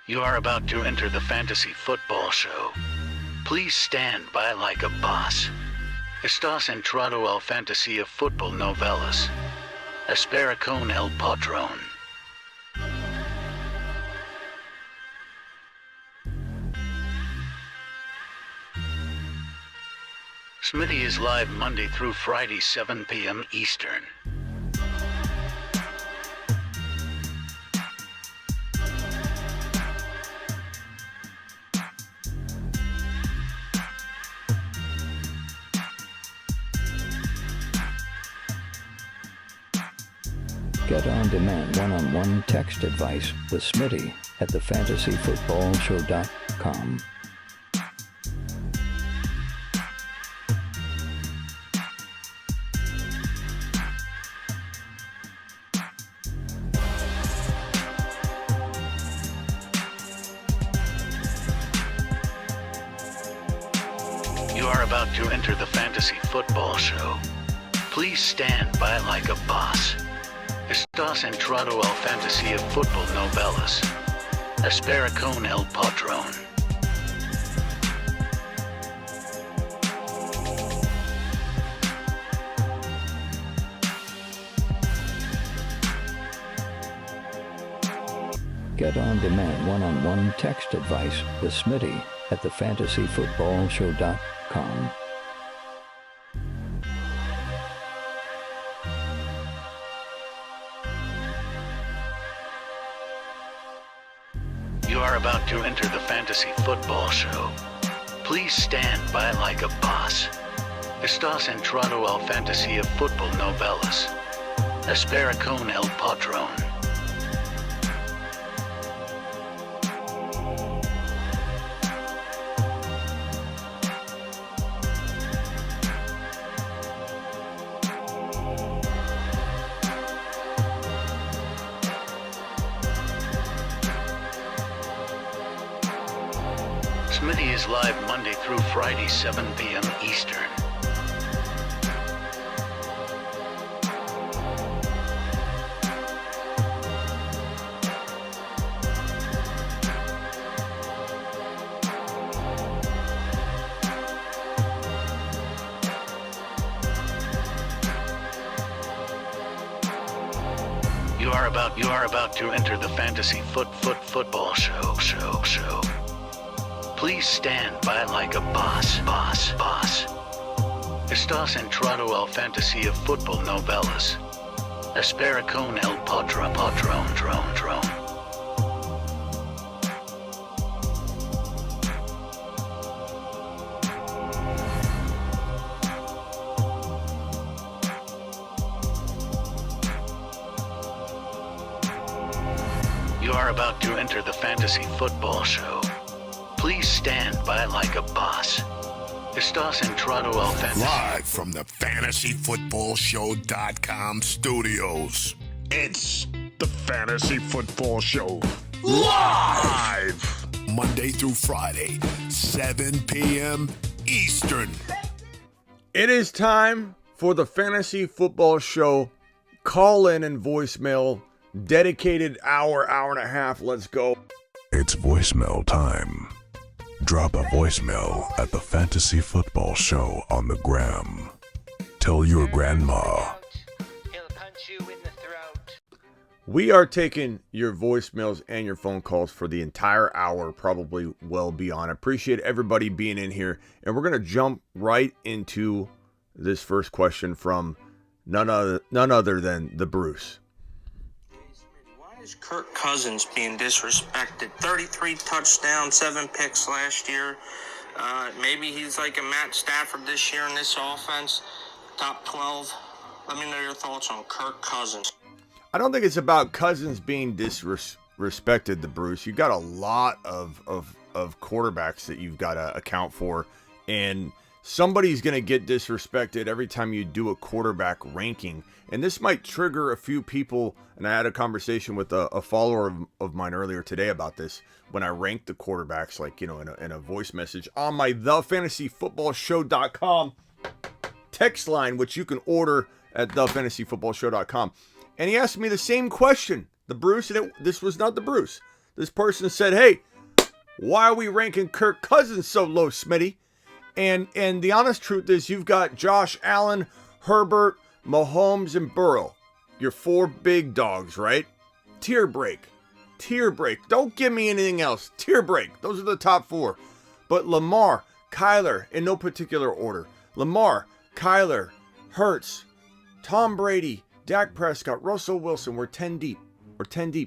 You are about to enter the fantasy football show. Please stand by like a boss. Estás entrado al fantasía fútbol novelas. Espera con el patrón. Smitty is live Monday through Friday, 7 p.m. Eastern. Get on-demand one-on-one text advice with Smitty at thefantasyfootballshow.com. You are about to enter the fantasy football show. Please stand by like a boss. Estás entrado al fantasía fútbol novelas. Espera con el patrón. Get on-demand one-on-one text advice with Smitty at thefantasyfootballshow.com. You are about to enter the fantasy football show. Please stand by like a boss. Estás entrado al fantasía fútbol novelas. Espera con el patrón. Smitty is live Monday through Friday, 7 p.m. Eastern. You are about to enter the fantasy football show. Please stand by like a boss. Estás entrado al fantasía fútbol novelas. Espera con el patrón. You are about to enter the fantasy football show. Please stand by like a boss. Estás entrado al fantasy. Live from the fantasyfootballshow.com studios. It's the Fantasy Football Show. Live! Monday through Friday, 7 p.m. Eastern. It is time for the Fantasy Football Show call-in and voicemail. Dedicated hour and a half. Let's go. It's voicemail time. Drop a voicemail at the Fantasy Football Show on the gram. Tell your grandma. He'll punch you in the throat. We are taking your voicemails and your phone calls for the entire hour, probably well beyond. Appreciate everybody being in here. And we're going to jump right into this first question from none other than the Bruce. Why is Kirk Cousins being disrespected? 33 touchdowns, 7 picks last year. Maybe he's like a Matt Stafford this year in this offense. Top 12. Let me know your thoughts on Kirk Cousins. I don't think it's about Cousins being disrespected, the Bruce. You've got a lot of quarterbacks that you've got to account for, and somebody's going to get disrespected every time you do a quarterback ranking. And this might trigger a few people, and I had a conversation with a follower of mine earlier today about this, when I ranked the quarterbacks, like, in a voice message on my thefantasyfootballshow.com text line, which you can order at thefantasyfootballshow.com. And he asked me the same question, the Bruce, and this was not the Bruce. This person said, hey, why are we ranking Kirk Cousins so low, Smitty? And the honest truth is you've got Josh Allen, Herbert, Mahomes, and Burrow. Your 4 big dogs, right? Tier break. Don't give me anything else. Tier break. Those are the top 4. But Lamar, Kyler, in no particular order. Lamar, Kyler, Hurts, Tom Brady, Dak Prescott, Russell Wilson. We're 10 deep.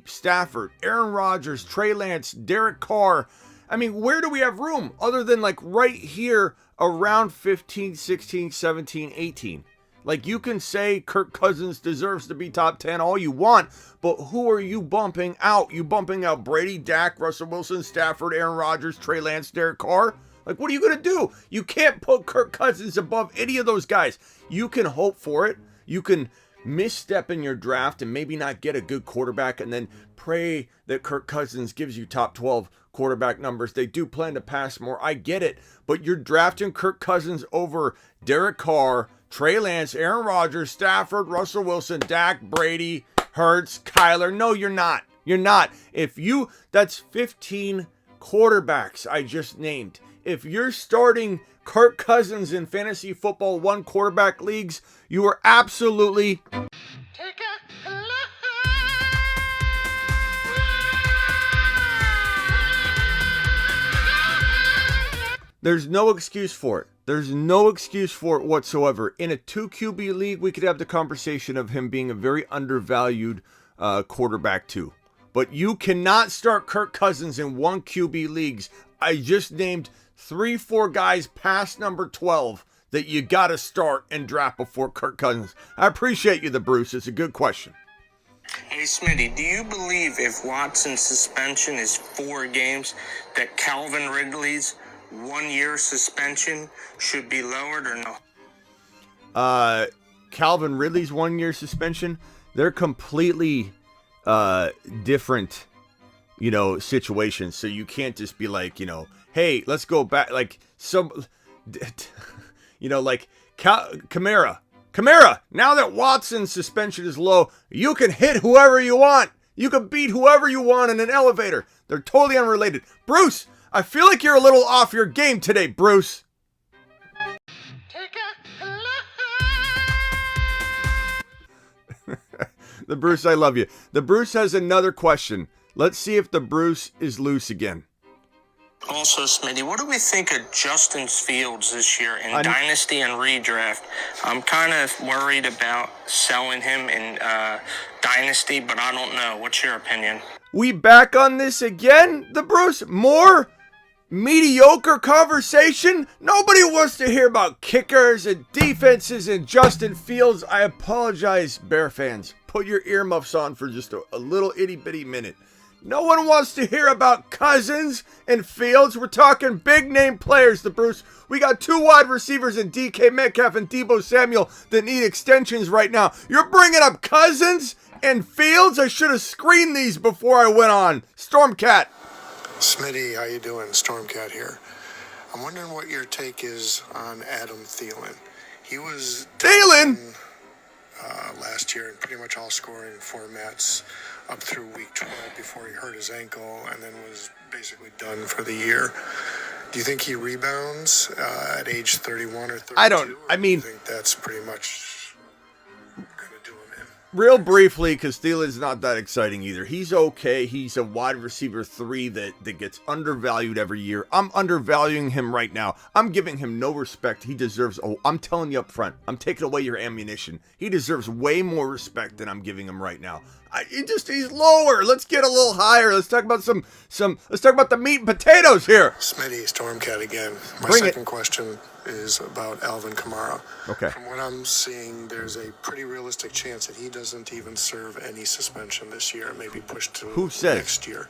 Stafford, Aaron Rodgers, Trey Lance, Derek Carr. I mean, where do we have room other than like right here around 15, 16, 17, 18? Like, you can say Kirk Cousins deserves to be top 10 all you want, but who are you bumping out? You bumping out Brady, Dak, Russell Wilson, Stafford, Aaron Rodgers, Trey Lance, Derek Carr? Like, what are you going to do? You can't put Kirk Cousins above any of those guys. You can hope for it. You can misstep in your draft and maybe not get a good quarterback and then pray that Kirk Cousins gives you top 12 quarterback numbers. They do plan to pass more. I get it. But you're drafting Kirk Cousins over Derek Carr, Trey Lance, Aaron Rodgers, Stafford, Russell Wilson, Dak, Brady, Hurts, Kyler. No, you're not. You're not. That's 15 quarterbacks I just named. If you're starting Kirk Cousins in fantasy football 1 quarterback leagues, you are absolutely Take a look. there's no excuse for it. There's no excuse for it whatsoever. In a 2 QB league, we could have the conversation of him being a very undervalued quarterback too. But you cannot start Kirk Cousins in 1 QB leagues. I just named 3-4 guys past number 12 that you got to start and draft before Kirk Cousins. I appreciate you, the Bruce. It's a good question. Hey, Smitty, do you believe if Watson's suspension is 4 games, that Calvin Ridley's 1-year suspension should be lowered or no? Calvin Ridley's 1-year suspension, they're completely different, situations. So you can't just be like, hey, let's go back. Like Kamara. Now that Watson's suspension is low, you can hit whoever you want. You can beat whoever you want in an elevator. They're totally unrelated. Bruce, I feel like you're a little off your game today, Bruce. Take a look. The Bruce, I love you. The Bruce has another question. Let's see if the Bruce is loose again. Also, Smitty, what do we think of Justin Fields this year in Dynasty and Redraft? I'm kind of worried about selling him in Dynasty, but I don't know. What's your opinion? We back on this again, the Bruce? More mediocre conversation? Nobody wants to hear about kickers and defenses and Justin Fields. I apologize, Bear fans. Put your earmuffs on for just a little itty-bitty minute. No one wants to hear about Cousins and Fields. We're talking big-name players, the Bruce. We got 2 wide receivers in DK Metcalf and Deebo Samuel that need extensions right now. You're bringing up Cousins and Fields? I should have screened these before I went on. Stormcat. Smitty, how you doing? Stormcat here. I'm wondering what your take is on Adam Thielen. He was Thielen last year in pretty much all scoring formats up through week 12 before he hurt his ankle and then was basically done for the year. Do you think he rebounds at age 31 or 32? I think that's pretty much going to do him in. Real briefly, because Thielen's not that exciting either. He's okay. He's a wide receiver 3 that gets undervalued every year. I'm undervaluing him right now. I'm giving him no respect. He deserves, I'm telling you up front, I'm taking away your ammunition. He deserves way more respect than I'm giving him right now. He's lower. Let's get a little higher. Let's talk about let's talk about the meat and potatoes here. Smitty, Stormcat again. My Bring second question is about Alvin Kamara. Okay. From what I'm seeing, there's a pretty realistic chance that he doesn't even serve any suspension this year, maybe pushed to next year.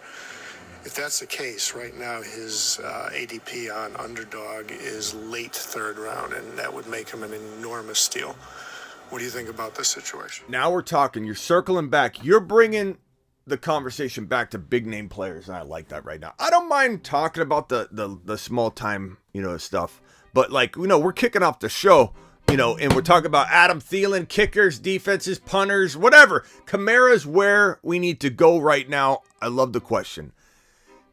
If that's the case, right now his ADP on Underdog is late 3rd round, and that would make him an enormous steal. What do you think about this situation? Now we're talking. You're circling back. You're bringing the conversation back to big name players, and I like that right now. I don't mind talking about the small time, stuff, but we're kicking off the show, and we're talking about Adam Thielen, kickers, defenses, punters, whatever. Kamara's where we need to go right now. I love the question.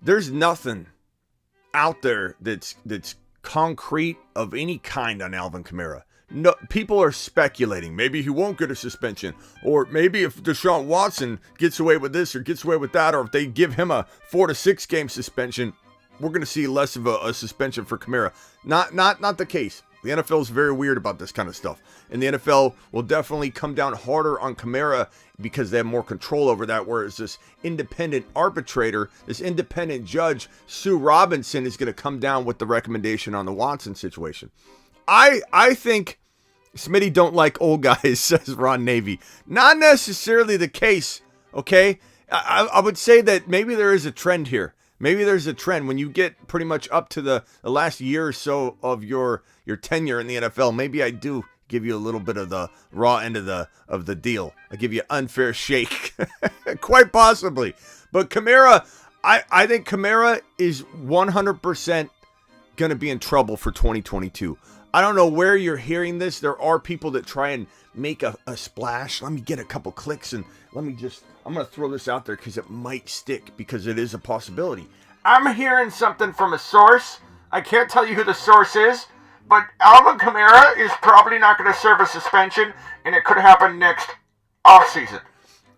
there's nothing out there that's concrete of any kind on Alvin Kamara. No, people are speculating. Maybe he won't get a suspension, or maybe if Deshaun Watson gets away with this or gets away with that, or if they give him a 4 to 6 game suspension, we're going to see less of a suspension for Kamara. Not the case. The NFL is very weird about this kind of stuff, and the NFL will definitely come down harder on Kamara because they have more control over that, whereas this independent arbitrator, this independent judge, Sue Robinson, is going to come down with the recommendation on the Watson situation. I think Smitty don't like old guys, says Ron Navy. Not necessarily the case, okay? I would say that maybe there is a trend here. Maybe there's a trend when you get pretty much up to the last year or so of your tenure in the NFL. Maybe I do give you a little bit of the raw end of the deal. I give you unfair shake, quite possibly. But Kamara, I think Kamara is 100% going to be in trouble for 2022. I don't know where you're hearing this. There are people that try and make a splash. Let me get a couple clicks and I'm going to throw this out there because it might stick, because it is a possibility. I'm hearing something from a source. I can't tell you who the source is, but Alvin Kamara is probably not going to serve a suspension, and it could happen next offseason.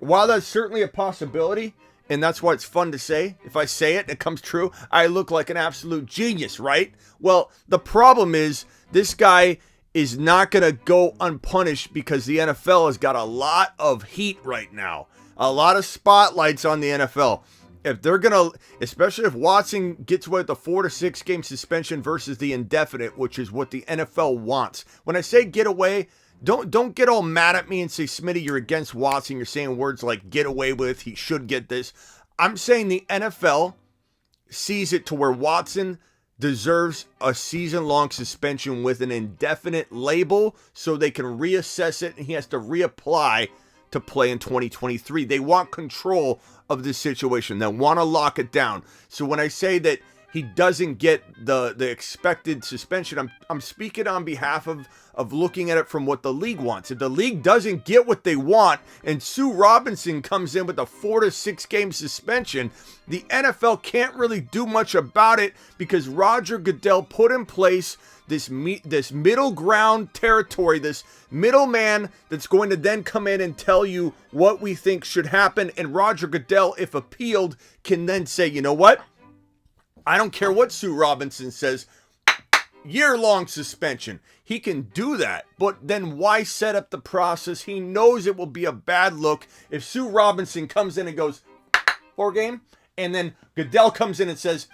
While that's certainly a possibility, and that's why it's fun to say, if I say it and it comes true, I look like an absolute genius, right? Well, the problem is this guy is not going to go unpunished because the NFL has got a lot of heat right now. A lot of spotlights on the NFL. If they're going to, especially if Watson gets away with the 4 to 6 game suspension versus the indefinite, which is what the NFL wants. When I say get away, don't get all mad at me and say, Smitty, you're against Watson. You're saying words like get away with, he should get this. I'm saying the NFL sees it to where Watson deserves a season-long suspension with an indefinite label so they can reassess it and he has to reapply to play in 2023. They want control of this situation. They want to lock it down. So when I say that he doesn't get the expected suspension, I'm speaking on behalf of looking at it from what the league wants. If the league doesn't get what they want and Sue Robinson comes in with a 4 to 6 game suspension, the NFL can't really do much about it because Roger Goodell put in place this middle ground territory, this middleman that's going to then come in and tell you what we think should happen. And Roger Goodell, if appealed, can then say, you know what? I don't care what Sue Robinson says. Year-long suspension. He can do that, but then why set up the process? He knows it will be a bad look if Sue Robinson comes in and goes 4 game, and then Goodell comes in and says,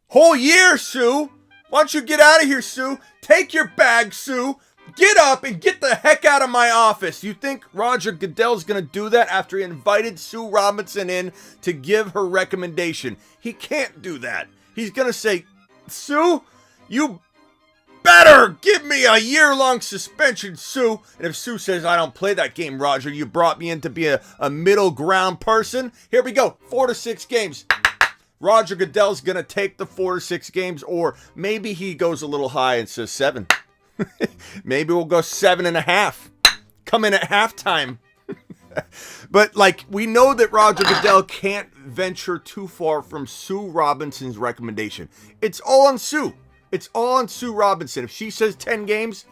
whole year, Sue. Why don't you get out of here, Sue? Take your bag, Sue. Get up and get the heck out of my office. You think Roger Goodell's going to do that after he invited Sue Robinson in to give her recommendation? He can't do that. He's going to say, Sue, you better give me a year-long suspension, Sue. And if Sue says, I don't play that game, Roger, you brought me in to be a middle ground person. Here we go. 4 to 6 games. Roger Goodell's going to take the 4 to 6 games, or maybe he goes a little high and says 7. Maybe we'll go 7.5. Come in at halftime. But, we know that Roger Goodell can't venture too far from Sue Robinson's recommendation. It's all on Sue. It's all on Sue Robinson. If she says 10 games,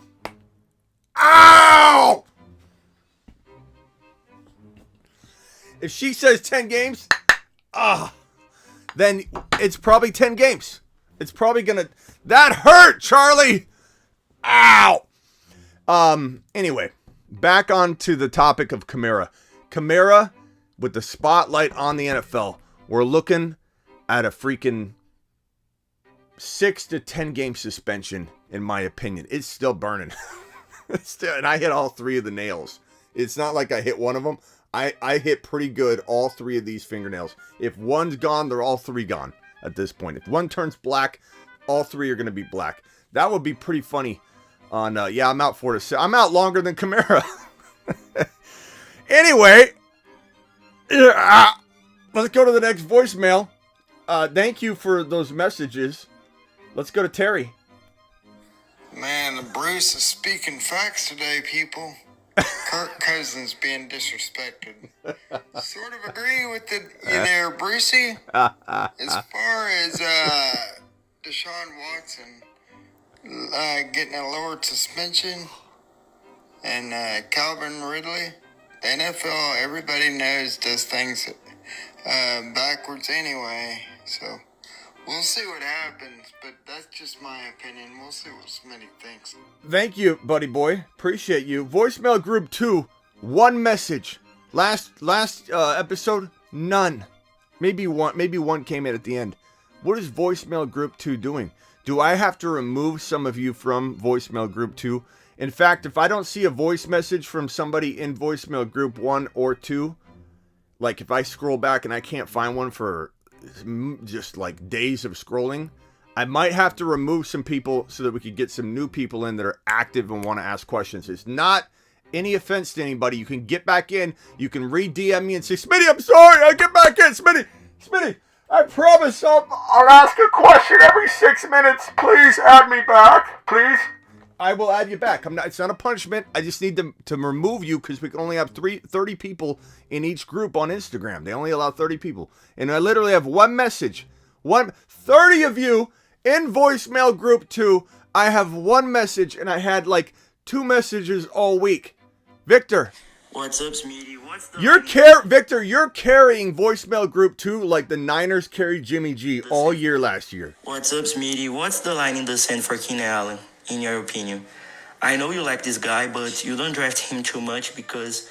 ow! If she says 10 games, then it's probably 10 games. It's probably gonna, that hurt, Charlie! Ow! Anyway, back onto the topic of Kamara. Kamara, with the spotlight on the NFL, we're looking at a freaking 6 to 10 game suspension, in my opinion. It's still burning. And I hit all 3 of the nails. It's not like I hit one of them. I hit pretty good all 3 of these fingernails. If one's gone, they're all 3 gone at this point. If one turns black, all 3 are going to be black. That would be pretty funny. I'm out 4 to 6. I'm out longer than Kamara. Anyway, let's go to the next voicemail. Thank you for those messages. Let's go to Terry. Man, Bruce is speaking facts today, people. Kirk Cousins being disrespected. Sort of agree with you there, Brucey. As far as Deshaun Watson getting a lowered suspension and Calvin Ridley, the NFL, everybody knows does things backwards anyway. So we'll see what happens, but that's just my opinion. We'll see what Smitty thinks. Thank you, buddy boy. Appreciate you. Voicemail group 2, one message. Last episode, none. Maybe one came in at the end. What is voicemail group 2 doing? Do I have to remove some of you from voicemail group 2? In fact, if I don't see a voice message from somebody in voicemail group 1 or 2, like if I scroll back and I can't find one for just like days of scrolling, I might have to remove some people so that we could get some new people in that are active and want to ask questions. It's not any offense to anybody. You can get back in. You can re-DM me and say, Smitty, I'm sorry. I'll get back in. Smitty, I promise I'll ask a question every 6 minutes. Please add me back. Please. I will add you back. It's not a punishment. I just need to remove you because we can only have 30 people in each group on Instagram. They only allow 30 people. And I literally have one message. 30 of you in voicemail group 2. I have one message and I had like 2 messages all week. Victor. What's up, Smitty? Victor, you're carrying voicemail group 2 like the Niners carried Jimmy G all year last year. What's up, Smitty? What's the line in the sand for Keenan Allen, in your opinion? I know you like this guy, but you don't draft him too much because,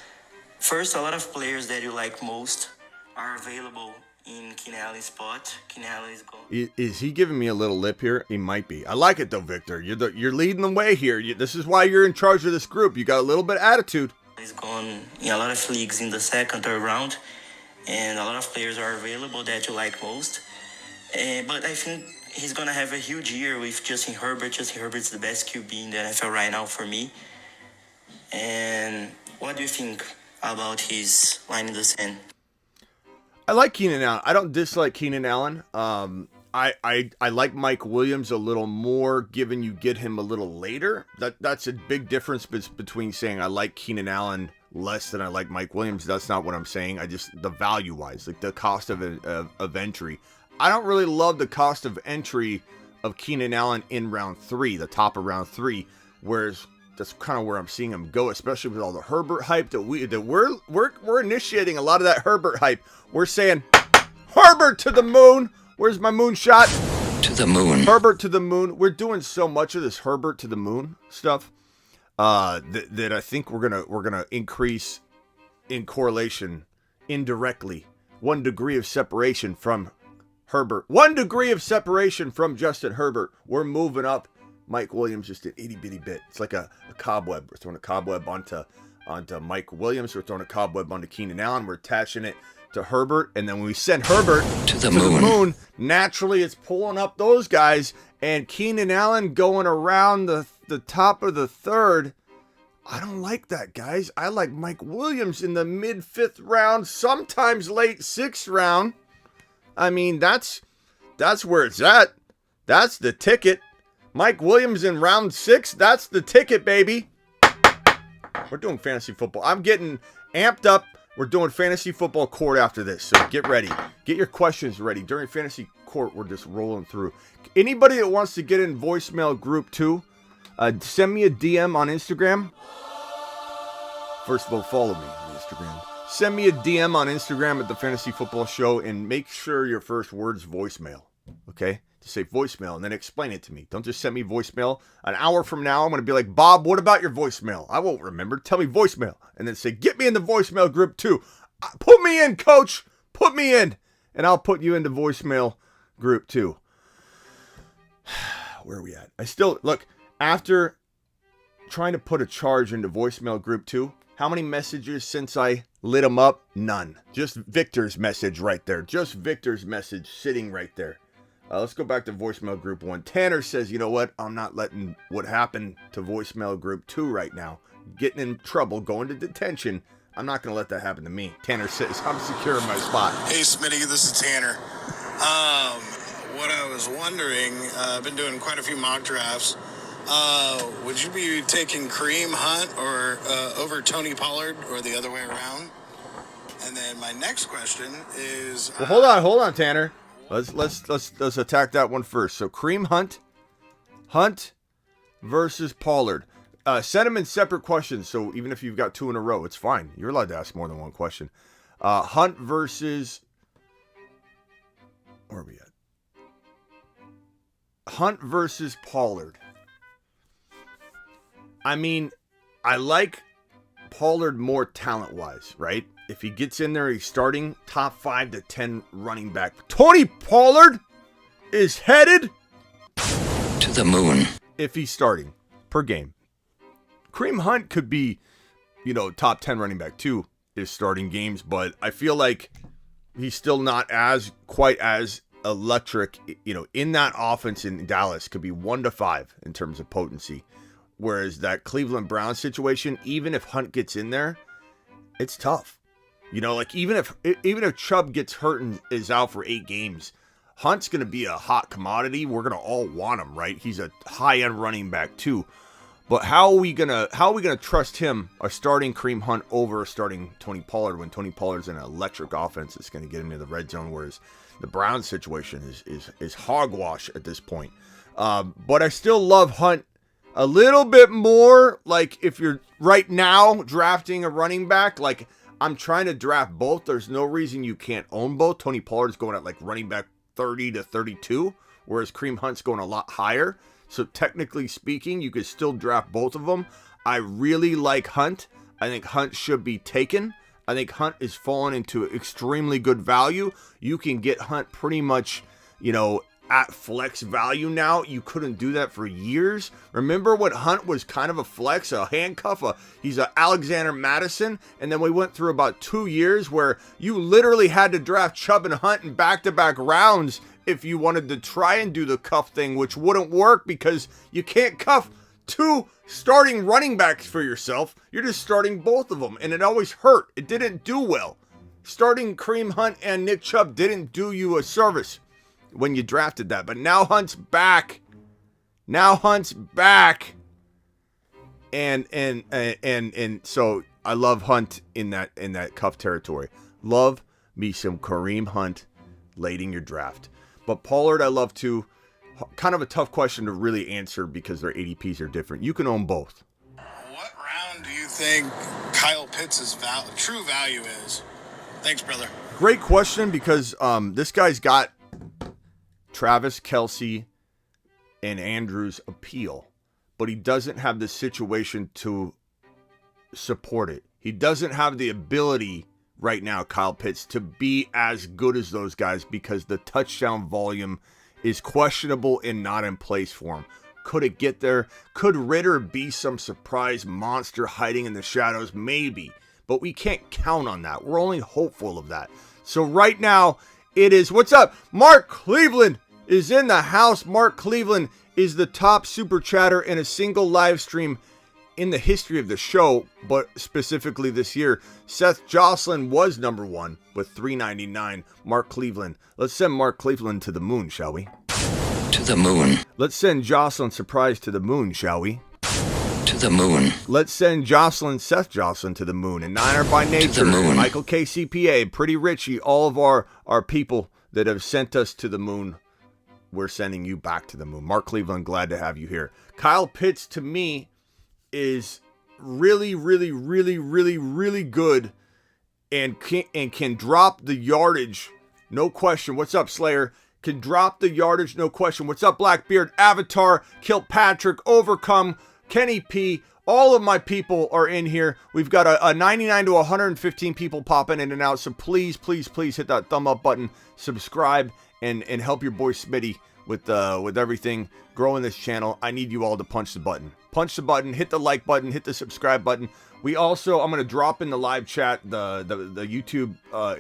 first, a lot of players that you like most are available in Keenan Allen's spot. Keenan Allen is gone. Is he giving me a little lip here? He might be. I like it though, Victor. You're leading the way here. This is why you're in charge of this group. You got a little bit of attitude. He's gone in a lot of leagues in the second, third round, and a lot of players are available that you like most. But I think he's going to have a huge year with Justin Herbert. Justin Herbert's the best QB in the NFL right now for me. And what do you think about his line in the sand? I like Keenan Allen. I don't dislike Keenan Allen. I like Mike Williams a little more, given you get him a little later. That's a big difference between saying I like Keenan Allen less than I like Mike Williams. That's not what I'm saying. The value-wise, like the cost of entry. I don't really love the cost of entry of Keenan Allen in round 3, the top of round 3, whereas that's kind of where I'm seeing him go, especially with all the Herbert hype that we're initiating a lot of that Herbert hype. We're saying Herbert to the moon. Where's my moonshot? To the moon. Herbert to the moon. We're doing so much of this Herbert to the moon stuff that I think we're gonna increase in correlation indirectly. 1 degree of separation from Herbert. 1 degree of separation from Justin Herbert. We're moving up Mike Williams just an itty bitty bit. It's like a cobweb. We're throwing a cobweb onto Mike Williams. We're throwing a cobweb onto Keenan Allen. We're attaching it to Herbert, and then when we send Herbert to the moon, naturally it's pulling up those guys, and Keenan Allen going around the top of the 3rd. I don't like that, guys. I like Mike Williams in the mid 5th round, sometimes late 6th round. I mean, that's where it's at. That's the ticket. Mike Williams in round 6, that's the ticket, baby. We're doing fantasy football. I'm getting amped up. We're doing fantasy football court after this, so get ready. Get your questions ready. During fantasy court, we're just rolling through. Anybody that wants to get in voicemail group 2, send me a DM on Instagram. First of all, follow me on Instagram. Send me a DM on Instagram at the Fantasy Football Show and make sure your first word's voicemail, okay? To say voicemail and then explain it to me. Don't just send me voicemail. An hour from now, I'm going to be like, Bob, what about your voicemail? I won't remember. Tell me voicemail. And then say, get me in the voicemail group 2. Put me in, coach. Put me in. And I'll put you into voicemail group 2. Where are we at? Look, after trying to put a charge into voicemail group 2, how many messages since I lit them up? None. Just Victor's message right there. Just Victor's message sitting right there. Let's go back to voicemail group 1. Tanner says, you know what? I'm not letting what happened to voicemail group 2 right now. Getting in trouble, going to detention. I'm not going to let that happen to me. Tanner says, I'm secure in my spot. Hey, Smitty, this is Tanner. What I was wondering, I've been doing quite a few mock drafts. Would you be taking Kareem Hunt or over Tony Pollard or the other way around? And then my next question is... Well, hold on, Tanner. Let's attack that one first. So Kareem Hunt versus Pollard. Send them in separate questions. So even if you've got two in a row, it's fine. You're allowed to ask more than one question. Hunt versus... Where are we at? Hunt versus Pollard. I mean, I like Pollard more talent-wise, right? If he gets in there, he's starting top 5 to 10 running back. Tony Pollard is headed to the moon if he's starting per game. Kareem Hunt could be, top 10 running back too, is starting games, but I feel like he's still not quite as electric. In that offense in Dallas could be 1 to 5 in terms of potency. Whereas that Cleveland Browns situation, even if Hunt gets in there, it's tough. Even if Chubb gets hurt and is out for 8 games, Hunt's going to be a hot commodity. We're going to all want him, right? He's a high-end running back too. But how are we gonna trust him, a starting Kareem Hunt over a starting Tony Pollard, when Tony Pollard's in an electric offense that's going to get him to the red zone, whereas the Browns situation is hogwash at this point. But I still love Hunt a little bit more. Like, if you're right now drafting a running back, like I'm trying to draft both, there's no reason you can't own both. Tony Pollard's going at like running back 30 to 32, whereas Kareem Hunt's going a lot higher. So technically speaking, you could still draft both of them. I really like Hunt. I think Hunt should be taken. I think Hunt is falling into extremely good value. You can get Hunt pretty much, at flex value now. You couldn't do that for years. Remember when Hunt was kind of a flex, a handcuff, he's a Alexander Madison, and then we went through about 2 years where you literally had to draft Chubb and Hunt in back-to-back rounds if you wanted to try and do the cuff thing, which wouldn't work because you can't cuff 2 starting running backs for yourself. You're just starting both of them, and it always hurt. It didn't do well. Starting Kareem Hunt and Nick Chubb didn't do you a service when you drafted that. But now Hunt's back. And so I love Hunt in that cuff territory. Love me some Kareem Hunt late in your draft. But Pollard I love too. Kind of a tough question to really answer because their ADPs are different. You can own both. What round do you think Kyle Pitts' true value is? Thanks, brother. Great question, because this guy's got Travis Kelce and Andrews appeal, but he doesn't have the situation to support it. He doesn't have the ability right now, Kyle Pitts, to be as good as those guys because the touchdown volume is questionable and not in place for him. Could it get there? Could Ritter be some surprise monster hiding in the shadows? Maybe, but we can't count on that. We're only hopeful of that. So right now it is, what's up? Mark Cleveland is in the house. Mark Cleveland is the top super chatter in a single live stream in the history of the show, but specifically this year. Seth Jocelyn was number 1 with $3.99. Mark Cleveland. Let's send Mark Cleveland to the moon, shall we? To the moon. Let's send Jocelyn Surprise to the moon, shall we? To the moon. Let's send Seth Jocelyn to the moon. And Niner by Nature, to the moon. Michael K. CPA, Pretty Richie, all of our people that have sent us to the moon, we're sending you back to the moon. Mark Cleveland, glad to have you here. Kyle Pitts, to me, is really, really, really, really, really good and can drop the yardage, no question. What's up, Slayer? Can drop the yardage, no question. What's up, Blackbeard, Avatar, Kilpatrick, Overcome, Kenny P. All of my people are in here. We've got a 99 to 115 people popping in and out. So please, please, please hit that thumb up button, subscribe, and help your boy Smitty with everything growing this channel. I need you all to punch the button. Punch the button, hit the like button, hit the subscribe button. We also, I'm going to drop in the live chat the YouTube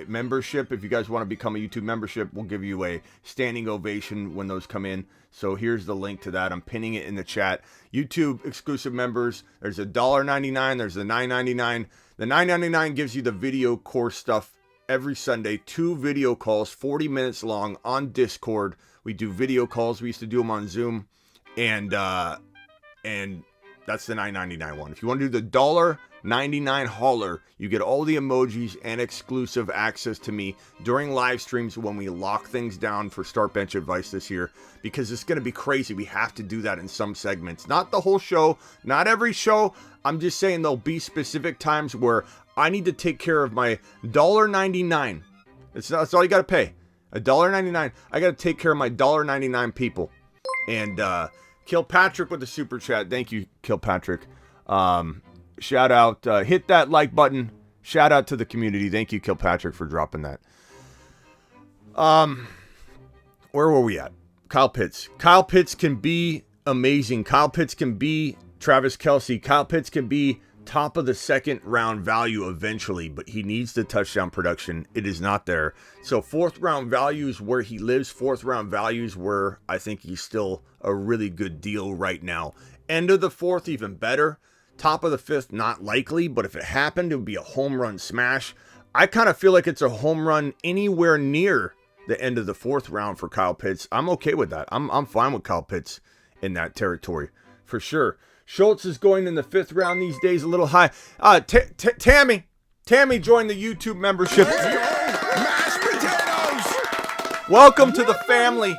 membership. If you guys want to become a YouTube membership, we'll give you a standing ovation when those come in. So here's the link to that. I'm pinning it in the chat. YouTube exclusive members, there's $1.99, there's the $9.99. The $9.99 gives you the video course stuff every Sunday. 2 video calls, 40 minutes long on Discord. We do video calls. We used to do them on Zoom. And and that's the $9.99 one. If you want to do the $1.99 hauler, you get all the emojis and exclusive access to me during live streams when we lock things down for Start Bench Advice this year, because it's going to be crazy. We have to do that in some segments. Not the whole show, not every show. I'm just saying there'll be specific times where I need to take care of my $1.99. That's all you got to pay. $1.99. I got to take care of my $1.99 people. And Kilpatrick with the super chat. Thank you, Kilpatrick. Shout out. Hit that like button. Shout out to the community. Thank you, Kilpatrick, for dropping that. Where were we at? Kyle Pitts. Kyle Pitts can be amazing. Kyle Pitts can be Travis Kelce. Kyle Pitts can be top of the second round value eventually, but he needs the touchdown production. It is not there. So fourth round value is where he lives. Fourth round value is where I think he's still a really good deal right now. End of the fourth, even better. Top of the fifth, not likely, but if it happened, it would be a home run smash. I kind of feel like it's a home run anywhere near the end of the fourth round for Kyle Pitts. I'm okay with that. I'm fine with Kyle Pitts in that territory for sure. Schultz is going in the fifth round these days, a little high. Tammy joined the YouTube membership. Mashed potatoes. Welcome to the family.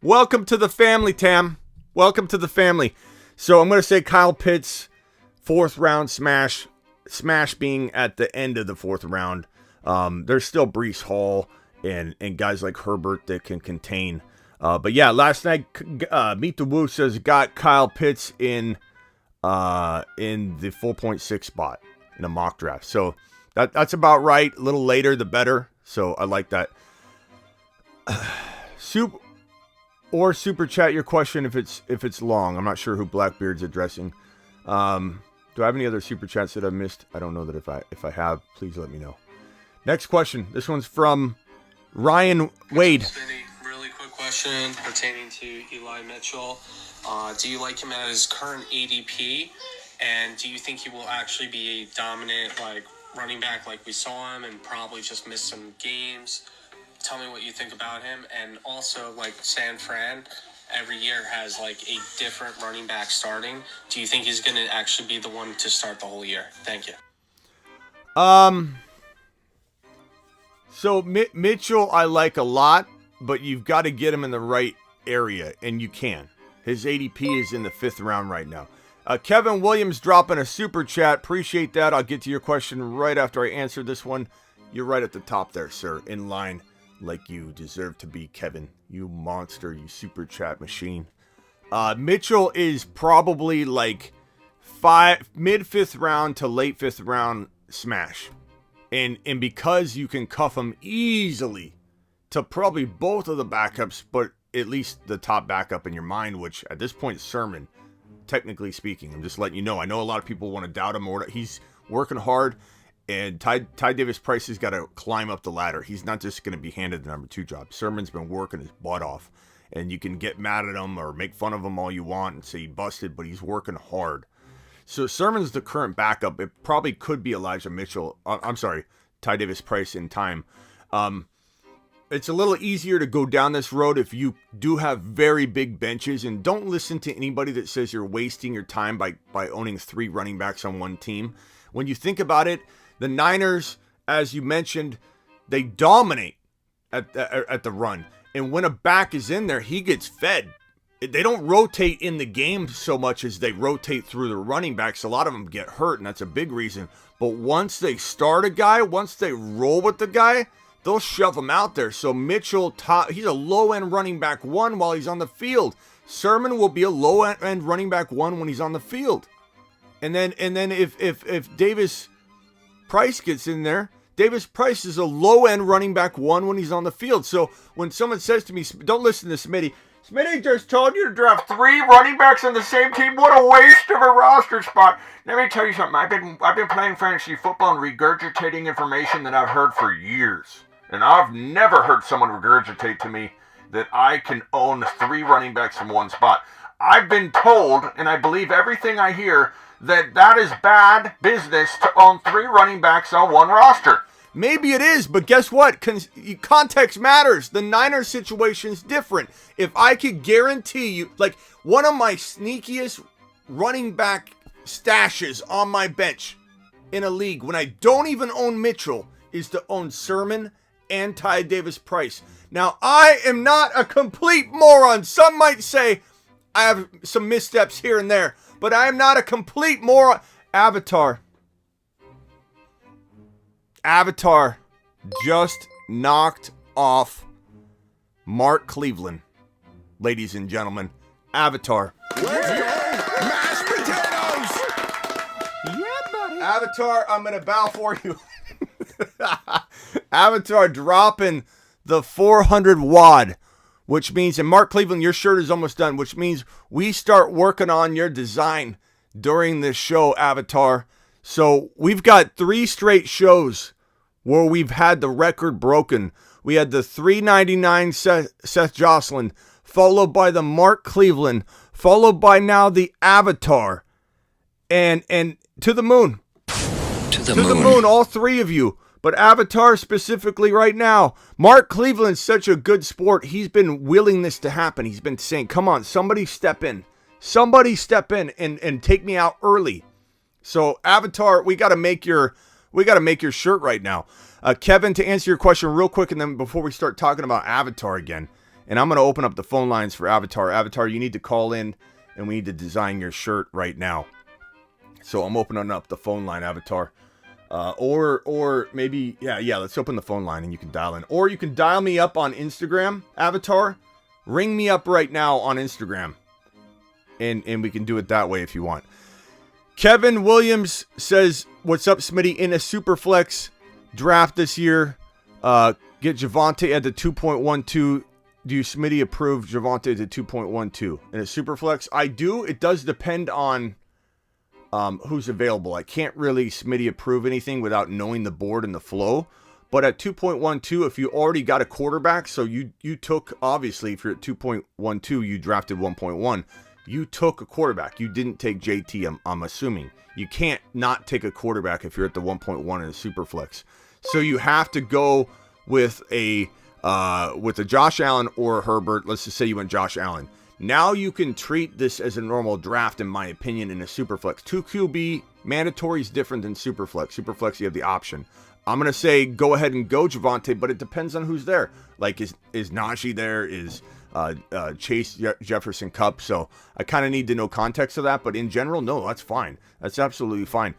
Welcome to the family, Tam. Welcome to the family. So I'm going to say Kyle Pitts, fourth round smash. Smash being at the end of the fourth round. There's still Breece Hall and guys like Herbert that can contain. But yeah, last night, Meet the Woo says got Kyle Pitts in the 4.6 spot in a mock draft. So that's about right. A little later, the better. So I like that. Super chat your question if it's long. I'm not sure who Blackbeard's addressing. Do I have any other super chats that I missed? I don't know that if I have, please let me know. Next question. This one's from Ryan Wade. Really quick question pertaining to Eli Mitchell. Do you like him at his current ADP? And do you think he will actually be a dominant running back like we saw him and probably just miss some games? Tell me what you think about him. And also, San Fran every year has a different running back starting. Do you think he's going to actually be the one to start the whole year? Thank you. So Mitchell I like a lot, but you've got to get him in the right area, and you can. His ADP is in the fifth round right now. Kevin Williams dropping a super chat. Appreciate that. I'll get to your question right after I answer this one. You're right at the top there, sir. In line like you deserve to be, Kevin. You monster, you super chat machine. Mitchell is probably mid-fifth round to late fifth round smash. And because you can cuff him easily to probably both of the backups, but at least the top backup in your mind, which at this point is Sermon, technically speaking. I'm just letting you know. I know a lot of people want to doubt him. He's working hard, and Ty Davis Price has got to climb up the ladder. He's not just going to be handed the number 2 job. Sermon's been working his butt off, and you can get mad at him or make fun of him all you want and say he busted, but he's working hard. So Sermon's the current backup. It probably could be Elijah Mitchell. I'm sorry, Ty Davis Price in time. It's a little easier to go down this road if you do have very big benches, and don't listen to anybody that says you're wasting your time by owning 3 running backs on one team. When you think about it, the Niners, as you mentioned, they dominate at the run. And when a back is in there, he gets fed. They don't rotate in the game so much as they rotate through the running backs. A lot of them get hurt, and that's a big reason. But once they start a guy, once they roll with the guy, they'll shove him out there. So Mitchell, he's a low-end running back 1 while he's on the field. Sermon will be a low-end running back 1 when he's on the field. And then if Davis Price gets in there, Davis Price is a low-end running back 1 when he's on the field. So when someone says to me, don't listen to Smitty. Smitty just told you to draft 3 running backs on the same team. What a waste of a roster spot. Let me tell you something. I've been playing fantasy football and regurgitating information that I've heard for years. And I've never heard someone regurgitate to me that I can own 3 running backs in one spot. I've been told, and I believe everything I hear, that is bad business to own 3 running backs on one roster. Maybe it is, but guess what? Context matters. The Niners situation is different. If I could guarantee you, like, one of my sneakiest running back stashes on my bench in a league when I don't even own Mitchell is to own Sermon and Ty Davis-Price. Now, I am not a complete moron. Some might say I have some missteps here and there, but I am not a complete moron. Avatar just knocked off Mark Cleveland, ladies and gentlemen. Avatar. Let's go! Mashed potatoes! Yeah, buddy. Avatar, I'm going to bow for you. Avatar dropping the 400 wad, which means, and Mark Cleveland, your shirt is almost done, which means we start working on your design during this show, Avatar. So we've got 3 straight shows where we've had the record broken. We had the $3.99 Seth Jocelyn, followed by the Mark Cleveland, followed by now the Avatar, and to the moon. To the moon, all 3 of you. But Avatar specifically right now, Mark Cleveland's such a good sport. He's been willing this to happen. He's been saying, come on, somebody step in. Somebody step in and take me out early. So Avatar, we got to make your shirt right now. Kevin, to answer your question real quick, and then before we start talking about Avatar again, and I'm going to open up the phone lines for Avatar. Avatar, you need to call in, and we need to design your shirt right now. So I'm opening up the phone line, Avatar. Or maybe, yeah, let's open the phone line and you can dial in. Or you can dial me up on Instagram, Avatar. Ring me up right now on Instagram. And we can do it that way if you want. Kevin Williams says, what's up, Smitty? In a Superflex draft this year, get Javonte at the 2.12. Do you, Smitty, approve Javonte at the 2.12? In a Superflex, I do. It does depend on who's available. I can't really, Smitty, approve anything without knowing the board and the flow. But at 2.12, if you already got a quarterback, so you took, obviously, if you're at 2.12, you drafted 1.1. You took a quarterback. You didn't take JT, I'm assuming. You can't not take a quarterback if you're at the 1.1 in a Superflex. So you have to go with a Josh Allen or Herbert. Let's just say you went Josh Allen. Now you can treat this as a normal draft, in my opinion, in a Superflex. 2 QB mandatory is different than Superflex. Superflex, you have the option. I'm going to say go ahead and go Javonte, but it depends on who's there. Like, is Najee there? Is Chase Jefferson Kupp? So I kind of need to know context of that, but in general, no, that's fine. That's absolutely fine.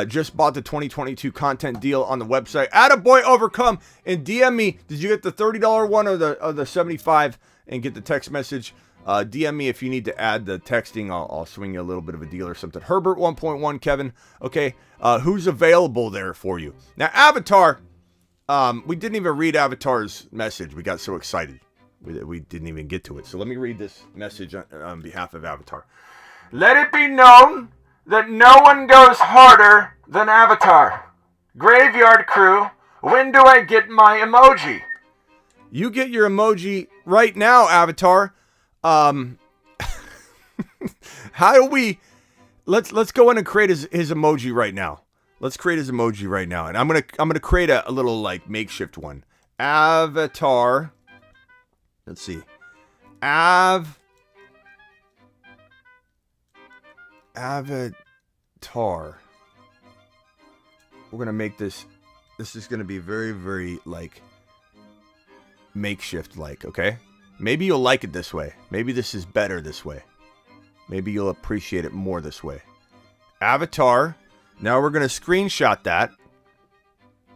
Just bought the 2022 content deal on the website. Attaboy, Overcome, and DM me. Did you get the $30 one or the 75 and get the text message? DM me if you need to add the texting. I'll swing you a little bit of a deal or something. Herbert 1.1, Kevin. Okay, who's available there for you? Now, Avatar, we didn't even read Avatar's message. We got so excited. We didn't even get to it. So let me read this message on behalf of Avatar. Let it be known that no one goes harder than Avatar. Graveyard Crew, when do I get my emoji? You get your emoji right now, Avatar. How do we? Let's go in and create his emoji right now. Let's create his emoji right now, and I'm gonna create a little like makeshift one. Avatar. Let's see. Avatar. We're gonna make this. This is gonna be very, very like makeshift like. Okay. Maybe you'll like it this way. Maybe this is better this way. Maybe you'll appreciate it more this way. Avatar. Now we're going to screenshot that.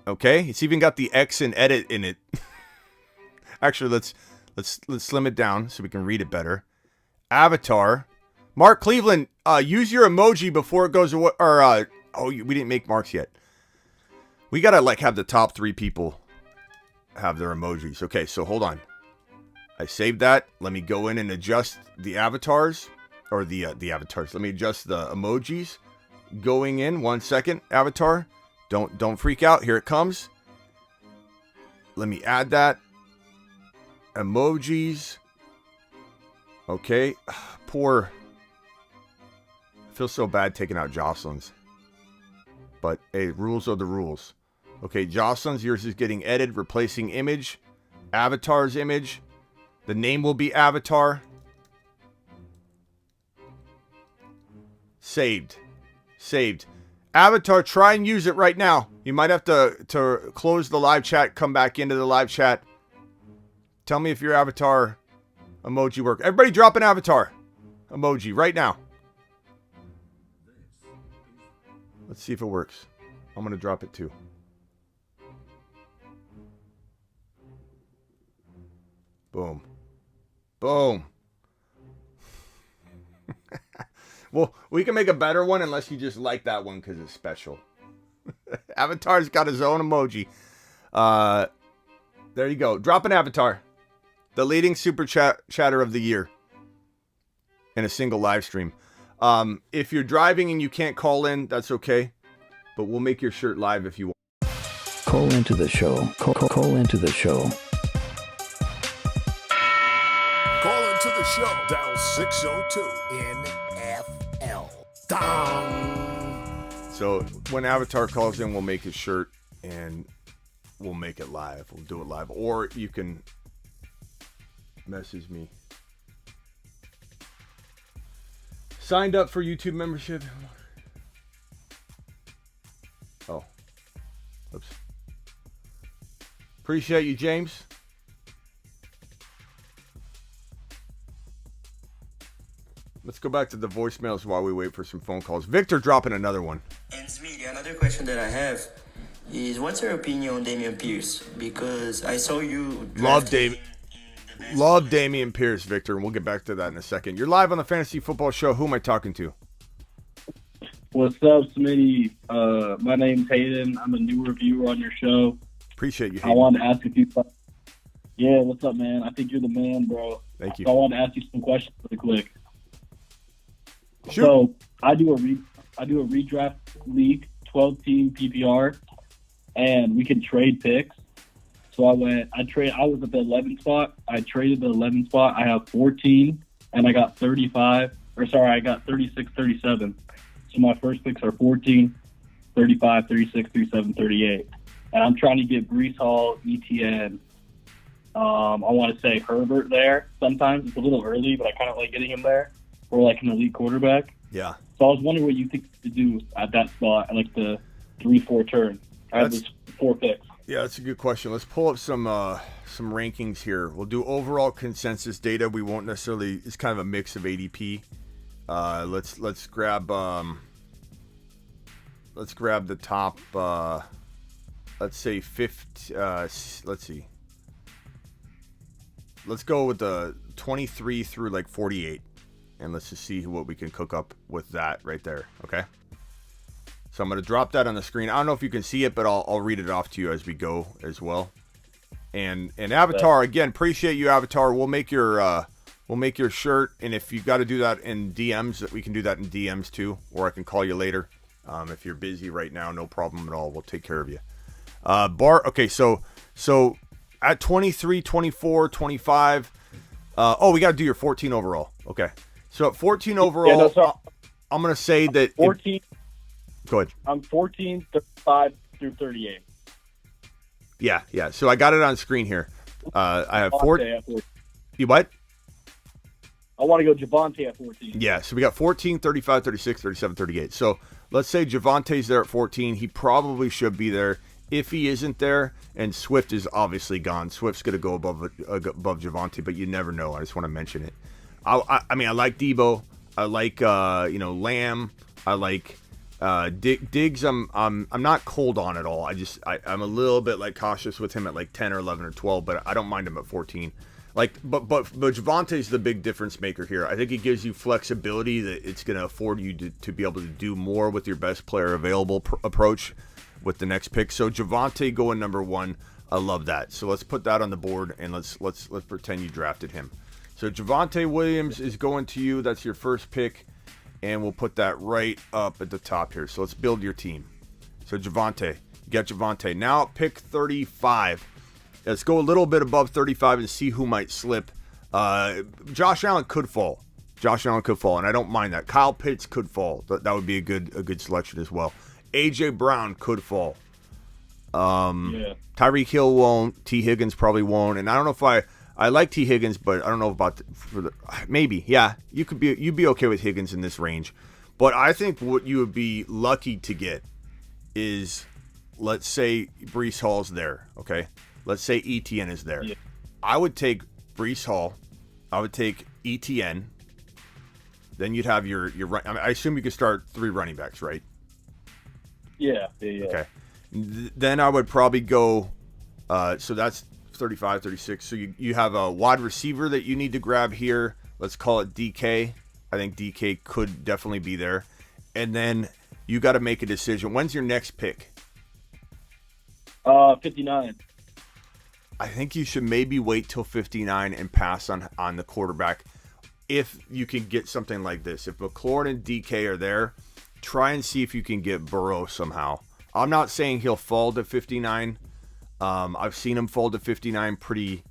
Okay? It's even got the X and edit in it. Actually, let's slim it down so we can read it better. Avatar. Mark Cleveland, use your emoji before it goes away. Or, we didn't make marks yet. We got to like have the top 3 people have their emojis. Okay, so hold on. I saved that. Let me go in and adjust the avatars, or the avatars. Let me adjust the emojis. Going in, 1 second. Avatar, don't freak out. Here it comes. Let me add that. Emojis. Okay. Poor. I feel so bad taking out Jocelyn's. But hey, rules are the rules. Okay, Jocelyn's, yours is getting edited, replacing image. Avatar's image. The name will be Avatar. Saved. Saved. Avatar, try and use it right now. You might have to close the live chat, come back into the live chat. Tell me if your avatar emoji work. Everybody drop an avatar emoji right now. Let's see if it works. I'm going to drop it too. Boom. Boom. Well, we can make a better one unless you just like that one because it's special. Avatar's got his own emoji. There you go. Drop an avatar. The leading super chatter of the year. In a single live stream. If you're driving and you can't call in, that's okay. But we'll make your shirt live if you want. Call into the show. Call into the show. Call into the show. Dial 602 NFL. Dong. So when Avatar calls in, we'll make his shirt and we'll make it live. We'll do it live. Or you can message me. Signed up for YouTube membership. Oh. Oops. Appreciate you, James. Let's go back to the voicemails while we wait for some phone calls. Victor dropping another one. And Smitty, another question that I have is, what's your opinion on Damian Pierce? Because I saw you love Damian Pierce, Victor, and we'll get back to that in a second. You're live on the Fantasy Football Show. Who am I talking to? What's up, Smitty? My name's Hayden. I'm a new reviewer on your show. Appreciate you, Hayden. I wanted to ask a few questions. Yeah, what's up, man? I think you're the man, bro. Thank you. So I wanted to ask you some questions really quick. Shoot. So I do a redraft league, 12-team PPR, and we can trade picks. So I was at the 11th spot. I traded the 11th spot. I have 14, and I got 36, 37. So my first picks are 14, 35, 36, 37, 38. And I'm trying to get Breece Hall, ETN. I want to say Herbert there. Sometimes it's a little early, but I kind of like getting him there. Or like an elite quarterback. Yeah. So I was wondering what you think to do at that spot, at like the 3-4 turn. I have this 4 picks. Yeah, that's a good question. Let's pull up some rankings here. We'll do overall consensus data. We won't necessarily. It's kind of a mix of ADP. Let's grab the top. Let's say 50. Let's see. Let's go with the 23 through like 48. And let's just see what we can cook up with that right there, okay? So I'm going to drop that on the screen. I don't know if you can see it, but I'll read it off to you as we go as well. And Avatar, again, appreciate you, Avatar. We'll make your shirt, and if you got to do that in DMs, we can do that in DMs too, or I can call you later. If you're busy right now, no problem at all. We'll take care of you. Okay, so at 23, 24, 25. We got to do your 14 overall. Okay. So at 14 overall, I'm going to say that 14. Go ahead. I'm 14, 35 through 38. Yeah. So I got it on screen here. I have 14. You what? I want to go Javonte at 14. Yeah, so we got 14, 35, 36, 37, 38. So let's say Javonte's there at 14. He probably should be there. If he isn't there, and Swift is obviously gone, Swift's going to go above Javonte, but you never know. I just want to mention it. I mean, I like Debo. I like Lamb. I like Diggs. I'm not cold on at all. I'm a little bit like cautious with him at like 10 or 11 or 12, but I don't mind him at 14. Like, but Javonte's the big difference maker here. I think it gives you flexibility that it's going to afford you to be able to do more with your best player available approach with the next pick. So Javonte going number 1. I love that. So let's put that on the board and let's pretend you drafted him. So Javonte Williams is going to you. That's your first pick. And we'll put that right up at the top here. So let's build your team. So Javonte. You got Javonte. Now pick 35. Let's go a little bit above 35 and see who might slip. Josh Allen could fall. And I don't mind that. Kyle Pitts could fall. That would be a good selection as well. A.J. Brown could fall. Tyreek Hill won't. T. Higgins probably won't. And I don't know if I like T. Higgins, but I don't know about maybe. Yeah, you'd be okay with Higgins in this range. But I think what you would be lucky to get is, let's say Breece Hall's there, okay? Let's say ETN is there. Yeah. I would take Breece Hall. I would take ETN. Then you'd have your I assume you could start 3 running backs, right? Yeah. Okay. Then I would probably go, so that's 35, 36. So you have a wide receiver that you need to grab here. Let's call it DK. I think DK could definitely be there. And then you got to make a decision. When's your next pick? 59. I think you should maybe wait till 59 and pass on the quarterback if you can get something like this. If McLaurin and DK are there, try and see if you can get Burrow somehow. I'm not saying he'll fall to 59. I've seen him fall to 59 pretty,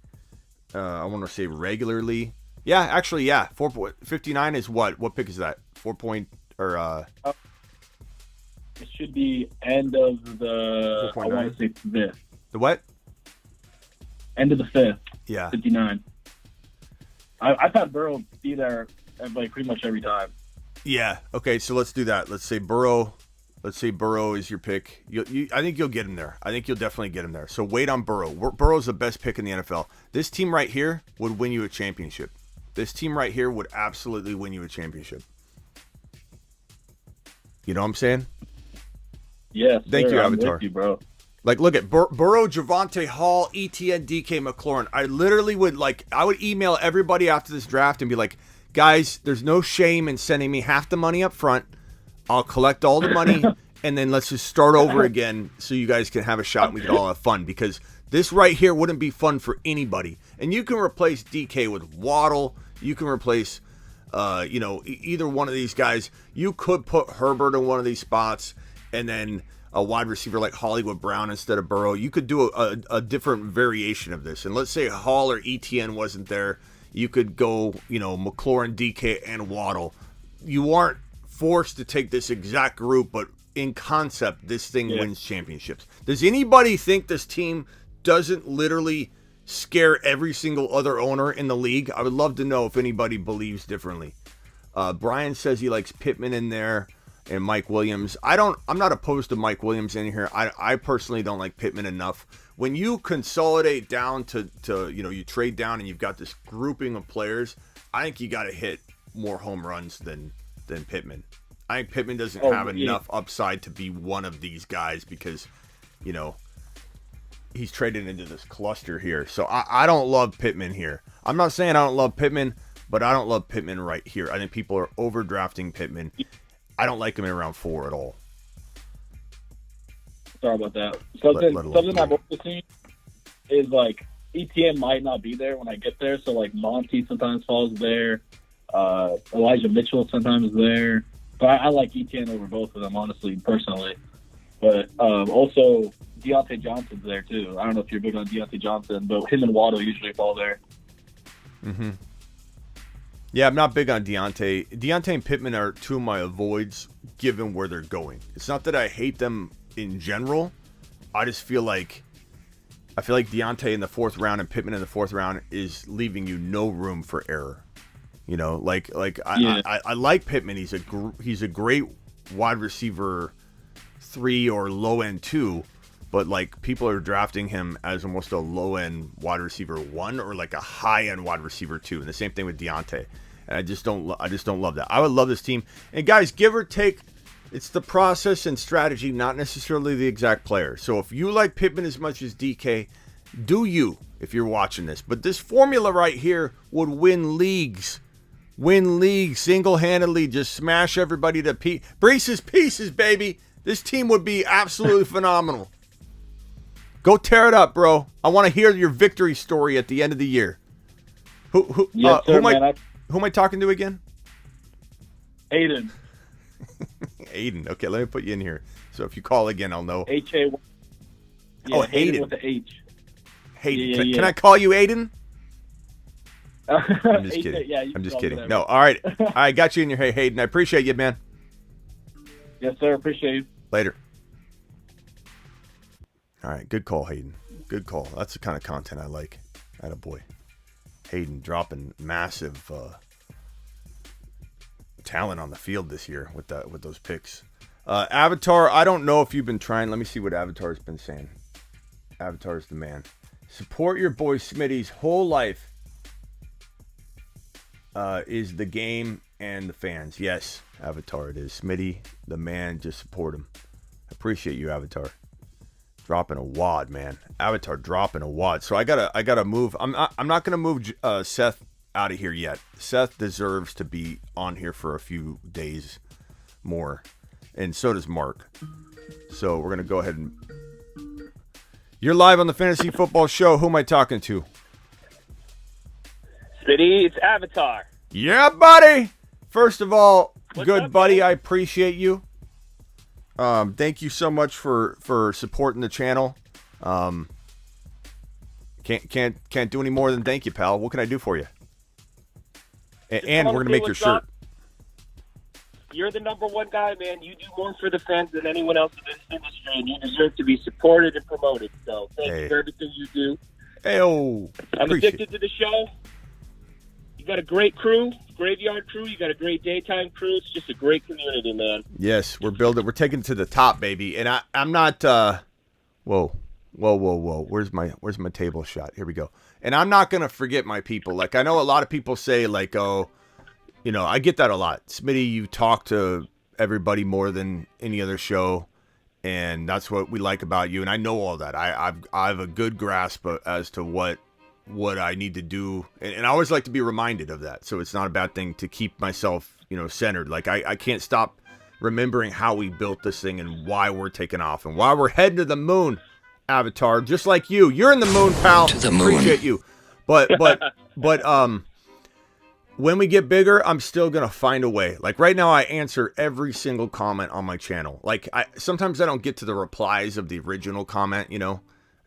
I want to say regularly. Yeah, actually, yeah. 59 is what? What pick is that? 4 point or It should be end of the. 4.9. I want to say 5th. The what? End of the 5th. Yeah. 59. I've had Burrow be there like pretty much every time. Yeah. Okay. So let's do that. Let's say Burrow. Let's say Burrow is your pick. I think you'll get him there. I think you'll definitely get him there. So wait on Burrow. Burrow's the best pick in the NFL. This team right here would win you a championship. This team right here would absolutely win you a championship. You know what I'm saying? Yes. Thank you, I'm Avatar. with you, bro. Like, look at Burrow, Javonte Hall, ETN, DK, McLaurin. I literally would I would email everybody after this draft and be like, guys, there's no shame in sending me half the money up front. I'll collect all the money, and then let's just start over again so you guys can have a shot and we can all have fun. Because this right here wouldn't be fun for anybody. And you can replace DK with Waddle. You can replace, either one of these guys. You could put Herbert in one of these spots, and then a wide receiver like Hollywood Brown instead of Burrow. You could do a different variation of this. And let's say Hall or ETN wasn't there. You could go, McLaurin, DK, and Waddle. You aren't forced to take this exact group, but in concept, this thing wins championships. Does anybody think this team doesn't literally scare every single other owner in the league? I would love to know if anybody believes differently. Brian says he likes Pittman in there and Mike Williams. I'm not opposed to Mike Williams in here. I personally don't like Pittman enough. When you consolidate down to you trade down and you've got this grouping of players, I think you got to hit more home runs than Pittman. I think Pittman doesn't have enough upside to be one of these guys because, he's traded into this cluster here. So I don't love Pittman here. I'm not saying I don't love Pittman, but I don't love Pittman right here. I think people are overdrafting Pittman. I don't like him in round 4 at all. Sorry about that. Something I've also seen is like ETN might not be there when I get there. So like Monty sometimes falls there. Elijah Mitchell sometimes is there. But I like ETN over both of them, honestly, personally. But also Deontay Johnson's there too. I don't know if you're big on Deontay Johnson, but him and Waddle usually fall there. Mm-hmm. Yeah, I'm not big on Deontay. Deontay and Pittman are two of my avoids given where they're going. It's not that I hate them in general. I just feel like Deontay in the 4th round and Pittman in the 4th round is leaving you no room for error. I like Pittman. He's a great wide receiver 3 or low end 2, but like people are drafting him as almost a low end wide receiver 1 or like a high end wide receiver 2, and the same thing with Deontay. And I just don't love that. I would love this team. And guys, give or take, it's the process and strategy, not necessarily the exact player. So if you like Pittman as much as DK, do you if you're watching this? But this formula right here would win leagues. Win leagues single-handedly, just smash everybody to Breece's pieces, baby. This team would be absolutely phenomenal. Go tear it up, bro. I want to hear your victory story at the end of the year. Who am I talking to again? Aiden. Aiden. Okay, let me put you in here. So if you call again, I'll know. H-A. Yeah, oh, Hayden. With the H. Hayden. Yeah. Can I call you Aiden? I'm just kidding. Yeah, I'm just kidding. No, all right. I got you in your hey, Hayden. I appreciate you, man. Yes, sir. Appreciate you. Later. All right, good call, Hayden. Good call. That's the kind of content I like. Attaboy. Hayden dropping massive talent on the field this year with those picks. Avatar, I don't know if you've been trying. Let me see what Avatar's been saying. Avatar's the man. Support your boy Smitty's whole life is the game and the fans. Yes, Avatar it is. Smitty, the man, just support him. Appreciate you, Avatar. Dropping a wad, man. Avatar dropping a wad. So I gotta move. I'm not gonna move Seth out of here yet. Seth deserves to be on here for a few days more, and so does Mark. So we're gonna go ahead and. You're live on the Fantasy Football Show. Who am I talking to? Smitty, it's Avatar. Yeah, buddy. First of all, What's good up, buddy. man? I appreciate you. Thank you so much for supporting the channel. Can't do any more than thank you, pal. What can I do for you? And we're gonna make your shirt. Up. You're the number one guy, man. You do more for the fans than anyone else in this industry, and you deserve to be supported and promoted. So thank you for everything you do. Hey-o. I'm addicted to the show. You got a great crew, graveyard crew. You got a great daytime crew. It's just a great community, man. Yes, we're building. We're taking it to the top, baby. And I'm not. Whoa. Where's my table shot? Here we go. And I'm not gonna forget my people. Like I know a lot of people say, like, oh, you know, I get that a lot. Smitty, you talk to everybody more than any other show, and that's what we like about you. And I know all that. I have a good grasp as to what I need to do, and I always like to be reminded of that. So it's not a bad thing to keep myself, you know, centered. Like I can't stop remembering how we built this thing and why we're taking off and why we're heading to the moon. Avatar, just like you. You're in the moon, pal. To the moon. Appreciate you. But when we get bigger, I'm still gonna find a way. Like right now, I answer every single comment on my channel. Like sometimes I don't get to the replies of the original comment, you know,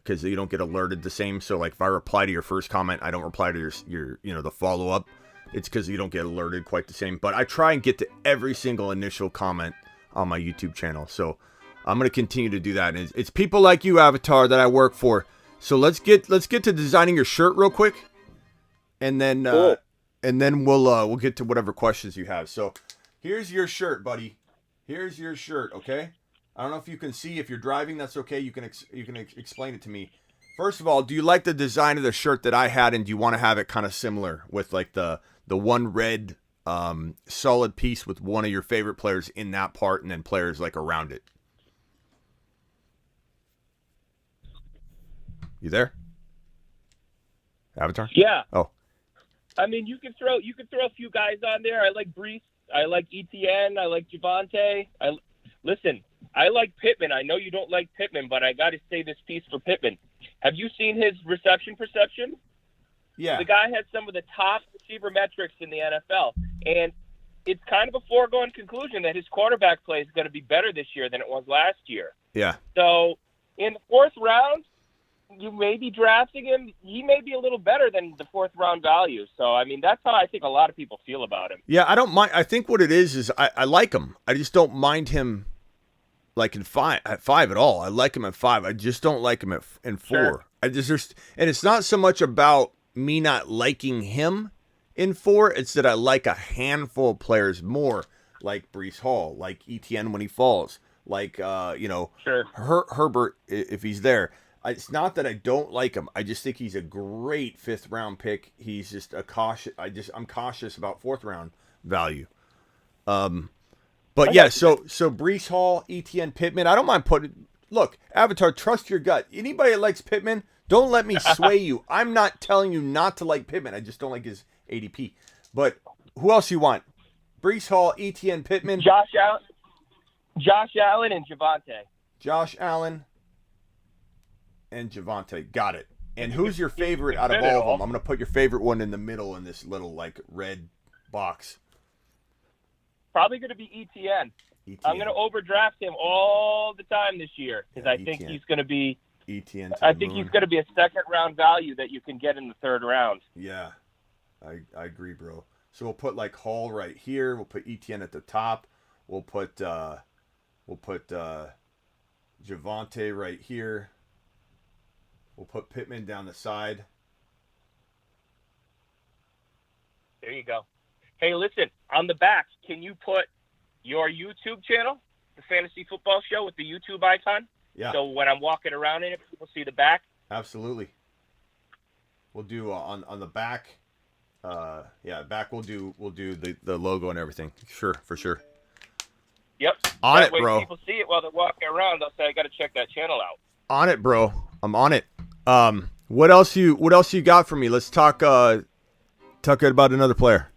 because you don't get alerted the same. So like if I reply to your first comment, I don't reply to your you know, the follow up. It's because you don't get alerted quite the same. But I try and get to every single initial comment on my YouTube channel. So I'm going to continue to do that. And it's people like you, Avatar, that I work for. So let's get to designing your shirt real quick. And then Cool. And then we'll get to whatever questions you have. So here's your shirt, buddy. Here's your shirt, okay? I don't know if you can see. If you're driving, that's okay. You can explain it to me. First of all, do you like the design of the shirt that I had, and do you want to have it kind of similar with like the one red solid piece with one of your favorite players in that part, and then players like around it? You there, Avatar? Yeah. Oh. I mean, you can throw a few guys on there. I like Brees. I like ETN. I like Javonte. Listen. I like Pittman. I know you don't like Pittman, but I got to say this piece for Pittman. Have you seen his reception perception? Yeah. The guy has some of the top receiver metrics in the NFL, and it's kind of a foregone conclusion that his quarterback play is going to be better this year than it was last year. Yeah. So in the fourth round, you may be drafting him. He may be a little better than the fourth round value. So, I mean, that's how I think a lot of people feel about him. Yeah, I don't mind. I think what it is I like him. I just don't mind him like at five at all. I like him at 5. I just don't like him in 4. Sure. And it's not so much about me not liking him in 4. It's that I like a handful of players more, like Brees Hall, like ETN when he falls, like Sure. Herbert if he's there. It's not that I don't like him. I just think he's a great 5th round pick. He's just I'm cautious about 4th round value. But yeah, so Brees Hall, ETN, Pittman. I don't mind putting. Look, Avatar, trust your gut. Anybody that likes Pittman, don't let me sway you. I'm not telling you not to like Pittman. I just don't like his ADP. But who else you want? Brees Hall, ETN, Pittman, Josh Allen, and Javonte. Josh Allen and Javonte. Got it. And who's your favorite out of all of them? I'm going to put your favorite one in the middle in this little like red box. Probably going to be ETN. I'm going to overdraft him all the time this year because I think he's going to be. ETN. I think he's going to be a 2nd round value that you can get in the 3rd round. Yeah, I agree, bro. So we'll put like Hall right here. We'll put ETN at the top. We'll put Javonte right here. We'll put Pittman down the side. There you go. Hey, listen, on the back, can you put your YouTube channel, the Fantasy Football Show, with the YouTube icon? Yeah. So when I'm walking around in it, people see the back? Absolutely. We'll do on the back. Back we'll do the logo and everything. Sure, for sure. Yep. On that it, way bro. People see it while they're walking around. They'll say, "I got to check that channel out." On it, bro. I'm on it. What else you got for me? Let's talk about another player.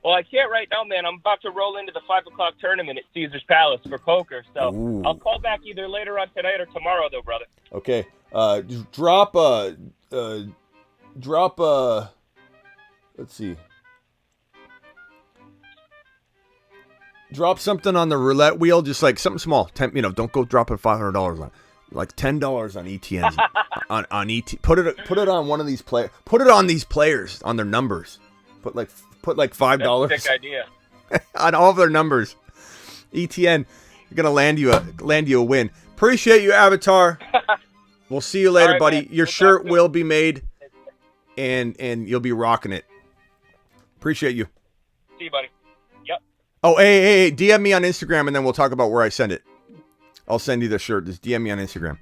Well, I can't right now, man. I'm about to roll into the 5 o'clock tournament at Caesar's Palace for poker. So Ooh. I'll call back either later on tonight or tomorrow, though, brother. Okay. Drop let's see. Drop something on the roulette wheel, just like something small. Don't go dropping $500 on it. Like $10 on ETNs. on ET. Put it on one of these players. Put it on these players on their numbers. Put like $5. That's a sick idea. On all of their numbers. ETN, you're gonna land you a win. Appreciate you, Avatar. We'll see you later, right, buddy. man. Your shirt will be made, and you'll be rocking it. Appreciate you. See you, buddy. Yep. Oh, hey, DM me on Instagram, and then we'll talk about where I send it. I'll send you the shirt. Just DM me on Instagram.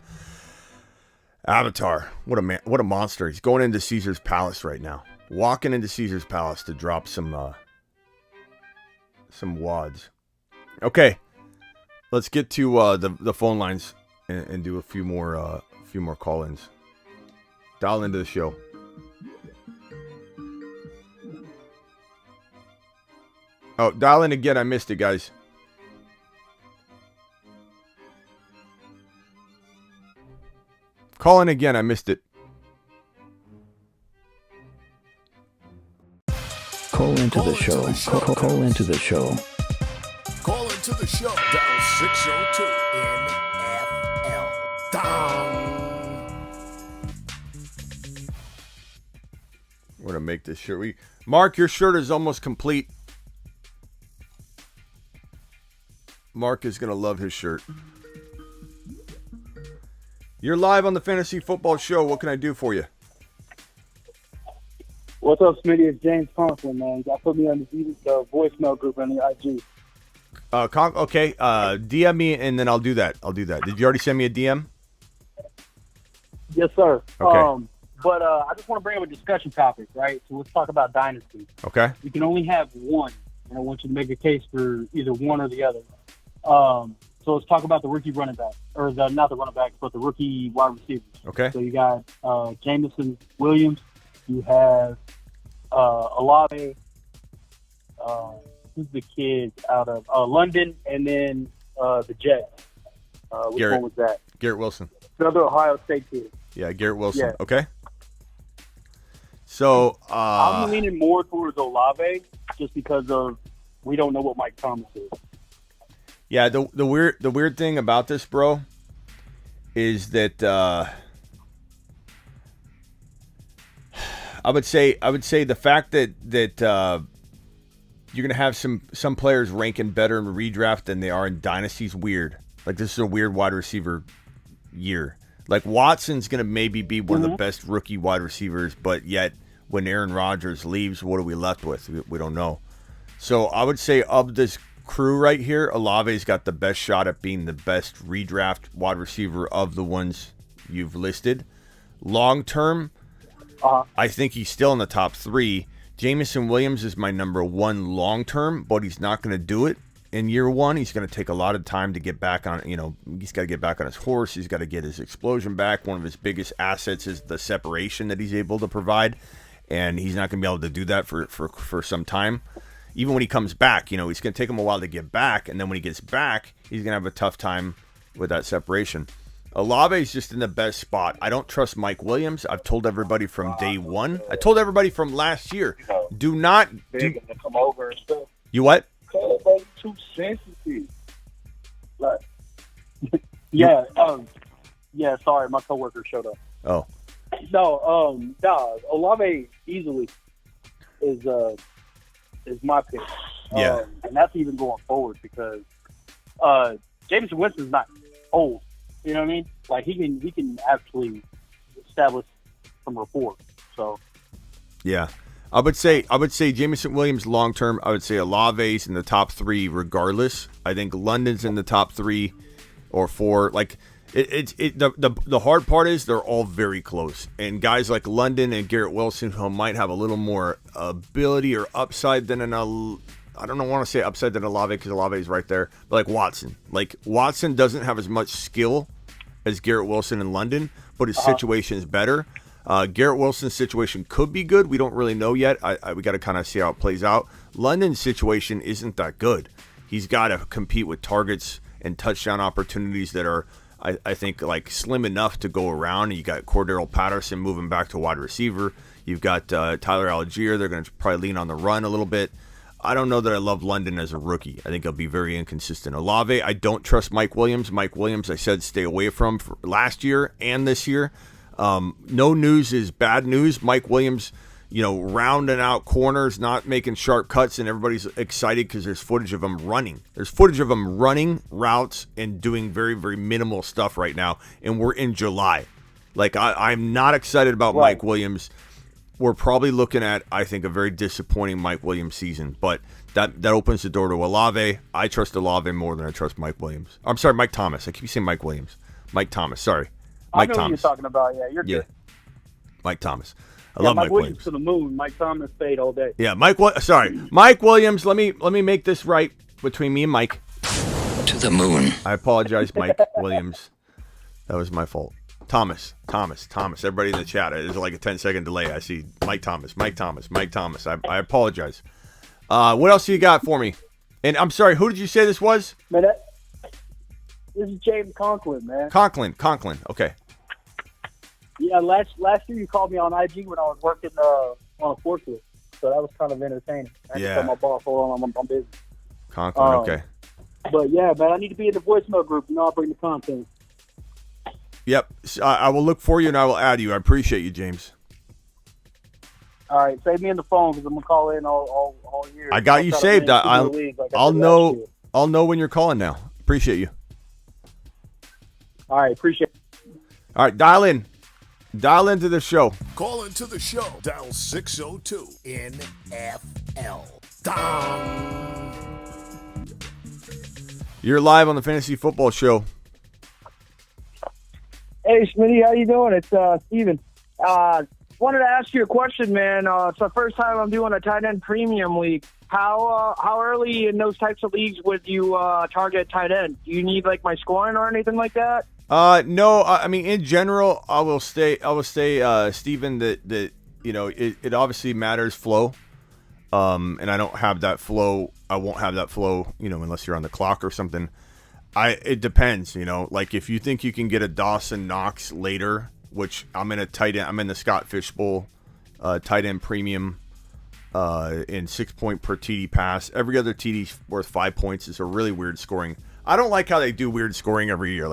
Avatar, what a monster. He's going into Caesar's Palace right now. Walking into Caesar's Palace to drop some wads. Okay, let's get to the phone lines and do a few more call-ins. Dial into the show. Oh, dial in again. I missed it, guys. Call in again. I missed it. Call into the show. Call into the show. Call into the show. Dial 602 NFL. Dong. We're gonna make this shirt. Mark, your shirt is almost complete. Mark is gonna love his shirt. You're live on the Fantasy Football Show. What can I do for you? What's up, Smitty? It's James Conklin, man. Y'all put me on the voicemail group on the IG. Okay. DM me and then I'll do that. Did you already send me a DM? Yes, sir. Okay. But I just want to bring up a discussion topic, right? So let's talk about dynasty. Okay. You can only have one, and I want you to make a case for either one or the other. So let's talk about the rookie running back, or not the running backs, but the rookie wide receivers. Okay. So you got Jameson Williams. You have Olave. Who's the kid out of London? And then the Jets. Which one was that? Garrett Wilson. The other Ohio State kid. Yeah, Garrett Wilson. Yeah. Okay. So I'm leaning more towards Olave just because of we don't know what Mike Thomas is. Yeah, the weird thing about this, bro, is that I would say the fact that you're gonna have some players ranking better in redraft than they are in dynasty is weird. Like, this is a weird wide receiver year. Like, Watson's gonna maybe be one of the best rookie wide receivers, but yet when Aaron Rodgers leaves, what are we left with? We don't know. So I would say of this crew right here, Olave's got the best shot at being the best redraft wide receiver of the ones you've listed. Long term, I think he's still in the top 3. Jameson Williams is my number 1 long term, but he's not going to do it in year 1. He's going to take a lot of time to get back on. He's got to get back on his horse. He's got to get his explosion back. One of his biggest assets is the separation that he's able to provide, and he's not going to be able to do that for some time. Even when he comes back, it's going to take him a while to get back, and then when he gets back, he's going to have a tough time with that separation. Olave's just in the best spot. I don't trust Mike Williams. I've told everybody from day one. I told everybody from last year. Do not to come over and stuff. You what? Too sensitive. Like, yeah. Yeah. Sorry, my coworker showed up. Oh. No. Olave easily is my pick. Yeah. And that's even going forward because Jameson Winston's not old. You know what I mean? Like he can actually establish some rapport. So yeah, I would say Jameson Williams long term. I would say Olave's in the top 3 regardless. I think London's in the top 3 or 4. Like the hard part is they're all very close, and guys like London and Garrett Wilson who might have a little more ability or upside than I don't want to say upside than Olave because Olave is right there, but like Watson. Like Watson doesn't have as much skill as Garrett Wilson in London, but his situation is better. Garrett Wilson's situation could be good. We don't really know yet. We got to kind of see how it plays out. London's situation isn't that good. He's got to compete with targets and touchdown opportunities that are, I think, like slim enough to go around. You got Cordero Patterson moving back to wide receiver. You've got Tyler Algier. They're going to probably lean on the run a little bit. I don't know that I love London as a rookie. I think he'll be very inconsistent. Olave, I don't trust Mike Williams. Mike Williams, I said stay away from for last year and this year. No news is bad news. Mike Williams, rounding out corners, not making sharp cuts, and everybody's excited because there's footage of him running. There's footage of him running routes and doing very, very minimal stuff right now, and we're in July. Like, I'm not excited about Mike Williams. We're probably looking at, I think, a very disappointing Mike Williams season, but that opens the door to Olave. I trust Olave more than I trust Mike Williams. I'm sorry, Mike Thomas. I keep saying Mike Williams. Mike Thomas, sorry. Mike I know Thomas. what you're talking about. Yeah, you're good. Mike Thomas. I love Mike Williams. To the moon. Mike Thomas fade all day. Yeah, Mike Williams. Let me make this right between me and Mike. To the moon. I apologize, Mike Williams. That was my fault. Thomas. Everybody in the chat, there's like a 10-second delay. I see Mike Thomas. I apologize. What else do you got for me? And I'm sorry, who did you say this was? Man, this is James Conklin, man. Conklin. Okay. Yeah, last year you called me on IG when I was working on a forklift, so that was kind of entertaining. I had to tell my boss, hold on, I'm busy. Conklin, okay. But yeah, man, I need to be in the voicemail group. I'll bring the content. Yep, I will look for you and I will add you. I appreciate you, James. All right, save me in the phone because I'm gonna call in all year. I got you saved. I'll know when you're calling now. Appreciate you. All right, appreciate it. All right, dial into the show. Call into the show. Dial 602 NFL. Down. You're live on the Fantasy Football Show. Hey, Smitty, how you doing? It's Steven. Wanted to ask you a question, man. It's the first time I'm doing a tight end premium league. How early in those types of leagues would you target tight end? Do you need like my scoring or anything like that? No. I mean, in general, I will say, Steven, that it obviously matters flow. And I don't have that flow. I won't have that flow, unless you're on the clock or something. It depends, like if you think you can get a Dawson Knox later, which I'm in the Scott Fishbowl tight end premium in 6 point per TD pass. Every other TD worth 5 points. Is a really weird scoring. I don't like how they do weird scoring every year.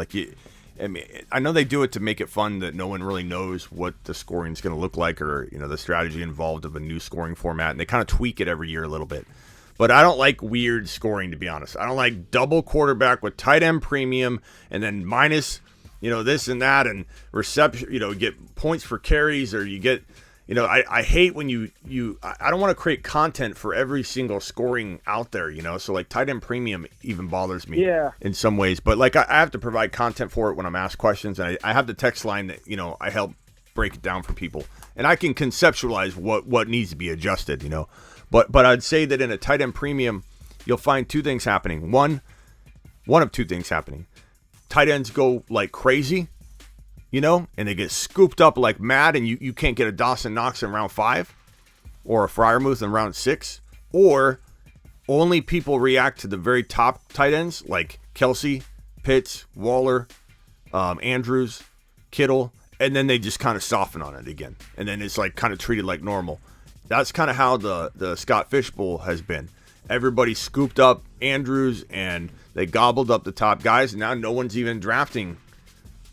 I know they do it to make it fun that no one really knows what the scoring is going to look like or, the strategy involved of a new scoring format. And they kind of tweak it every year a little bit. But I don't like weird scoring, to be honest. I don't like double quarterback with tight end premium and then minus, this and that and reception, get points for carries or you get, I hate when I don't want to create content for every single scoring out there, So like tight end premium even bothers me in some ways. But like I have to provide content for it when I'm asked questions. And I have the text line that, I help break it down for people. And I can conceptualize what needs to be adjusted, But I'd say that in a tight end premium, you'll find two things happening. One of two things happening. Tight ends go like crazy, and they get scooped up like mad, and you can't get a Dawson Knox in round 5 or a Freiermuth in round 6. Or only people react to the very top tight ends like Kelsey, Pitts, Waller, Andrews, Kittle, and then they just kind of soften on it again. And then it's like kind of treated like normal. That's kind of how the Scott Fishbowl has been. Everybody scooped up Andrews and they gobbled up the top guys. And now no one's even drafting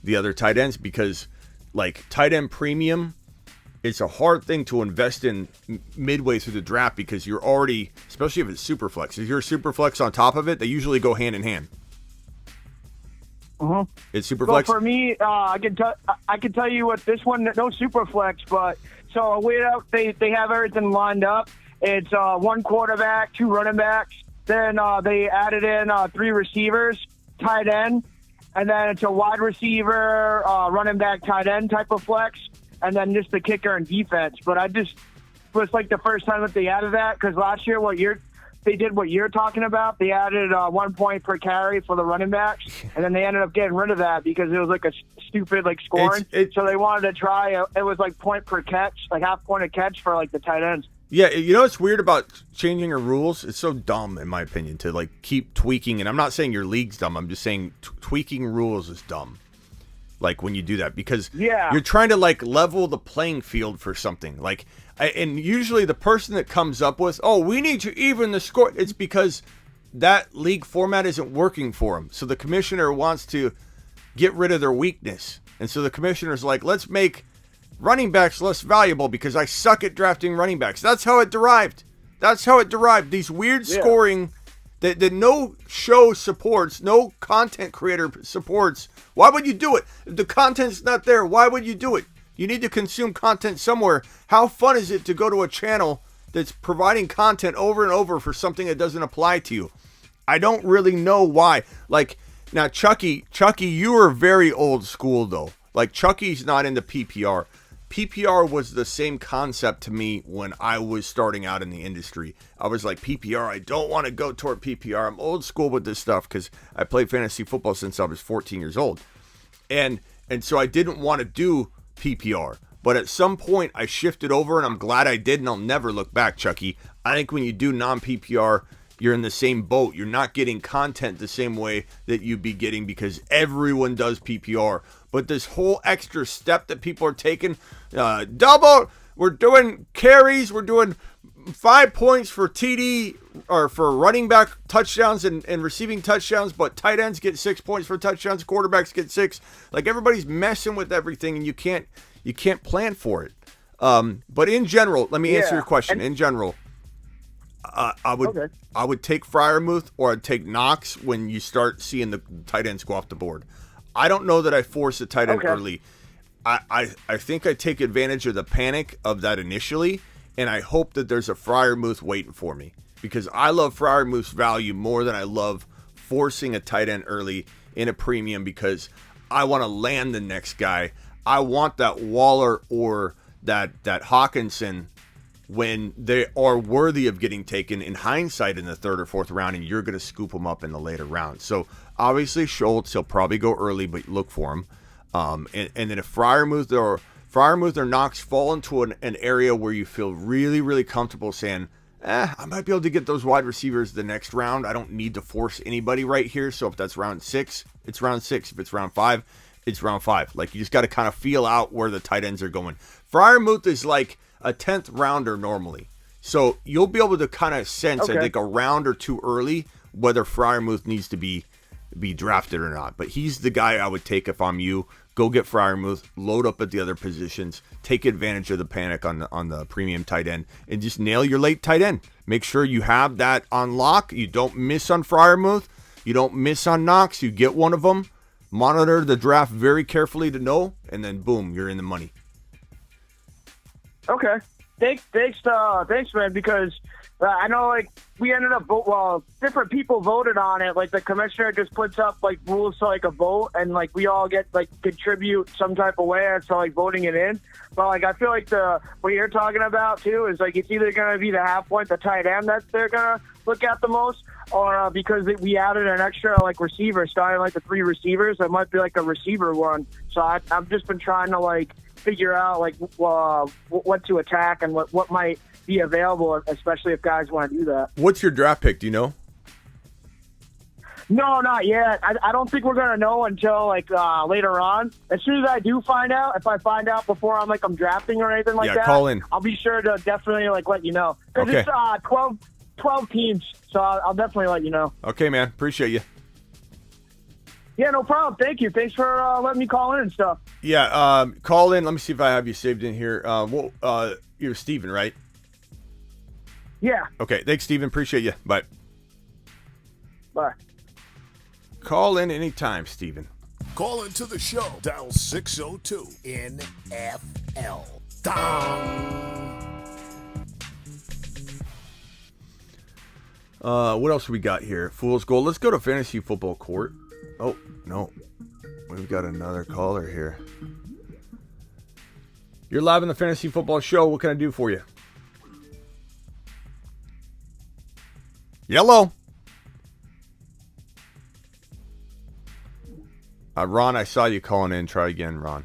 the other tight ends because like tight end premium, it's a hard thing to invest in midway through the draft because you're already, especially if it's Superflex. If you're Superflex on top of it, they usually go hand in hand. It's Well, Superflex. for me, I can tell you what this one, no Superflex, but so they have everything lined up. It's one quarterback, two running backs. Then they added in three receivers, tight end, and then it's a wide receiver, running back, tight end type of flex, and then just the kicker and defense. But I just was like the first time that they added that because last year they did what you're talking about. They added 1 point per carry for the running backs, and then they ended up getting rid of that because it was like a stupid like scoring. So they wanted to try. It was like point per catch, like half point a catch for like the tight ends. Yeah, you know what's weird about changing your rules? It's so dumb, in my opinion, to like keep tweaking. And I'm not saying your league's dumb. I'm just saying tweaking rules is dumb. Like when you do that, because you're trying to like level the playing field for something. Like, and usually the person that comes up with, oh, we need to even the score. It's because that league format isn't working for them. So the commissioner wants to get rid of their weakness. And so the commissioner's like, let's make running backs less valuable because I suck at drafting running backs. That's how it derived. These weird scoring that no show supports, no content creator supports. Why would you do it? If the content's not there, why would you do it? You need to consume content somewhere. How fun is it to go to a channel that's providing content over and over for something that doesn't apply to you? I don't really know why. Like, now, Chucky, you are very old school, though. Like, Chucky's not into PPR. PPR was the same concept to me when I was starting out in the industry. I was like, PPR, I don't want to go toward PPR. I'm old school with this stuff because I played fantasy football since I was 14 years old. And so I didn't want to do PPR. But at some point, I shifted over, and I'm glad I did, and I'll never look back, Chucky. I think when you do non-PPR, you're in the same boat. You're not getting content the same way that you'd be getting because everyone does PPR. But this whole extra step that people are taking, double, we're doing carries, we're doing 5 points for TD or for running back touchdowns and receiving touchdowns, but tight ends get 6 points for touchdowns, quarterbacks get 6. Like, everybody's messing with everything, and you can't plan for it. But in general, let me answer your question. In general, I would take Freiermuth or I'd take Knox when you start seeing the tight ends go off the board. I don't know that I force a tight end early. I think I take advantage of the panic of that initially, and I hope that there's a Freiermuth waiting for me because I love Freiermuth's value more than I love forcing a tight end early in a premium because I want to land the next guy. I want that Waller or that Hawkinson when they are worthy of getting taken in hindsight in the third or fourth round, and you're going to scoop them up in the later rounds. So obviously Schultz, he'll probably go early, but look for him. And then if Freiermuth or Knox fall into an area where you feel really, really comfortable saying, I might be able to get those wide receivers the next round. I don't need to force anybody right here. So if that's round 6, it's round 6. If it's round 5, it's round 5. Like, you just got to kind of feel out where the tight ends are going. Freiermuth is like a 10th rounder normally. So you'll be able to kind of sense, I think, a round or two early whether Freiermuth needs to be drafted or not. But he's the guy I would take if I'm you. Go get Freiermuth, load up at the other positions, take advantage of the panic on the premium tight end, and just nail your late tight end. Make sure you have that on lock. You don't miss on Freiermuth. You don't miss on Knox. You get one of them. Monitor the draft very carefully to know, and then boom, you're in the money. Okay. Thanks, man, because I know, like, we ended up different people voted on it. Like, the commissioner just puts up, like, rules to, like, a vote, and, like, we all get, like, contribute some type of way as to, like, voting it in. But, like, I feel like what you're talking about, too, is, like, it's either going to be the half point, the tight end that they're going to look at the most, or because we added an extra, like, receiver, starting, like, the 3 receivers, that might be, like, a receiver one. So I've just been trying to, like, figure out, like, what to attack and what might be available, especially if guys want to do that. What's your draft pick? Do you know? No, not yet. I don't think we're going to know until, like, later on. As soon as I do find out, if I find out before I'm drafting or anything like that, call in. I'll be sure to definitely, like, let you know. Because it's 12 teams, so I'll definitely let you know. Okay, man. Appreciate you. Yeah, no problem. Thank you. Thanks for letting me call in and stuff. Yeah, call in. Let me see if I have you saved in here. You're Steven, right? Yeah. Okay, thanks, Steven. Appreciate you. Bye. Bye. Call in anytime, Steven. Call into the show. Dial 602 NFL. Dong. What else we got here? Fool's Gold. Let's go to Fantasy Football Court. Oh, no. We've got another caller here. You're live in the Fantasy Football Show. What can I do for you? Yellow. Ron, I saw you calling in. Try again, Ron.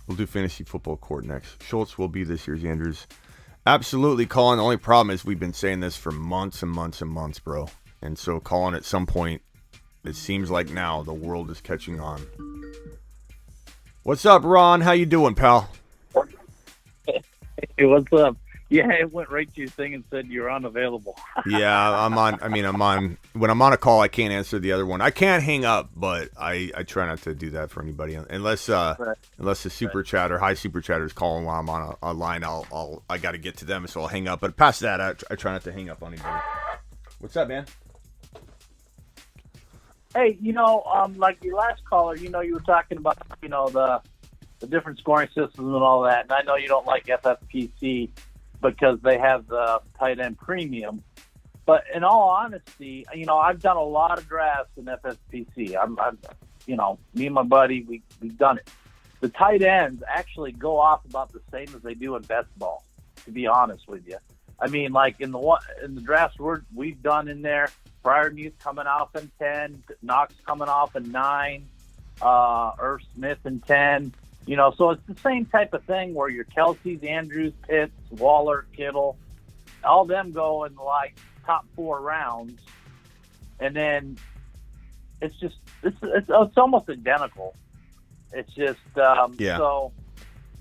We'll do Fantasy Football Court next. Schultz will be this year's Andrews. Absolutely, Colin. The only problem is we've been saying this for months and months and months, bro. And so, Colin, at some point, it seems like now the world is catching on. What's up, Ron? How you doing, pal? Hey, what's up? Yeah, it went right to your thing and said you're unavailable. Yeah, I'm on. When I'm on a call, I can't answer the other one. I can't hang up, but I try not to do that for anybody unless the super chat or high super chatter is calling while I'm on a line. I got to get to them, so I'll hang up. But past that, I try not to hang up on anybody. What's up, man? Hey, like your last caller, you were talking about the different scoring systems and all that, and I know you don't like FFPC because they have the tight end premium. But in all honesty, I've done a lot of drafts in FFPC. I'm me and my buddy, we've done it. The tight ends actually go off about the same as they do in best ball, to be honest with you. I mean, like in the drafts we've done in there, Freiermuth coming off in 10, Knox coming off in 9, Irv Smith in 10. So it's the same type of thing where your Kelce's, Andrews, Pitts, Waller, Kittle, all them go in like top 4 rounds, and then it's almost identical. It's just yeah. So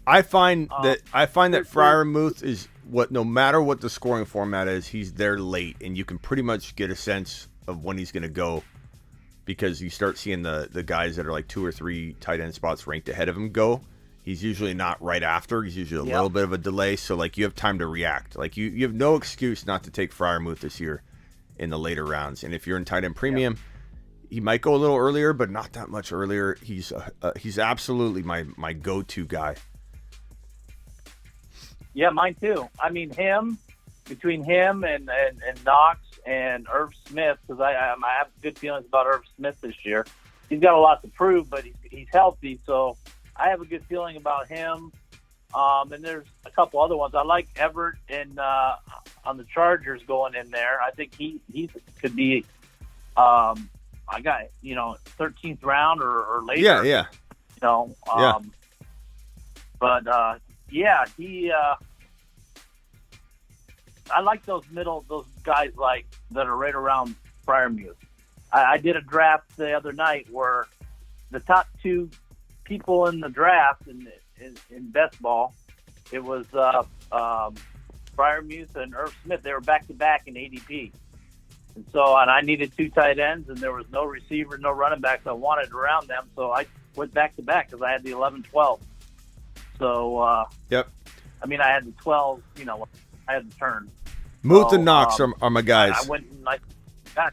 I find that Freiermuth is no matter what the scoring format is, he's there late, and you can pretty much get a sense of when he's going to go. Because you start seeing the guys that are like 2 or 3 tight end spots ranked ahead of him go. He's usually not right after. He's usually a little bit of a delay. So, like, you have time to react. Like, you have no excuse not to take Freiermuth this year in the later rounds. And if you're in tight end premium, he might go a little earlier, but not that much earlier. He's absolutely my go-to guy. Yeah, mine too. I mean, between him and Knox and Irv Smith, because I have good feelings about Irv Smith this year. He's got a lot to prove, but he's healthy, so I have a good feeling about him. And there's a couple other ones. I like Everett and on the Chargers going in there. I think he could be I got 13th round or later. Yeah. But he. I like those guys like that are right around Freiermuth. I did a draft the other night where the top 2 people in the draft in best ball, it was Freiermuth and Irv Smith. They were back to back in ADP, and I needed 2 tight ends, and there was no receiver, no running backs I wanted around them, so I went back to back because I had the 11-12. So yep. I mean, I had the 12. I had the turn. Muth and Knox are my guys. I went and got.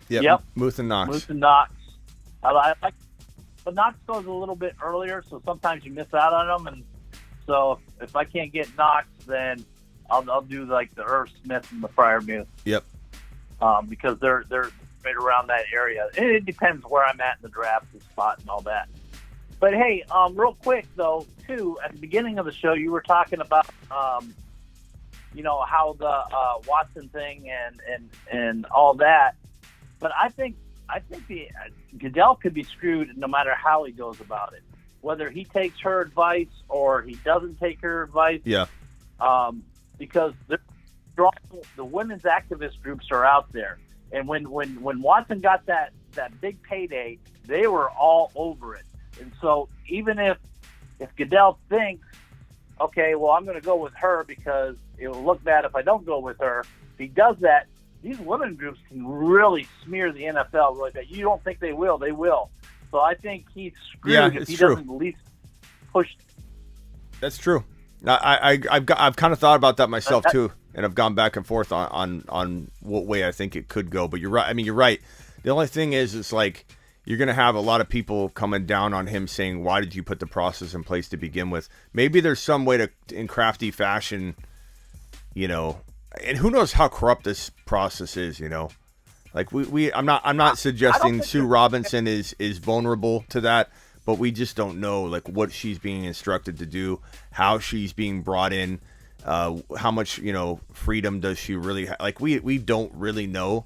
Yep. Muth and Knox. I like, but Knox goes a little bit earlier, so sometimes you miss out on them. And so if I can't get Knox, then I'll do like the Irv Smith and the Freiermuth. Yep. Because they're right around that area. It depends where I'm at in the draft, the spot, and all that. But hey, real quick though, too, at the beginning of the show, you were talking about, how the Watson thing and all that. But I think the Goodell could be screwed no matter how he goes about it, whether he takes her advice or he doesn't take her advice. Yeah. Because the women's activist groups are out there, and when Watson got that big payday, they were all over it. And so even if Goodell thinks, okay, well, I'm going to go with her because it will look bad if I don't go with her, if he does that, these women groups can really smear the NFL really bad. You don't think they will. They will. So I think he's screwed if he doesn't at least push. That's true. I've kind of thought about that myself too. and I've gone back and forth on what way I think it could go. But you're right. I mean, you're right. The only thing is, it's like you're going to have a lot of people coming down on him saying, why did you put the process in place to begin with? Maybe there's some way to, in crafty fashion, and who knows how corrupt this process is, Like I'm not suggesting Sue Robinson is vulnerable to that, but we just don't know like what she's being instructed to do, how she's being brought in, how much freedom does she really have? Like we don't really know,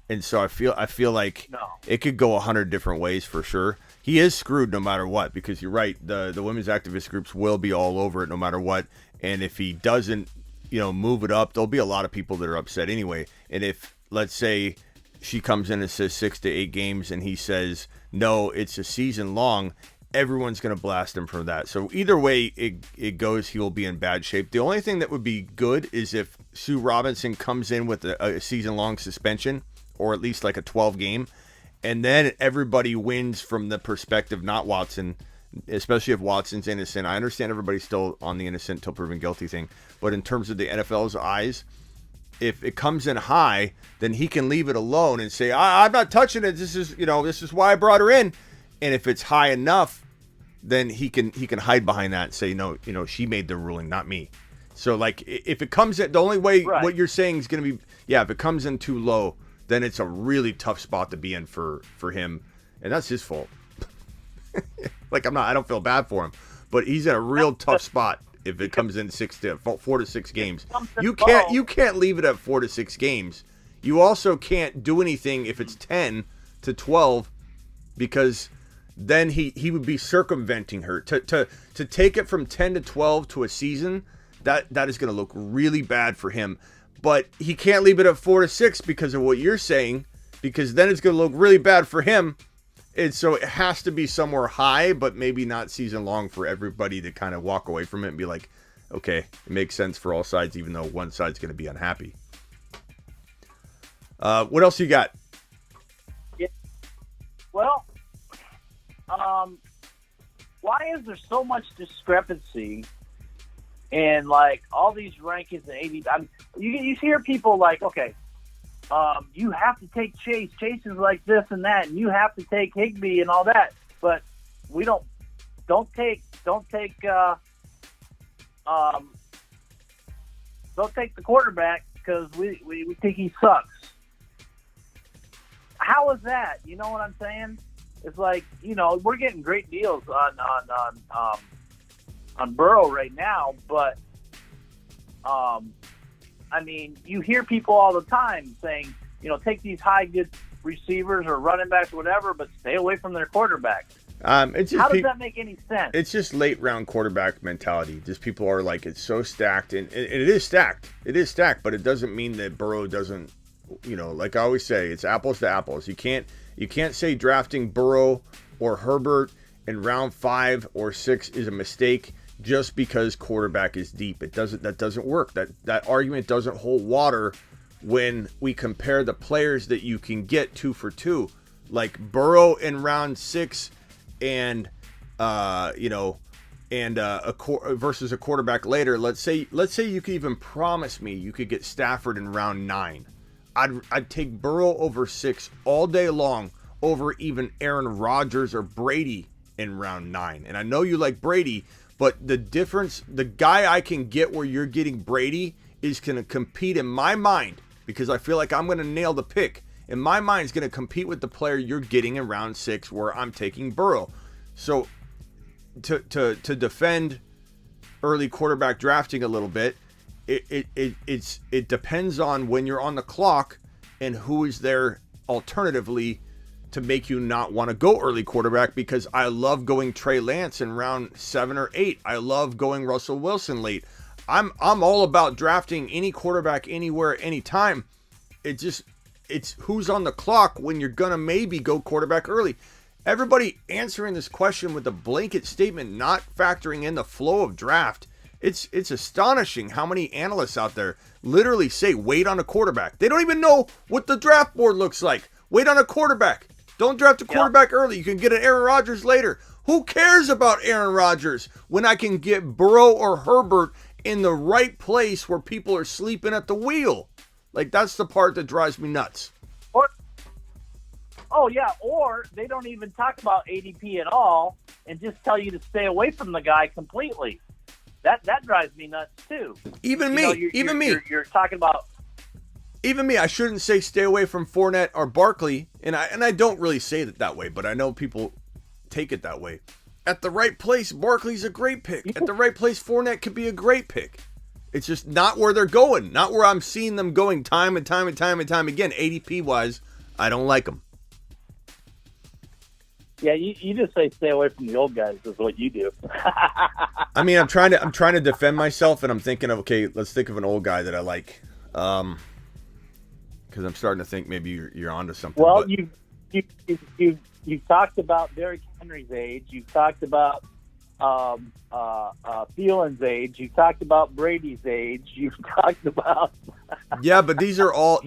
and so I feel like it could go 100 different ways for sure. He is screwed no matter what, because you're right, the women's activist groups will be all over it no matter what, and if he doesn't move it up, there'll be a lot of people that are upset anyway. And if, let's say, she comes in and says 6 to 8 games and he says, no, it's a season long, everyone's going to blast him for that. So either way it goes, he will be in bad shape. The only thing that would be good is if Sue Robinson comes in with a season-long suspension, or at least like a 12 game, and then everybody wins from the perspective, not Watson, especially if Watson's innocent. I understand everybody's still on the innocent till proven guilty thing, but in terms of the NFL's eyes, if it comes in high, then he can leave it alone and say, I'm not touching it. This is why I brought her in. And if it's high enough, then he can hide behind that and say, no, she made the ruling, not me. So like, if it comes in, the only way what you're saying is going to be, if it comes in too low, then it's a really tough spot to be in for him. And that's his fault. Like I don't feel bad for him, but he's in a real tough spot if it comes in 4 to 6 games. You can't leave it at 4 to 6 games. You also can't do anything if it's 10 to 12, because then he would be circumventing her. To take it from 10 to 12 to a season, that is going to look really bad for him. But he can't leave it at 4 to 6 because of what you're saying, because then it's going to look really bad for him. And so it has to be somewhere high, but maybe not season long, for everybody to kind of walk away from it and be like, okay, it makes sense for all sides, even though one side's going to be unhappy. What else you got? Yeah. Well, why is there so much discrepancy in like all these rankings and 80? You hear people like, okay, you have to take Chase. Chase is like this and that, and you have to take Higbee and all that. But we don't take the quarterback because we think he sucks. How is that? You know what I'm saying? It's like, we're getting great deals on Burrow right now, but I mean, you hear people all the time saying, take these high good receivers or running backs or whatever, but stay away from their quarterback. How does that make any sense? It's just late round quarterback mentality. Just people are like, it's so stacked, and it is stacked. It is stacked, but it doesn't mean that Burrow doesn't, like I always say, it's apples to apples. You can't say drafting Burrow or Herbert in round 5 or 6 is a mistake just because quarterback is deep. That doesn't work. That argument doesn't hold water when we compare the players that you can get 2 for 2, like Burrow in round 6 and versus a quarterback later. Let's say you could even promise me you could get Stafford in round 9. I'd take Burrow over 6 all day long over even Aaron Rodgers or Brady in round 9. And I know you like Brady, but the difference, the guy I can get where you're getting Brady is going to compete in my mind, because I feel like I'm going to nail the pick. In my mind, is going to compete with the player you're getting in round 6 where I'm taking Burrow. So to defend early quarterback drafting a little bit, it depends on when you're on the clock and who is there alternatively to make you not want to go early quarterback, because I love going Trey Lance in round 7 or 8. I love going Russell Wilson late. I'm all about drafting any quarterback anywhere, anytime. It's who's on the clock when you're going to maybe go quarterback early. Everybody answering this question with a blanket statement, not factoring in the flow of draft. It's astonishing how many analysts out there literally say wait on a quarterback. They don't even know what the draft board looks like. Wait on a quarterback. Don't draft a quarterback early. You can get an Aaron Rodgers later. Who cares about Aaron Rodgers when I can get Burrow or Herbert in the right place where people are sleeping at the wheel. Like, that's the part that drives me nuts. Or they don't even talk about ADP at all and just tell you to stay away from the guy completely. That drives me nuts too. Even me. You're talking about. Even me, I shouldn't say stay away from Fournette or Barkley, and I don't really say it that way, but I know people take it that way. At the right place, Barkley's a great pick. At the right place, Fournette could be a great pick. It's just not where they're going, not where I'm seeing them going time and time and time and time again. ADP-wise, I don't like them. Yeah, you just say stay away from the old guys is what you do. I mean, I'm trying to defend myself, and I'm thinking of, okay, let's think of an old guy that I like. Because I'm starting to think maybe you're onto something. Well, you've talked about Derrick Henry's age. You've talked about Thielen's age. You've talked about Brady's age. You've talked about. Yeah, but these all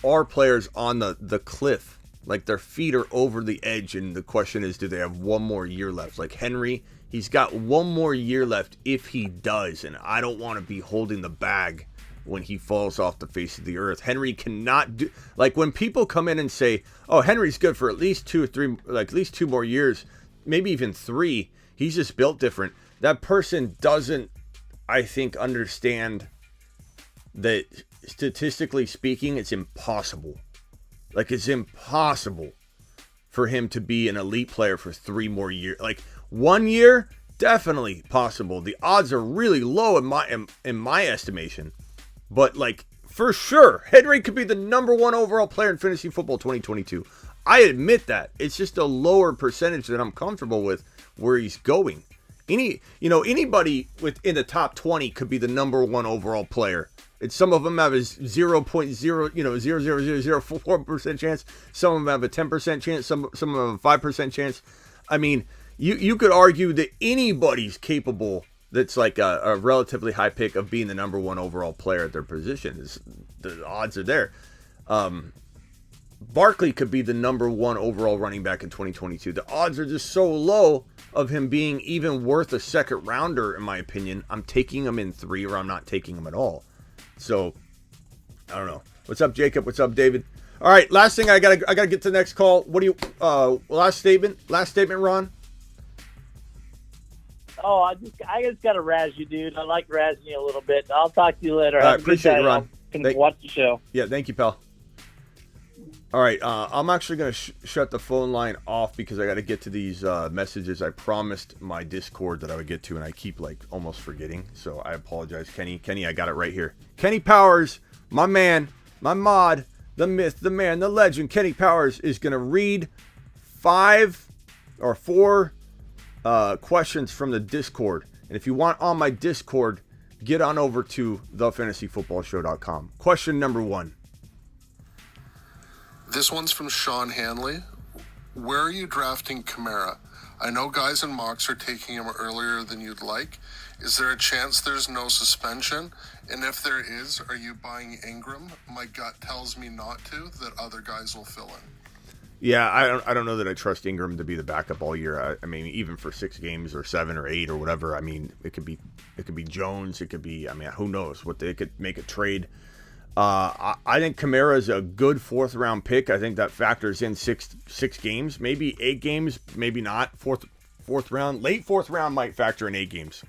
are players on the cliff. Like, their feet are over the edge, and the question is, do they have one more year left? Like Henry, he's got one more year left if he does, and I don't want to be holding the bag when he falls off the face of the earth. Henry cannot do, like, when people come in and say, oh, Henry's good for at least 2 or 3, like at least 2 more years, maybe even 3, he's just built different. That person doesn't, I think, understand that statistically speaking, it's impossible. Like, it's impossible for him to be an elite player for 3 more years. Like, 1 year, definitely possible. The odds are really low in my estimation. But, like, for sure, Henry could be the number 1 overall player in fantasy football 2022. I admit that. It's just a lower percentage that I'm comfortable with where he's going. Anybody within the top 20 could be the number 1 overall player. And some of them have a 0.0004% chance. Some of them have a 10% chance. Some of them have a 5% chance. I mean, you could argue that anybody's capable that's like a relatively high pick of being the number 1 overall player at their position. The odds are there. Barkley could be the number 1 overall running back in 2022. The odds are just so low of him being even worth a second rounder, in my opinion. I'm taking him in 3, or I'm not taking him at all. So, I don't know. What's up, Jacob? What's up, David? All right, last thing, I gotta get to the next call. What do you? Last statement, Ron. Oh, I just gotta razz you, dude. I like razzing you a little bit. I'll talk to you later. I appreciate it, Ron. Watch the show. Yeah, thank you, pal. All right, I'm actually gonna shut the phone line off because I got to get to these messages. I promised my Discord that I would get to, and I keep like almost forgetting. So I apologize, Kenny. Kenny, I got it right here. Kenny Powers, my man, my mod, the myth, the man, the legend. Kenny Powers is gonna read 5 or 4 questions from the Discord, and if you want on my Discord, get on over to thefantasyfootballshow.com. Question number 1. This one's from Sean Hanley. Where are you drafting Kamara? I know guys in mocks are taking him earlier than you'd like. Is there a chance there's no suspension? And if there is, are you buying Ingram? My gut tells me not to, that other guys will fill in. Yeah, I don't know that I trust Ingram to be the backup all year. I mean, even for 6 games or 7 or 8 or whatever. I mean, it could be Jones. It could be, I mean, who knows what they could make a trade. I think Kamara is a good 4th round pick. I think that factors in 6 games, maybe 8 games, maybe not. Fourth round, late 4th round might factor in 8 games.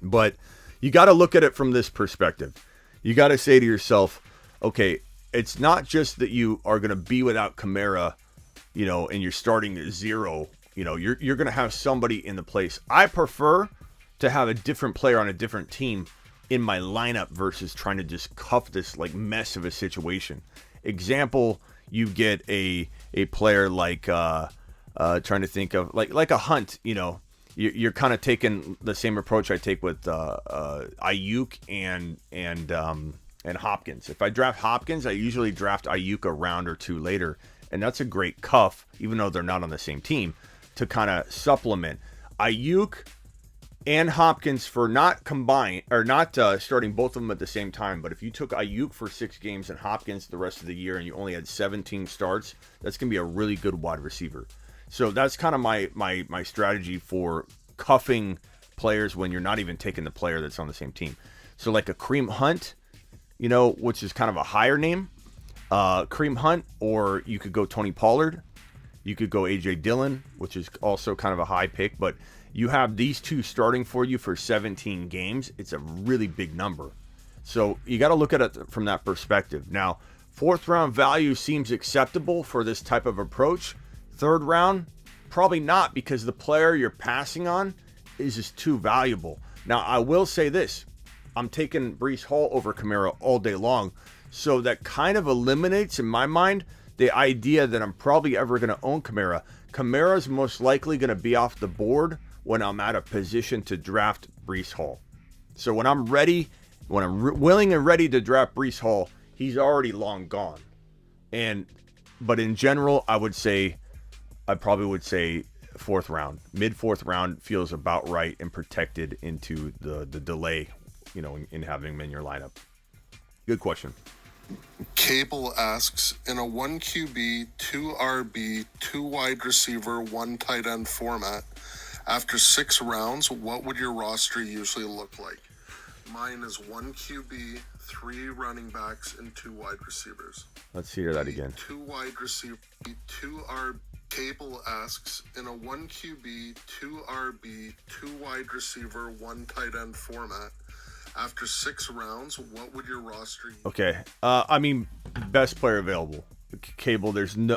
But you got to look at it from this perspective. You got to say to yourself, okay, it's not just that you are going to be without Kamara, and you're starting at 0. You're going to have somebody in the place. I prefer to have a different player on a different team in my lineup versus trying to just cuff this like mess of a situation. Example, you get a player like trying to think of like a Hunt. You're kind of taking the same approach I take with Ayuk and Hopkins. If I draft Hopkins, I usually draft Ayuk a round or 2 later, and that's a great cuff, even though they're not on the same team, to kind of supplement Ayuk and Hopkins for not combined or not starting both of them at the same time. But if you took Ayuk for 6 games and Hopkins the rest of the year, and you only had 17 starts, that's gonna be a really good wide receiver. So that's kind of my strategy for cuffing players when you're not even taking the player that's on the same team. So like a Kareem Hunt, you know, which is kind of a higher name, Kareem Hunt, or you could go Tony Pollard. You could go A.J. Dillon, which is also kind of a high pick, but you have these two starting for you for 17 games. It's a really big number. So you got to look at it from that perspective. Now, 4th round value seems acceptable for this type of approach. 3rd round, probably not, because the player you're passing on is just too valuable. Now, I will say this. I'm taking Breece Hall over Kamara all day long. So that kind of eliminates, in my mind, the idea that I'm probably ever going to own Kamara. Kamara's most likely going to be off the board when I'm at a position to draft Breece Hall. So when I'm ready, when I'm willing and ready to draft Breece Hall, he's already long gone. But in general, I probably would say 4th round. Mid 4th round feels about right and protected into the delay, you know, in having him in your lineup. Good question. Cable asks, in a 1 QB, 2 RB, 2 wide receiver, 1 tight end format, after 6 rounds, what would your roster usually look like? Mine is 1 QB, 3 running backs, and 2 wide receivers. Let's hear that again. 2 wide receiver, 2 RB. Cable asks, in a 1 QB, 2 RB, 2 wide receiver, 1 tight end format, after 6 rounds, what would your roster use? Okay. I mean, best player available. Cable,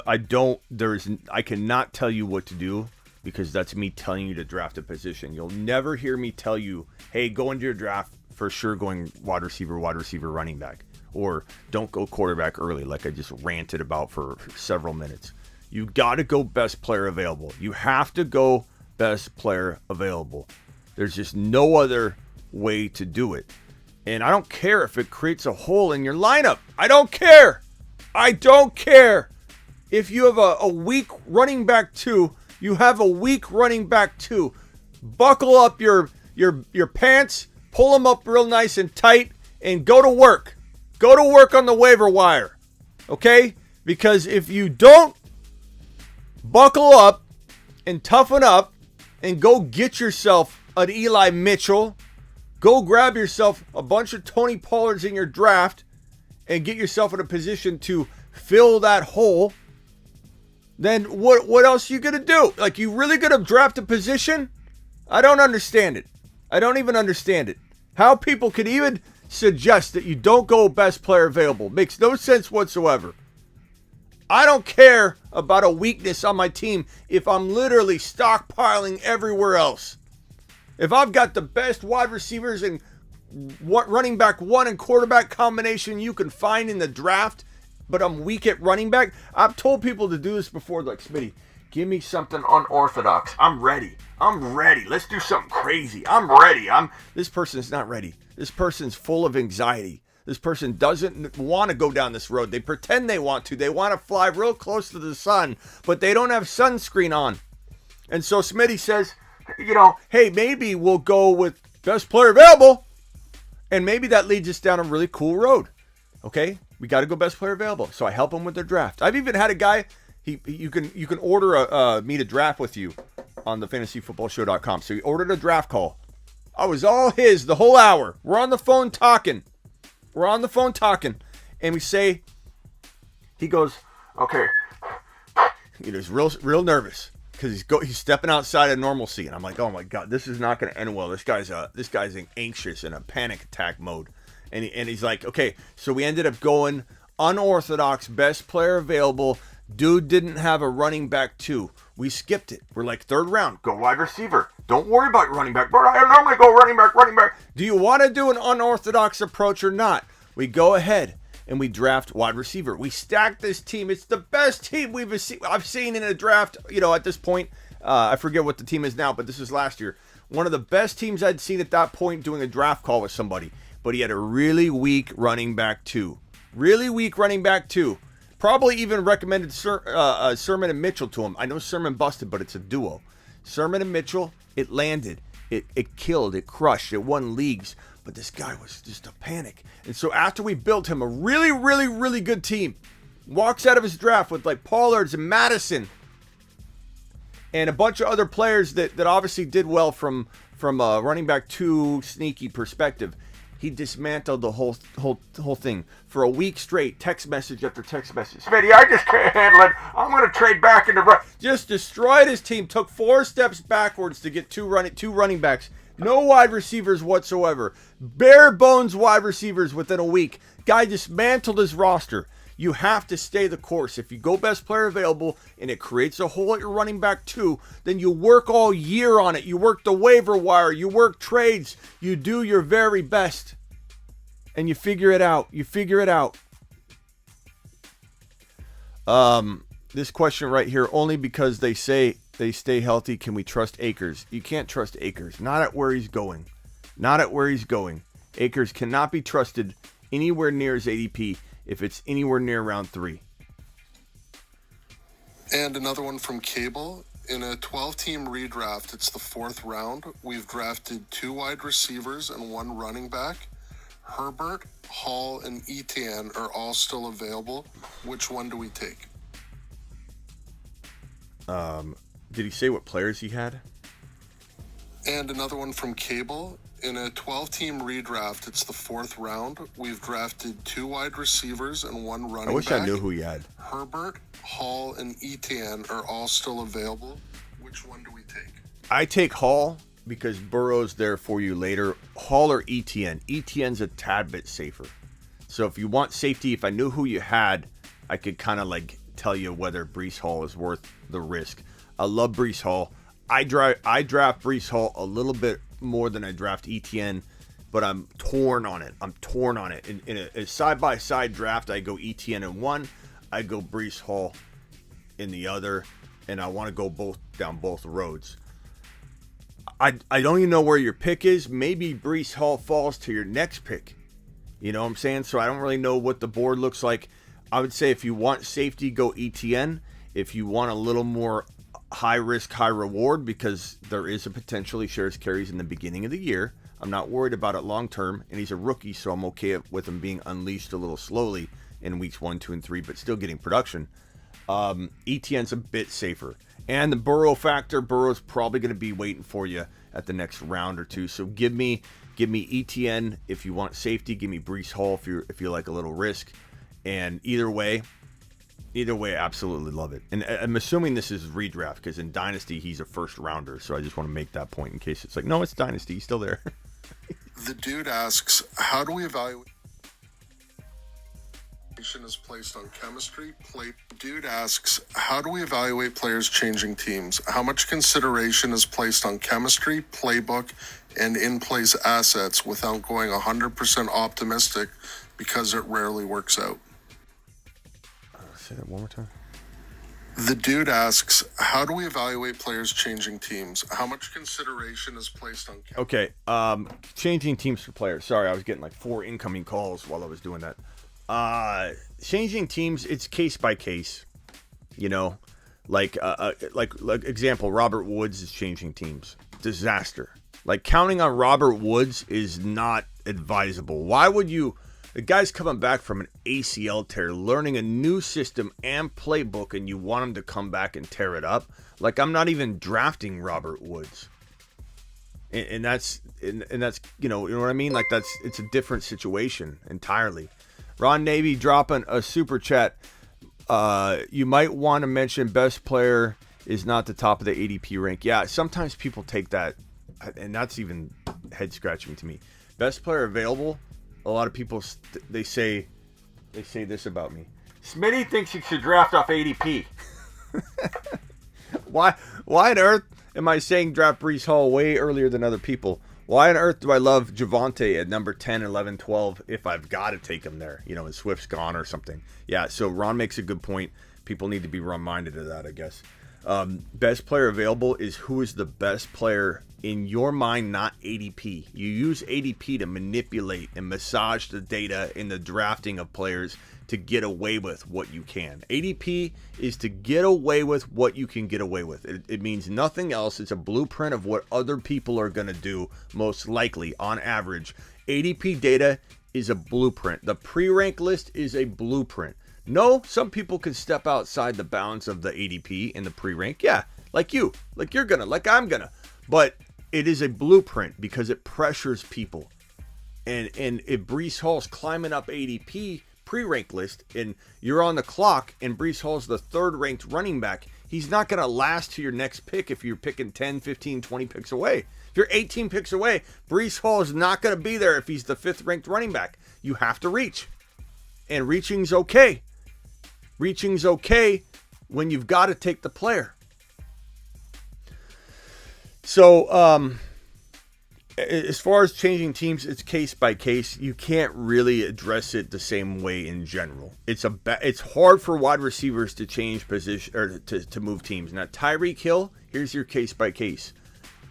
I cannot tell you what to do, because that's me telling you to draft a position. You'll never hear me tell you, hey, go into your draft for sure going wide receiver, running back. Or don't go quarterback early, like I just ranted about for several minutes. You got to go best player available. You have to go best player available. There's just no other way to do it. And I don't care if it creates a hole in your lineup. I don't care. If you have a weak running back 2, you have a weak running back 2. Buckle up your pants, pull them up real nice and tight, and go to work. Go to work on the waiver wire. Okay? Because if you don't buckle up and toughen up and go get yourself an Eli Mitchell, go grab yourself a bunch of Tony Pollards in your draft and get yourself in a position to fill that hole, then what else are you going to do? Like, you really going to draft a position? I don't understand it. I don't even understand it. How people could even suggest that you don't go best player available makes no sense whatsoever. I don't care about a weakness on my team if I'm literally stockpiling everywhere else. If I've got the best wide receivers and running back 1 and quarterback combination you can find in the draft, but I'm weak at running back, I've told people to do this before, like, Smitty, give me something unorthodox. I'm ready. Let's do something crazy. I'm ready. This person's not ready. This person's full of anxiety. This person doesn't want to go down this road. They pretend they want to. They want to fly real close to the sun, but they don't have sunscreen on. And so Smitty says, you know, hey, maybe we'll go with best player available, and maybe that leads us down a really cool road. Okay, we got to go best player available. So I help him with their draft. I've even had a guy. You can order me to draft with you on the fantasyfootballshow.com. So he ordered a draft call. I was all his the whole hour. We're on the phone talking, and we say, he goes, okay. He's real nervous, because he's stepping outside of normalcy, and I'm like, oh my god, this is not going to end well. This guy's anxious in a panic attack mode, and he's like, okay, so we ended up going unorthodox, best player available. Dude didn't have a running back 2. We skipped it. We're like, 3rd round, go wide receiver. Don't worry about running back. But I normally go running back. Do you want to do an unorthodox approach or not? We go ahead and we draft wide receiver. We stack this team. It's the best team I've seen in a draft, you know, at this point. I forget what the team is now, but this is last year. One of the best teams I'd seen at that point doing a draft call with somebody. But he had a really weak running back 2. Probably even recommended Sermon and Mitchell to him. I know Sermon busted, but it's a duo. Sermon and Mitchell, it landed. It killed. It crushed. It won leagues. But this guy was just a panic. And so after we built him a really, really, really good team, walks out of his draft with like Pollards and Madison. and a bunch of other players that obviously did well from a running back 2 sneaky perspective. He dismantled the whole thing for a week straight, text message after text message. Smitty, I just can't handle it. I'm going to trade back into just destroyed his team. Took 4 steps backwards to get two running backs. No wide receivers whatsoever. Bare bones wide receivers within a week. Guy dismantled his roster. You have to stay the course. If you go best player available and it creates a hole at your running back 2, then you work all year on it. You work the waiver wire. You work trades. You do your very best. And you figure it out. This question right here, only because they say they stay healthy, can we trust Akers? You can't trust Akers. Not at where he's going. Akers cannot be trusted anywhere near his ADP if it's anywhere near round 3. And another one from Cable. In a 12-team redraft, it's the 4th round. We've drafted 2 wide receivers and 1 running back. Herbert, Hall, and Etienne are all still available. Which one do we take? Did he say what players he had? And another one from Cable. In a 12-team redraft, it's the 4th round. We've drafted 2 wide receivers and 1 running back. I wish I knew who he had. Herbert, Hall, and Etienne are all still available. Which one do we take? I take Hall because Burrow's there for you later. Hall or Etienne. Etienne's a tad bit safer. So if you want safety, if I knew who you had, I could kind of like tell you whether Breece Hall is worth the risk. I love Breece Hall. I draft Breece Hall a little bit more than I draft Etienne, but I'm torn on it. In a side-by-side draft, I go Etienne in one, I go Breece Hall in the other, and I want to go down both roads. I don't even know where your pick is. Maybe Breece Hall falls to your next pick. You know what I'm saying? So I don't really know what the board looks like. I would say if you want safety, go Etienne. If you want a little more high risk, high reward, because there is a potentially shares carries in the beginning of the year. I'm not worried about it long term, and he's a rookie, so I'm okay with him being unleashed a little slowly in weeks 1, 2, and 3, but still getting production. Etienne's a bit safer. And the Burrow factor, Burrow's probably going to be waiting for you at the next round or two. So give me Etienne if you want safety. Give me Breece Hall if you like a little risk. And either way, absolutely love it. And I'm assuming this is redraft because in Dynasty he's a first rounder. So I just want to make that point in case it's like, no, it's Dynasty. He's still there. The dude asks, how do we evaluate is placed on chemistry? Dude asks, how do we evaluate players changing teams? How much consideration is placed on chemistry, playbook, and in-place assets without going 100% optimistic because it rarely works out? Say that one more time. The dude asks, how do we evaluate players changing teams? How much consideration is placed on chemistry? Okay, changing teams for players. Sorry, I was getting like 4 incoming calls while I was doing that. Changing teams, it's case by case, you know, like example, Robert Woods is changing teams. Disaster. Like counting on Robert Woods is not advisable. Why would you? The guy's coming back from an ACL tear, learning a new system and playbook, and you want him to come back and tear it up. Like I'm not even drafting Robert Woods. And that's you know what I mean? Like it's a different situation entirely. Ron Navy dropping a super chat. You might want to mention best player is not the top of the ADP rank. Yeah, sometimes people take that, and that's even head scratching to me. Best player available. A lot of people they say this about me. Smitty thinks you should draft off ADP. Why on earth am I saying draft Breece Hall way earlier than other people? Why on earth do I love Javonte at number 10, 11, 12 if I've got to take him there, you know, and Swift's gone or something? Yeah, so Ron makes a good point. People need to be reminded of that, I guess. Best player available is who is the best player in your mind, not ADP. You use ADP to manipulate and massage the data in the drafting of players to get away with what you can. ADP is to get away with what you can get away with. It means nothing else. It's a blueprint of what other people are going to do, most likely, on average. ADP data is a blueprint. The pre-rank list is a blueprint. No, some people can step outside the bounds of the ADP in the pre-rank. Yeah, Like you. Like you're gonna. Like I'm gonna. But it is a blueprint because it pressures people. And if Breece Hall's climbing up ADP pre-ranked list and you're on the clock and Breece Hall's the third-ranked running back, he's not going to last to your next pick if you're picking 10, 15, 20 picks away. If you're 18 picks away, Breece Hall is not going to be there if he's the fifth-ranked running back. You have to reach. And reaching's okay. Reaching's okay when you've got to take the player. So, as far as changing teams, it's case by case. You can't really address it the same way in general. It's hard for wide receivers to change position or to move teams. Now, Tyreek Hill, here's your case by case.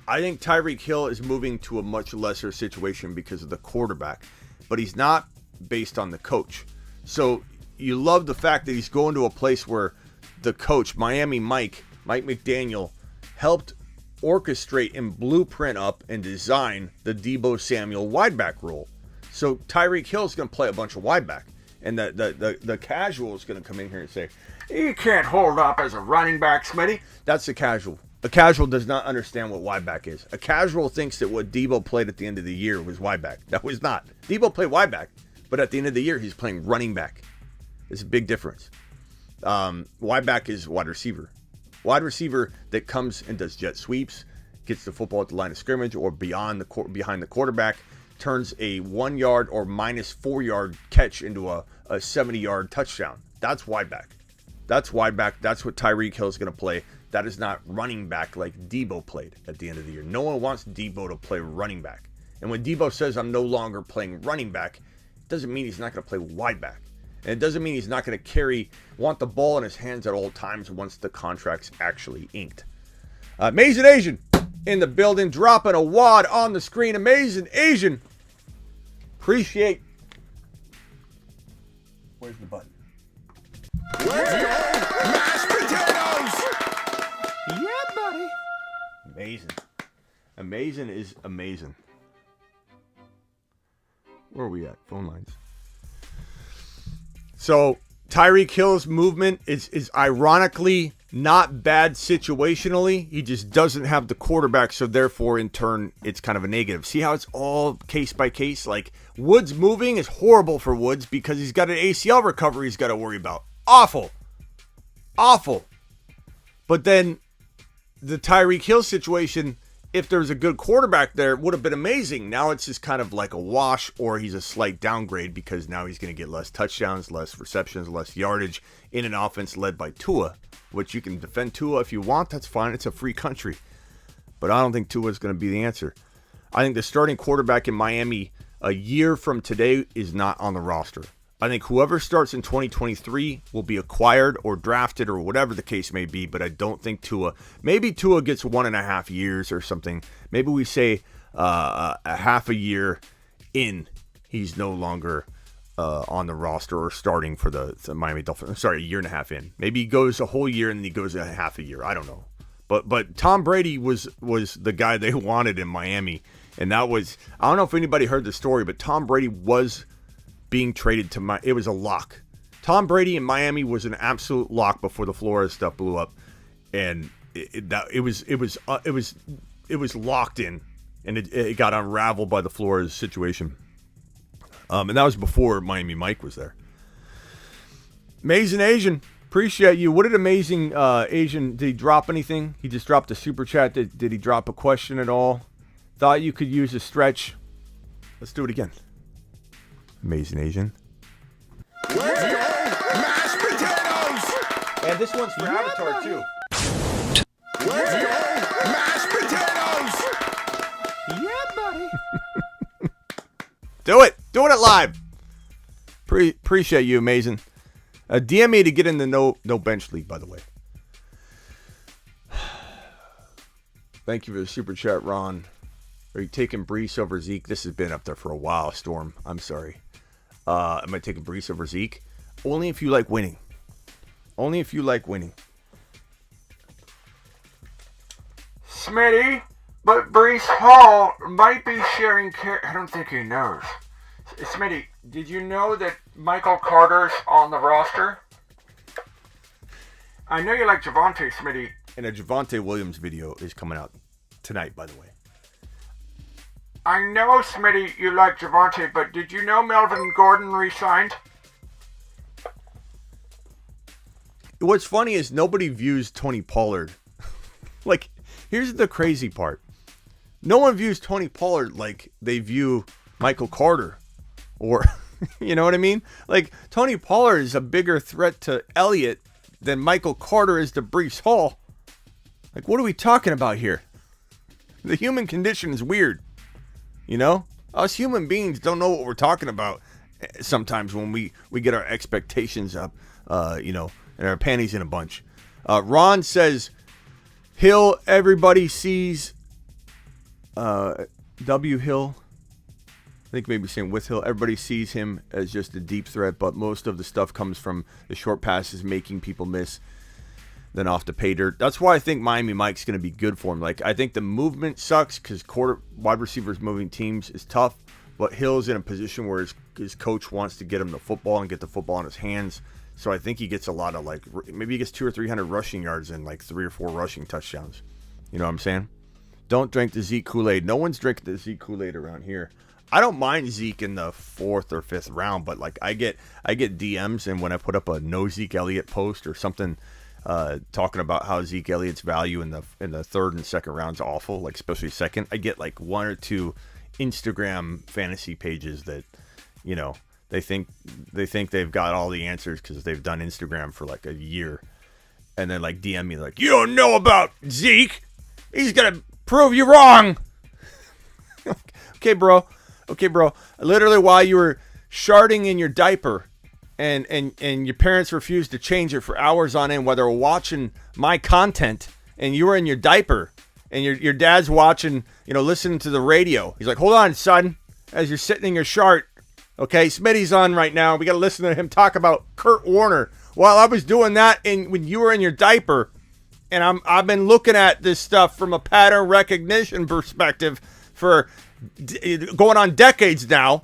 I think Tyreek Hill is moving to a much lesser situation because of the quarterback, but he's not based on the coach. So you love the fact that he's going to a place where the coach, Miami Mike McDaniel, helped orchestrate and blueprint up and design the Deebo Samuel wideback role. So Tyreek Hill is going to play a bunch of wideback, and the casual is going to come in here and say, "You can't hold up as a running back, Smitty." That's a casual. A casual does not understand what wideback is. A casual thinks that what Deebo played at the end of the year was wideback. That was not. Deebo played wideback, but at the end of the year he's playing running back. There's a big difference. Wideback is wide receiver. Wide receiver that comes and does jet sweeps, gets the football at the line of scrimmage or behind the quarterback, turns a 1 yard or minus 4 yard catch into a 70-yard touchdown. That's wideback. That's wideback. That's what Tyreek Hill is going to play. That is not running back like Deebo played at the end of the year. No one wants Deebo to play running back. And when Deebo says, "I'm no longer playing running back," it doesn't mean he's not going to play wideback. And it doesn't mean he's not going to want the ball in his hands at all times once the contract's actually inked. Amazing Asian in the building, dropping a wad on the screen. Amazing Asian. Appreciate. Where's the button? Let's go! Mashed potatoes! Yeah, buddy. Amazing. Amazing is amazing. Where are we at? Phone lines. So Tyreek Hill's movement is ironically not bad situationally. He just doesn't have the quarterback, so therefore, in turn, it's kind of a negative. See how it's all case by case? Like, Woods moving is horrible for Woods because he's got an ACL recovery he's got to worry about. Awful. Awful. But then the Tyreek Hill situation, if there's a good quarterback there, it would have been amazing. Now it's just kind of like a wash, or he's a slight downgrade because now he's going to get less touchdowns, less receptions, less yardage in an offense led by Tua, which you can defend Tua if you want. That's fine. It's a free country. But I don't think Tua is going to be the answer. I think the starting quarterback in Miami a year from today is not on the roster. I think whoever starts in 2023 will be acquired or drafted or whatever the case may be, but I don't think Tua. Maybe Tua gets 1.5 years or something. Maybe we say a half a year in, he's no longer on the roster or starting for the Miami Dolphins. Sorry, a year and a half in. Maybe he goes a whole year and then he goes a half a year. I don't know. But Tom Brady was the guy they wanted in Miami. And that was, I don't know if anybody heard the story, but Tom Brady was being traded to it was a lock. Tom Brady in Miami was an absolute lock before the Flores stuff blew up, and it was locked in, and it got unraveled by the Flores situation. And that was before Miami Mike was there. Amazing Asian, appreciate you. What did Amazing Asian? Did he drop anything? He just dropped a super chat. Did he drop a question at all? Thought you could use a stretch. Let's do it again. Amazing Asian. Let's go! Mashed potatoes! And this one's for Avatar, too. Let's go! Mashed potatoes! Yeah, buddy. Do it. Doing it live. Appreciate you, Amazing. DM me to get in the no bench league, by the way. Thank you for the super chat, Ron. Are you taking Breece over Zeke? This has been up there for a while, Storm. I'm sorry. Am I taking Breece over Zeke? Only if you like winning. Only if you like winning. Smitty, but Breece Hall might be sharing I don't think he knows. Smitty, did you know that Michael Carter's on the roster? I know you like Javonte, Smitty. And a Javonte Williams video is coming out tonight, by the way. I know, Smitty, you like Javonte, but did you know Melvin Gordon re-signed? What's funny is nobody views Tony Pollard. Like, here's the crazy part. No one views Tony Pollard like they view Michael Carter. Or, you know what I mean? Like, Tony Pollard is a bigger threat to Elliott than Michael Carter is to Breece Hall. Like, what are we talking about here? The human condition is weird. You know? Us human beings don't know what we're talking about sometimes when we get our expectations up, and our panties in a bunch. Ron says, Hill, everybody sees... W. Hill, I think maybe saying with Hill, everybody sees him as just a deep threat, but most of the stuff comes from the short passes making people miss, then off to pay dirt. That's why I think Miami Mike's going to be good for him. Like, I think the movement sucks because wide receivers moving teams is tough, but Hill's in a position where his coach wants to get him the football and get the football in his hands. So I think he gets a lot of, like, maybe he gets 200 or 300 rushing yards and like 3 or 4 rushing touchdowns. You know what I'm saying? Don't drink the Zeke Kool-Aid. No one's drinking the Zeke Kool-Aid around here. I don't mind Zeke in the 4th or 5th round, but like I get DMs, and when I put up a no Zeke Elliott post or something talking about how Zeke Elliott's value in the 3rd and 2nd rounds awful, like especially 2nd, I get like 1 or 2 Instagram fantasy pages that, you know, they think they've got all the answers because they've done Instagram for like a year, and then like DM me like, you don't know about Zeke. He's gonna prove you wrong. Okay, bro. Literally, while you were sharding in your diaper and your parents refused to change it for hours on end while they were watching my content, and you were in your diaper and your dad's watching, listening to the radio. He's like, hold on, son, as you're sitting in your shart. Okay, Smitty's on right now. We got to listen to him talk about Kurt Warner. While I was doing that, and when you were in your diaper, and I've been looking at this stuff from a pattern recognition perspective for going on decades now.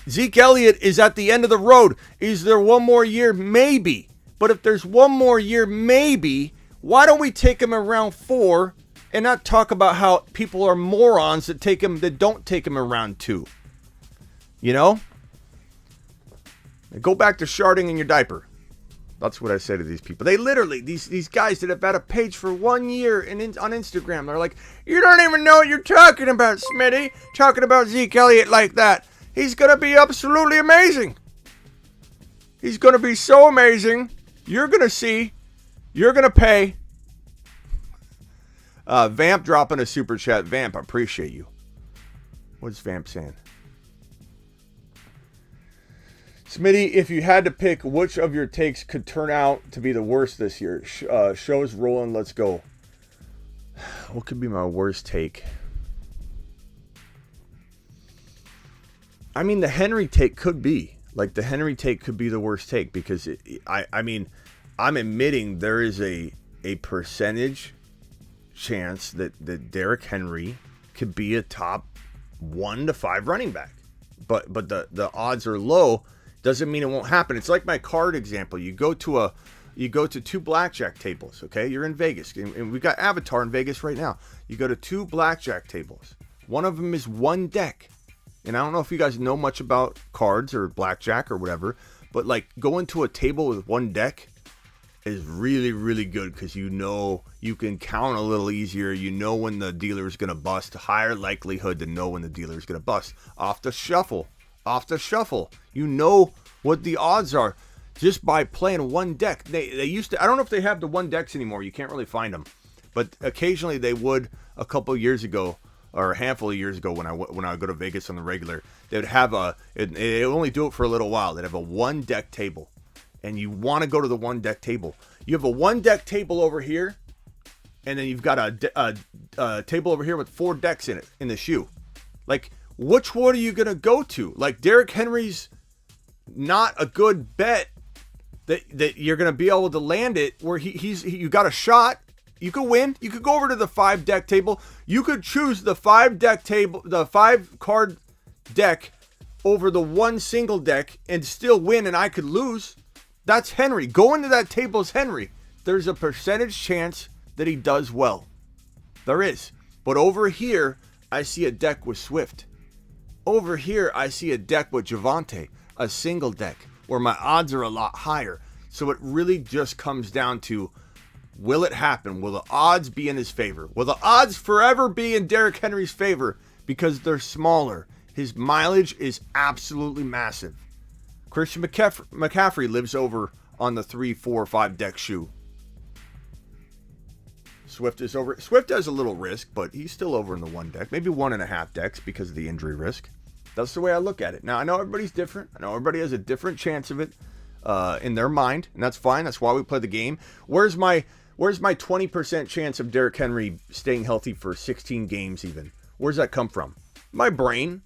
Zeke Elliott is at the end of the road. Is there one more year? Maybe. But if there's one more year, maybe, why don't we take him in round 4 and not talk about how people are morons that don't take him in round 2? You know? Go back to sharding in your diaper. That's what I say to these people. They literally, these guys that have had a page for 1 year on Instagram, they're like, you don't even know what you're talking about, Smitty. Talking about Zeke Elliott like that. He's going to be absolutely amazing. He's going to be so amazing. You're going to see. You're going to pay. Vamp dropping a super chat. Vamp, I appreciate you. What's Vamp saying? Smitty, if you had to pick which of your takes could turn out to be the worst this year, show's rolling, let's go. What could be my worst take? I mean, the Henry take could be. Like, the Henry take could be the worst take because, I'm admitting there is a percentage chance that Derrick Henry could be a top 1 to 5 running back. But the odds are low. Doesn't mean it won't happen. It's like my card example. You go to 2 blackjack tables, okay? You're in Vegas, and we've got Avatar in Vegas right now. You go to 2 blackjack tables. One of them is 1 deck. And I don't know if you guys know much about cards or blackjack or whatever, but like going to a table with 1 deck is really, really good because you can count a little easier. You know when the dealer is going to bust. Higher likelihood to know when the dealer is going to bust. Off the shuffle. You know what the odds are just by playing 1 deck. They used to, I don't know if they have the 1 decks anymore. You can't really find them. But occasionally they would a couple of years ago or a handful of years ago when I go to Vegas on the regular. They would have they only do it for a little while. They'd have a 1 deck table. And you want to go to the 1 deck table. You have a 1 deck table over here. And then you've got a table over here with 4 decks in it, in the shoe. Like, which one are you going to go to? Like, Derrick Henry's not a good bet that you're going to be able to land it where you got a shot. You could win. You could go over to the 5 deck table. You could choose the 5 deck table, the 5 card deck over the 1 single deck and still win, and I could lose. That's Henry. Going to that table is Henry. There's a percentage chance that he does well. There is. But over here, I see a deck with Swift. Over here, I see a deck with Javonte, a single deck, where my odds are a lot higher. So it really just comes down to, will it happen? Will the odds be in his favor? Will the odds forever be in Derrick Henry's favor because they're smaller? His mileage is absolutely massive. Christian McCaffrey lives over on the 3, 4, 5 deck shoe. Swift is over. Swift has a little risk, but he's still over in the 1 deck, maybe 1.5 decks because of the injury risk. That's the way I look at it. Now, I know everybody's different. I know everybody has a different chance of it in their mind, and that's fine. That's why we play the game. Where's my 20% chance of Derrick Henry staying healthy for 16 games even? Where's that come from? My brain,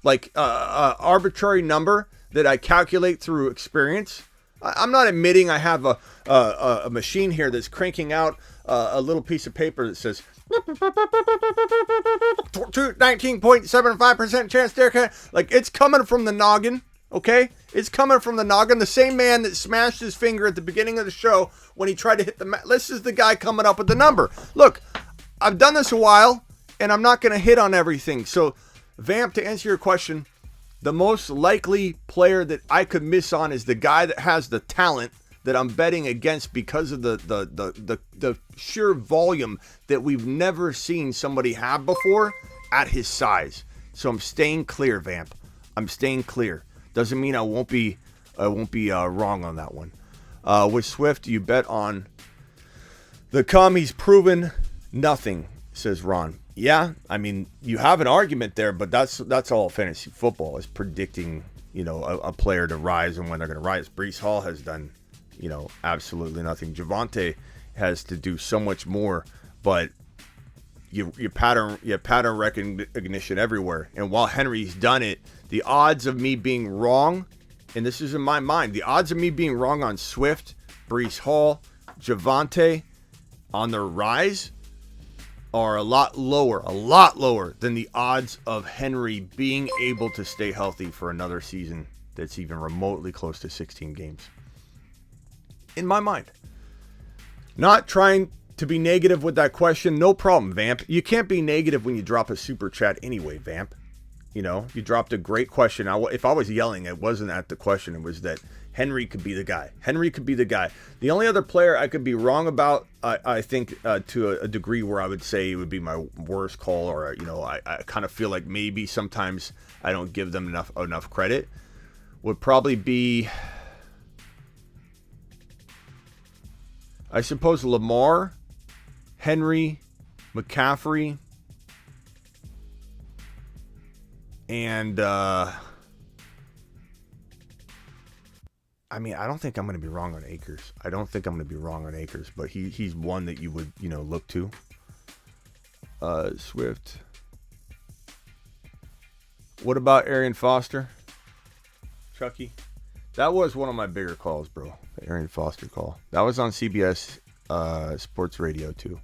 like arbitrary number that I calculate through experience. I'm not admitting I have a machine here that's cranking out a little piece of paper that says 19.75% chance Derrick Henry. Like, it's coming from the noggin, okay? It's coming from the noggin. The same man that smashed his finger at the beginning of the show when he tried to hit this is the guy coming up with the number. Look, I've done this a while, and I'm not going to hit on everything. So, Vamp, to answer your question, the most likely player that I could miss on is the guy that has the talent that I'm betting against because of the sheer volume that we've never seen somebody have before at his size. So I'm staying clear, Vamp. I'm staying clear. Doesn't mean I won't be wrong on that one. With Swift, you bet on the come. He's proven nothing, says Ron. Yeah, I mean, you have an argument there, but that's all fantasy football is predicting, a player to rise and when they're going to rise. Breece Hall has done, absolutely nothing. Javonte has to do so much more, but you pattern recognition everywhere. And while Henry's done it, the odds of me being wrong, and this is in my mind, the odds of me being wrong on Swift, Breece Hall, Javonte on their rise are a lot lower than the odds of Henry being able to stay healthy for another season that's even remotely close to 16 games. In my mind. Not trying to be negative with that question. No problem, Vamp. You can't be negative when you drop a super chat anyway, Vamp. You dropped a great question. If I was yelling, it wasn't at the question. It was that Henry could be the guy. Henry could be the guy. The only other player I could be wrong about, I think, to a degree where I would say it would be my worst call, or I kind of feel like maybe sometimes I don't give them enough credit, would probably be, I suppose, Lamar, Henry, McCaffrey, and I mean, I don't think I'm going to be wrong on Akers. But he's one that you would, look to. Swift. What about Arian Foster? Chucky? That was one of my bigger calls, bro. The Arian Foster call. That was on CBS Sports Radio, too.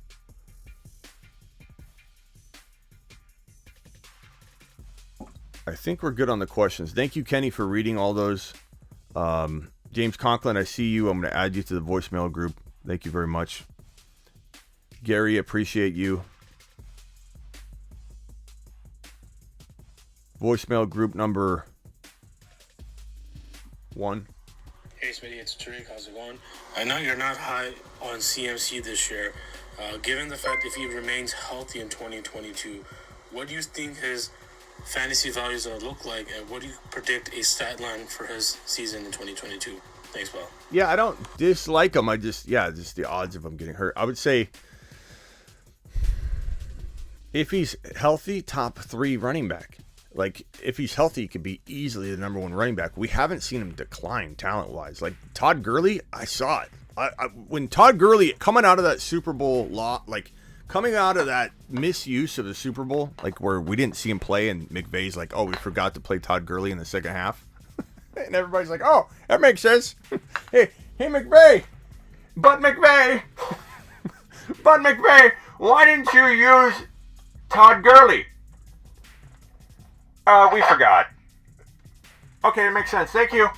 I think we're good on the questions. Thank you, Kenny, for reading all those. James Conklin, I see you. I'm going to add you to the voicemail group. Thank you very much. Gary, appreciate you. Voicemail group number 1. Hey, Smitty, it's Tariq. How's it going? I know you're not high on CMC this year. Given the fact if he remains healthy in 2022, what do you think his fantasy value is going to look like, and what do you predict a stat line for his season in 2022? Thanks, Will. Yeah, I don't dislike him. Just the odds of him getting hurt. I would say if he's healthy, top 3 running back. Like, if he's healthy, he could be easily the number 1 running back. We haven't seen him decline talent-wise. Like, Todd Gurley, I saw it. When Todd Gurley, coming out of that Super Bowl coming out of that misuse of the Super Bowl, like where we didn't see him play and McVay's like, oh, we forgot to play Todd Gurley in the second half. And everybody's like, oh, that makes sense. Hey, McVay. But McVay, why didn't you use Todd Gurley? We forgot. Okay, it makes sense. Thank you.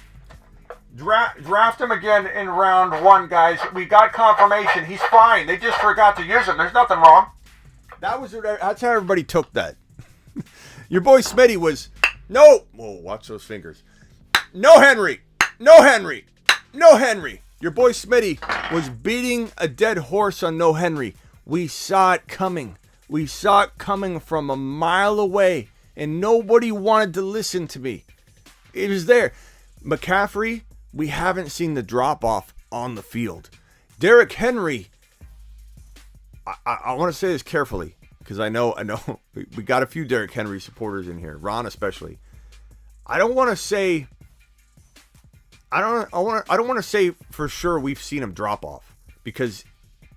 Draft him again in round 1, guys. We got confirmation. He's fine. They just forgot to use him. There's nothing wrong. That's how everybody took that. Your boy Smitty was, no. Whoa, watch those fingers. No Henry. No Henry. No Henry. Your boy Smitty was beating a dead horse on no Henry. We saw it coming. We saw it coming from a mile away, and nobody wanted to listen to me. It was there. McCaffrey, we haven't seen the drop-off on the field. Derrick Henry, I want to say this carefully, because I know we got a few Derrick Henry supporters in here, Ron especially. I don't want to say for sure we've seen him drop off, because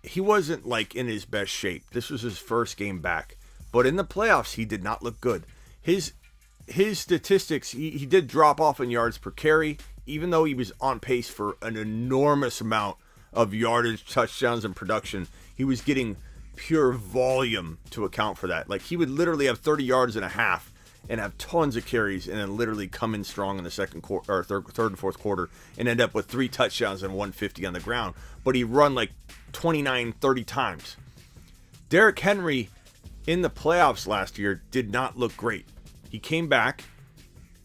he wasn't like in his best shape. This was his first game back, but in the playoffs he did not look good. His statistics, he did drop off in yards per carry, even though he was on pace for an enormous amount of yardage, touchdowns, and production. He was getting pure volume to account for that. Like, he would literally have 30 yards and a half and have tons of carries, and then literally come in strong in the second quarter or third and fourth quarter and end up with 3 touchdowns and 150 on the ground. But he run like 29, 30 times. Derrick Henry in the playoffs last year did not look great. He came back.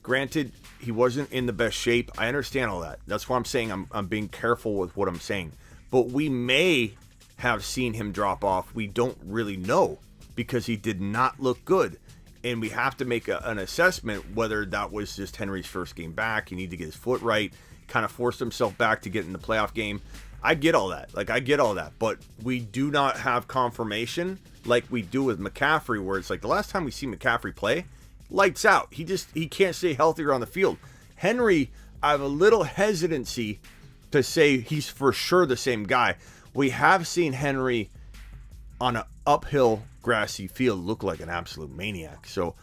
Granted, he wasn't in the best shape. I understand all that. That's why I'm saying I'm being careful with what I'm saying. But we may have seen him drop off. We don't really know, because he did not look good. And we have to make an assessment whether that was just Henry's first game back. He needed to get his foot right. Kind of forced himself back to get in the playoff game. I get all that. I get all that. But we do not have confirmation like we do with McCaffrey, where it's like the last time we see McCaffrey play, lights out. He can't stay healthier on the field. Henry, I have a little hesitancy to say he's for sure the same guy. We have seen Henry on an uphill grassy field look like an absolute maniac. So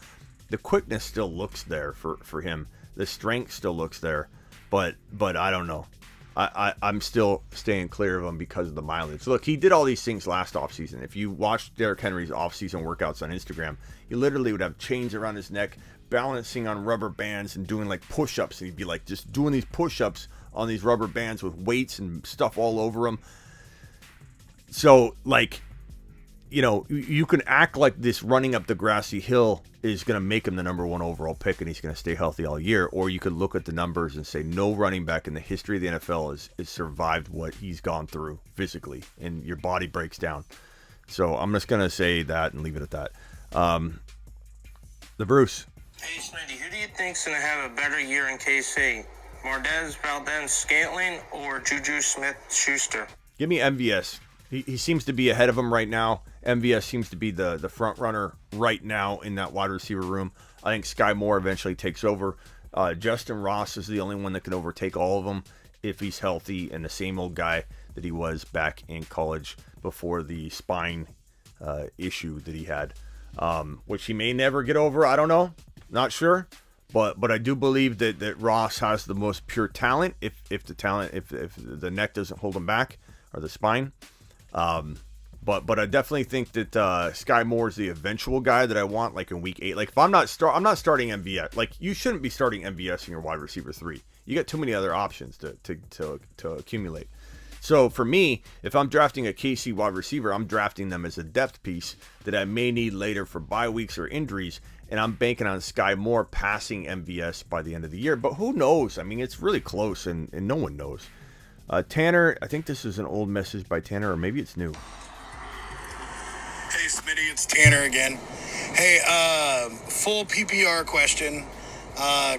the quickness still looks there for him. The strength still looks there. But I don't know. I'm still staying clear of him because of the mileage. Look, he did all these things last offseason. If you watched Derrick Henry's offseason workouts on Instagram, he literally would have chains around his neck, balancing on rubber bands and doing like push-ups. And he'd be like just doing these push-ups on these rubber bands with weights and stuff all over him. So, like, you know, you can act like this running up the grassy hill is going to make him the number 1 overall pick and he's going to stay healthy all year. Or you could look at the numbers and say no running back in the history of the NFL has survived what he's gone through physically, and your body breaks down. So I'm just going to say that and leave it at that. The Bruce. Hey, Smitty, who do you think's going to have a better year in KC? Mardez, Valdez, Scantling, or Juju Smith-Schuster? Give me MVS. He seems to be ahead of him right now. MVS seems to be the front runner right now in that wide receiver room. I think Sky Moore eventually takes over. Justin Ross is the only one that can overtake all of them if he's healthy and the same old guy that he was back in college before the spine issue that he had, which he may never get over. I don't know. Not sure. But I do believe that Ross has the most pure talent if the neck doesn't hold him back, or the spine. But I definitely think that Sky Moore is the eventual guy that I want, like in week 8. Like if I'm not starting MVS. Like you shouldn't be starting MVS in your wide receiver 3. You got too many other options to accumulate. So for me, if I'm drafting a KC wide receiver, I'm drafting them as a depth piece that I may need later for bye weeks or injuries, and I'm banking on Sky Moore passing MVS by the end of the year. But who knows? I mean, it's really close, and no one knows. Tanner, I think this is an old message by Tanner, or maybe it's new. Hey, Smitty, it's Tanner again. Hey, full PPR question.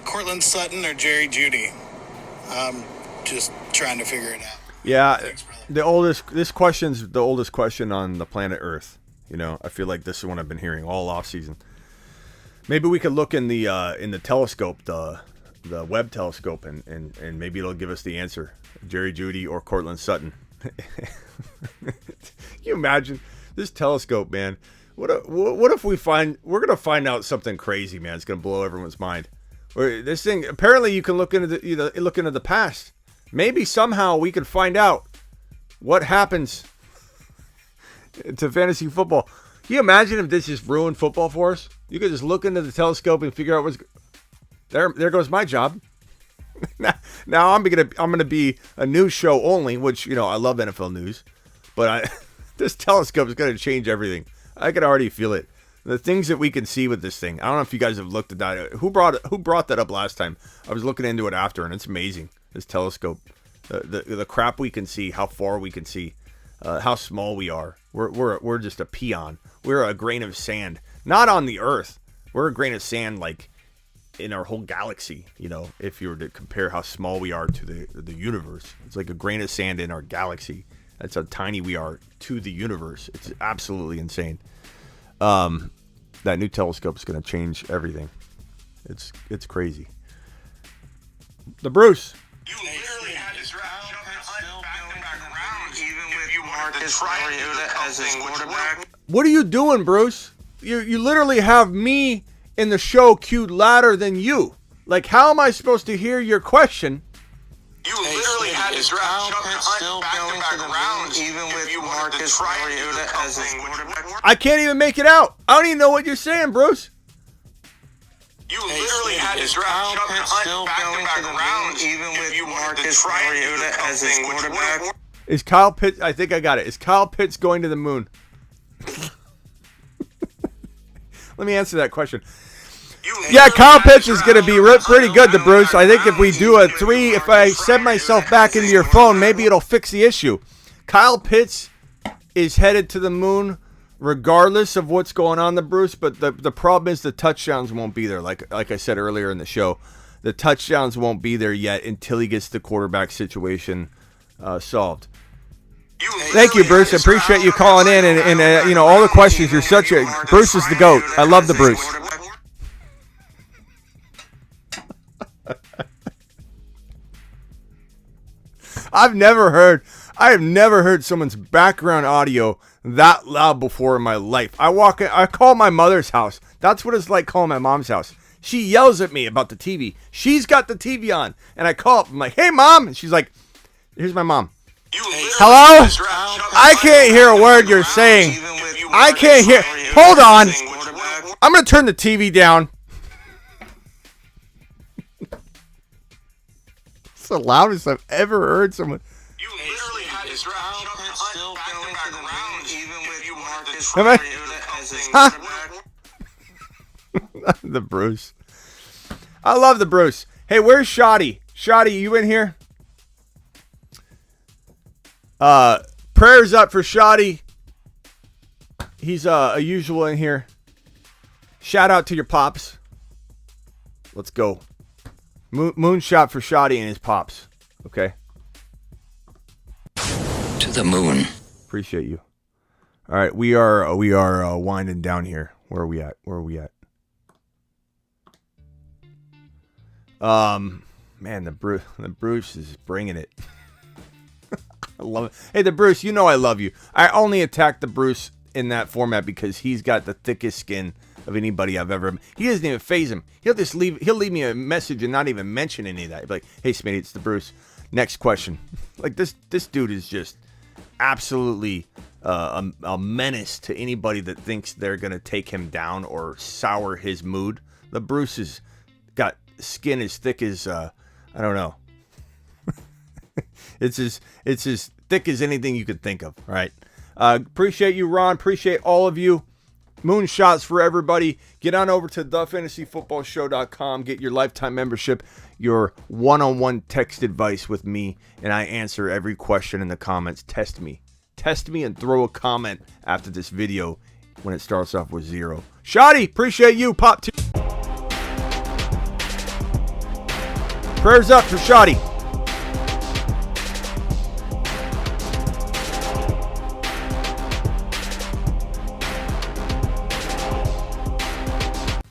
Cortland Sutton or Jerry Jeudy? Just trying to figure it out. Yeah, this question's the oldest question on the planet Earth. You know, I feel like this is one I've been hearing all off season. Maybe we could look in the telescope, the Webb telescope, and maybe it'll give us the answer. Jerry Jeudy or Cortland Sutton. Can you imagine this telescope, man? What if we're gonna find out something crazy, man? It's gonna blow everyone's mind. Or this thing, apparently you can look into the past. Maybe somehow we could find out what happens to fantasy football. Can you imagine if this just ruined football for us? You could just look into the telescope and figure out what's there. There goes my job. Now I'm gonna be a news show only, which I love NFL news, but this telescope is gonna change everything. I can already feel it. The things that we can see with this thing. I don't know if you guys have looked at that. Who brought that up last time? I was looking into it after, and it's amazing. This telescope, the crap we can see, how far we can see, how small we are. We're just a peon. We're a grain of sand, not on the Earth. We're a grain of sand, like in our whole galaxy. If you were to compare how small we are to the universe, it's like a grain of sand in our galaxy. That's how tiny we are to the universe. It's absolutely insane. That new telescope is going to change everything. It's crazy. The Bruce. You literally had to draft back-to-back rounds, even with Marcus Mariota as his quarterback. What are you doing, Bruce? You literally have me in the show queued louder than you. Like, how am I supposed to hear your question? You literally had to draft back-to-back rounds, even with Marcus Mariota as his quarterback. I can't even make it out. I don't even know what you're saying, Bruce. You literally had to draft back-to-back rounds, even with Marcus Mariota as his quarterback. Is Kyle Pitts? I think I got it. Is Kyle Pitts going to the moon? Let me answer that question. Yeah, Kyle Pitts is going to be pretty good to Bruce. I think if we do a 3, if I send myself back into your phone, maybe it'll fix the issue. Kyle Pitts is headed to the moon regardless of what's going on, Bruce, but the problem is the touchdowns won't be there. Like I said earlier in the show, the touchdowns won't be there yet until he gets the quarterback situation solved. Thank you, Bruce. I appreciate you calling in and all the questions. You're such a... Bruce is the GOAT. I love the Bruce. I have never heard someone's background audio that loud before in my life. I call my mother's house. That's what it's like calling my mom's house. She yells at me about the TV. She's got the TV on. And I call up. I'm like, hey, Mom. And she's like, here's my mom. Hello? I can't hear a word you're saying. I can't hear. Hold on. I'm going to turn the TV down. It's the loudest I've ever heard someone. You literally had to draft back-to-back rounds, even with Marcus Am I- Mariota as his quarterback. The Bruce. I love the Bruce. Hey, where's Shoddy? Shoddy, you in here? Prayers up for Shoddy. He's a usual in here. Shout out to your pops. Let's go. Moonshot for Shoddy and his pops. Okay. To the moon. Appreciate you. All right, we are winding down here. Where are we at? Man, the Bruce is bringing it. I love it. Hey, the Bruce, I love you. I only attack the Bruce in that format because he's got the thickest skin of anybody I've ever. He doesn't even phase him. He'll leave me a message and not even mention any of that. He'll be like, hey, Smitty, it's the Bruce. Next question. Like this dude is just absolutely a menace to anybody that thinks they're gonna take him down or sour his mood. The Bruce has got skin as thick as I don't know. It's as thick as anything you could think of, right? Appreciate you, Ron. Appreciate all of you. Moonshots for everybody. Get on over to thefantasyfootballshow.com. Get your lifetime membership, your one-on-one text advice with me, and I answer every question in the comments. Test me and throw a comment after this video when it starts off with 0. Shoddy, appreciate you. Pop 2. Prayers up for Shoddy.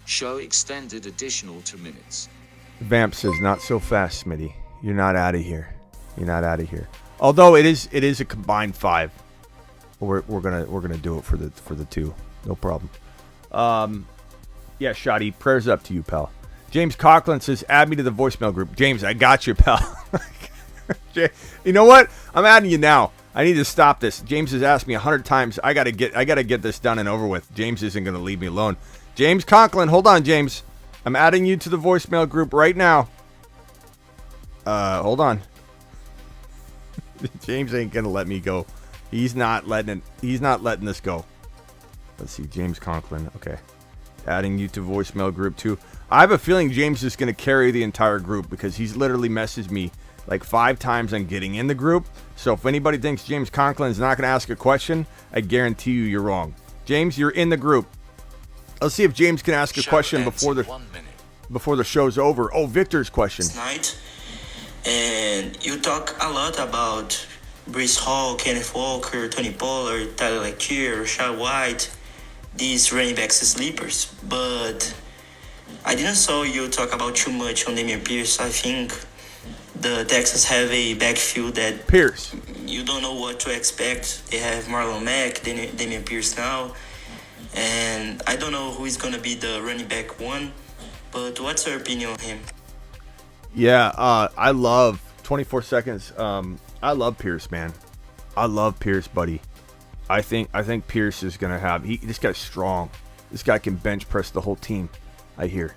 Show extended additional 2 minutes. Vamp says, not so fast, Smitty. You're not out of here. Although it is a combined 5. We're gonna do it for the 2. No problem. Yeah, Shoddy, prayers up to you, pal. James Coughlin says, add me to the voicemail group. James, I got you, pal. You know what? I'm adding you now. I need to stop this. James has asked me 100 times. I gotta get this done and over with. James isn't gonna leave me alone. James Conklin, hold on, James. I'm adding you to the voicemail group right now. Hold on. James ain't gonna let me go. He's not letting this go. Let's see, James Conklin. Okay. Adding you to voicemail group too. I have a feeling James is gonna carry the entire group because he's literally messaged me like 5 times on getting in the group. So if anybody thinks James Conklin is not gonna ask a question, I guarantee you're wrong. James, you're in the group. Let's see if James can ask a question before the show's over. Oh, Victor's question. Night, and you talk a lot about Breece Hall, Kenneth Walker, Tony Pollard, Tyler Lockett, Rashad White, these running backs sleepers, but I didn't saw you talk about too much on Damian Pierce. I think the Texans have a backfield that Pierce, you don't know what to expect. They have Marlon Mack, Damian Pierce now, and I don't know who is going to be the running back one, but what's your opinion on him? Yeah, I love 24 seconds. I love Pierce, man. I love Pierce, buddy. I think Pierce is gonna have. This guy's strong. This guy can bench press the whole team. I hear.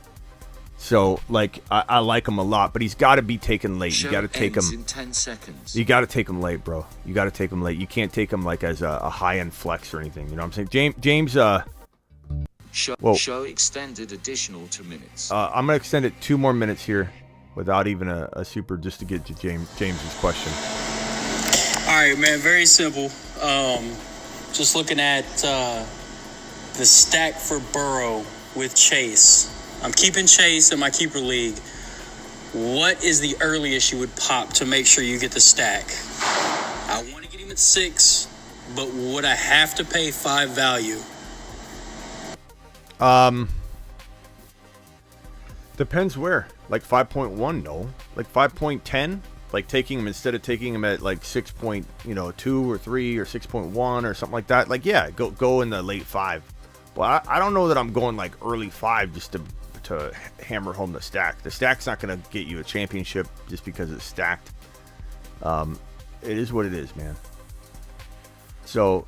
So like I like him a lot, but he's got to be taken late. You got to take him in 10 seconds. You got to take him late, bro. You got to take him late. You can't take him like as a high end flex or anything. You know what I'm saying? James. Show extended additional 2 minutes. I'm gonna extend it 2 more minutes here, without even a super, just to get to James's question. All right, man. Very simple. Just looking at the stack for Burrow with Chase. I'm keeping Chase in my keeper league. What is the earliest you would pop to make sure you get the stack? I want to get him at 6, but would I have to pay 5 value? Depends where. Like 5.1, no. Like 5.10, like taking him instead of taking him at like 6.2 or 3 or 6.1 or something like that. Like yeah, go in the late 5. Well, I don't know that I'm going like early 5 just to hammer home the stack. The stack's not going to get you a championship just because it's stacked. It is what it is, man. So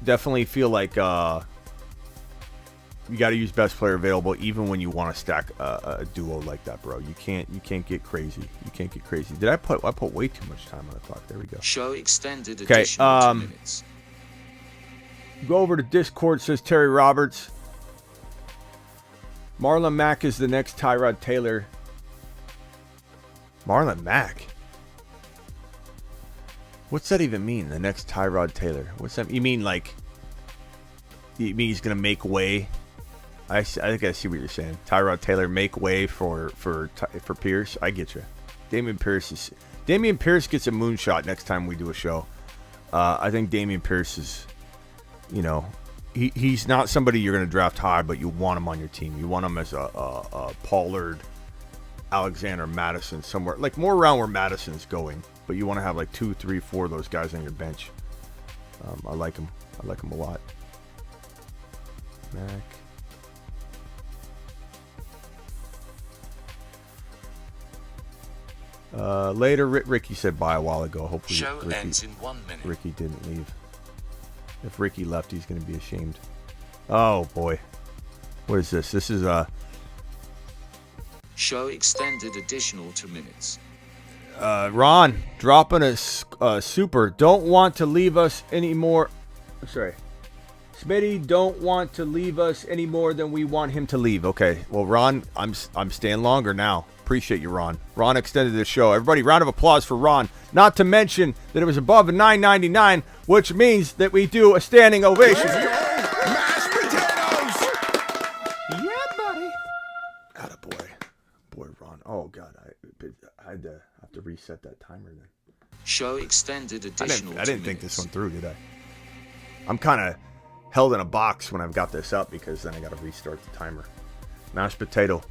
definitely feel like you got to use best player available even when you want to stack a duo like that, bro. You can't get crazy. You can't get crazy. I put way too much time on the clock. There we go. Show extended additional 2 minutes. Go over to Discord, says Terry Roberts. Marlon Mack is the next Tyrod Taylor. Marlon Mack? What's that even mean? The next Tyrod Taylor? What's that? You mean like? You mean he's gonna make way? I think I see what you're saying. Tyrod Taylor make way for Pierce. I get you. Damian Pierce gets a moonshot next time we do a show. I think Damian Pierce is, you know, he's not somebody you're going to draft high, but you want him on your team. You want him as a Pollard, Alexander, Madison, somewhere like more around where Madison's going. But you want to have like 2, 3, 4 of those guys on your bench. I like him. I like him a lot. Mac. Later, Ricky said bye a while ago. Hopefully, show ends in 1 minute. Ricky didn't leave. If Ricky left, he's going to be ashamed. Oh boy, what is this? This is show extended additional 2 minutes. Ron dropping a super. Don't want to leave us anymore. Sorry, Smitty don't want to leave us any more than we want him to leave. Okay, well, Ron, I'm staying longer now. Appreciate you, Ron. Ron extended the show. Everybody, round of applause for Ron. Not to mention that it was above a $9.99, which means that we do a standing ovation. Mashed potatoes! Yeah, buddy. Attaboy. Boy, Ron. Oh, God. I had to have to reset that timer then. Show extended additional I didn't think this one through, did I? I'm kind of held in a box when I've got this up because then I got to restart the timer. Mashed potato.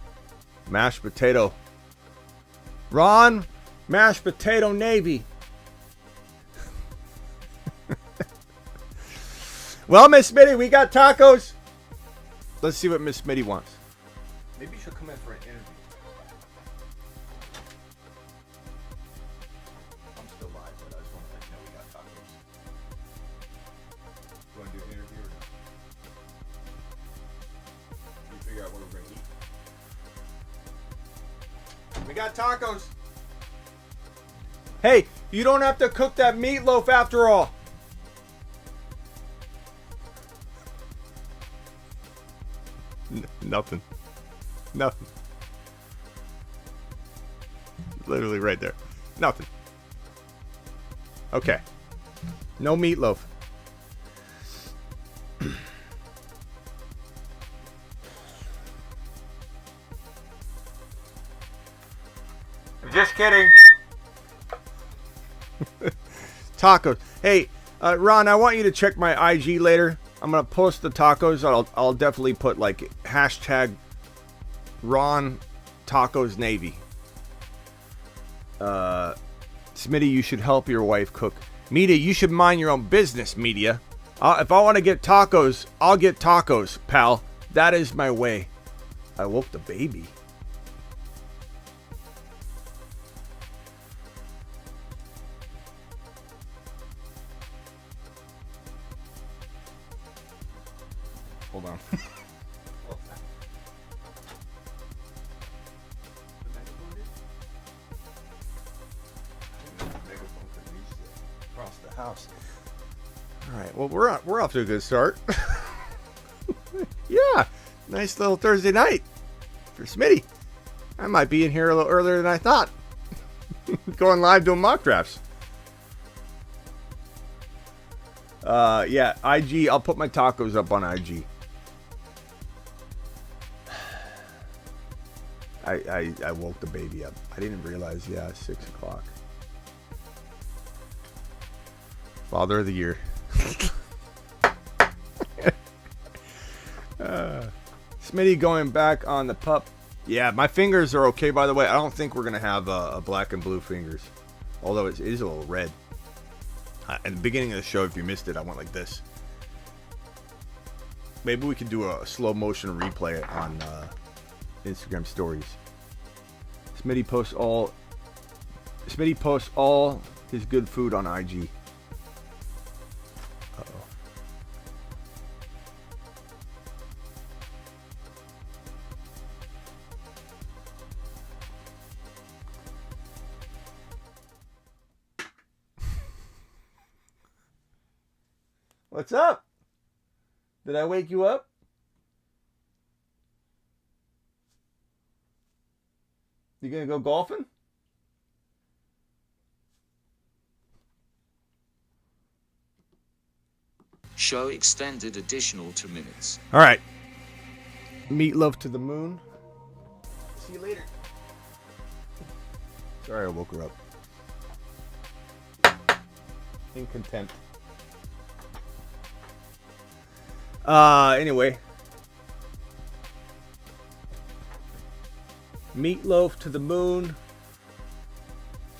Mashed potato. Ron, mashed potato Navy. Well, Miss Smitty, we got tacos. Let's see what Miss Smitty wants. Maybe she'll come in for an interview. I'm still live, but I just want to let you know we got tacos. You want to do an interview or not? You figure out what we're going to eat. We got tacos. Hey, you don't have to cook that meatloaf after all. Nothing. Nothing. Literally right there. Nothing. Okay. No meatloaf. Just kidding. Tacos. Hey, Ron, I want you to check my IG later. I'm gonna post the tacos. I'll definitely put like hashtag Ron Tacos Navy. Smitty, you should help your wife cook. Media, you should mind your own business, Media. If I want to get tacos, I'll get tacos, pal. That is my way. I woke the baby. Hold on. Across the house. All right. Well, we're off to a good start. Yeah, nice little Thursday night for Smitty. I might be in here a little earlier than I thought. Going live doing mock drafts. Yeah, IG. I'll put my tacos up on IG. I woke the baby up. I didn't realize. Yeah, 6 o'clock. Father of the year. Smitty going back on the pup. Yeah, my fingers are okay, by the way. I don't think we're going to have a black and blue fingers. Although it is a little red. At the beginning of the show, if you missed it, I went like this. Maybe we could do a slow motion replay on Instagram stories. Smitty posts all his good food on IG. Uh-oh. What's up? Did I wake you up? You gonna go golfing? Show extended additional 2 minutes. All right. Meatloaf to the moon. See you later. Sorry, I woke her up. In contempt. Anyway. Meatloaf to the moon.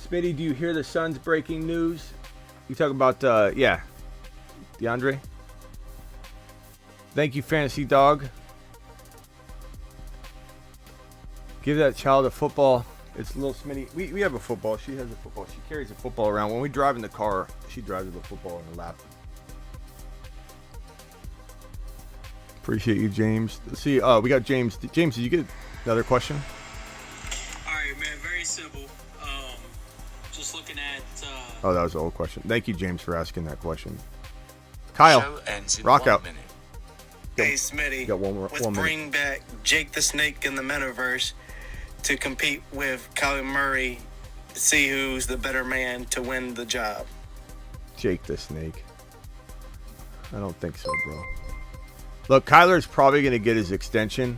Smitty, do you hear the Suns breaking news? You talking about, yeah. DeAndre? Thank you, Fantasy Dog. Give that child a football. It's little Smitty. We have a football. She has a football. She carries a football around. When we drive in the car, she drives with a football in her lap. Appreciate you, James. Let's see. We got James. James, did you get another question? All right, man. Very simple. Just looking at. Oh, that was an old question. Thank you, James, for asking that question. Kyle, rock out. Minute. Hey, Smitty. Got one more. Let's bring back Jake the Snake in the Metaverse to compete with Kyler Murray. See who's the better man to win the job. Jake the Snake. I don't think so, bro. Look, Kyler's probably going to get his extension.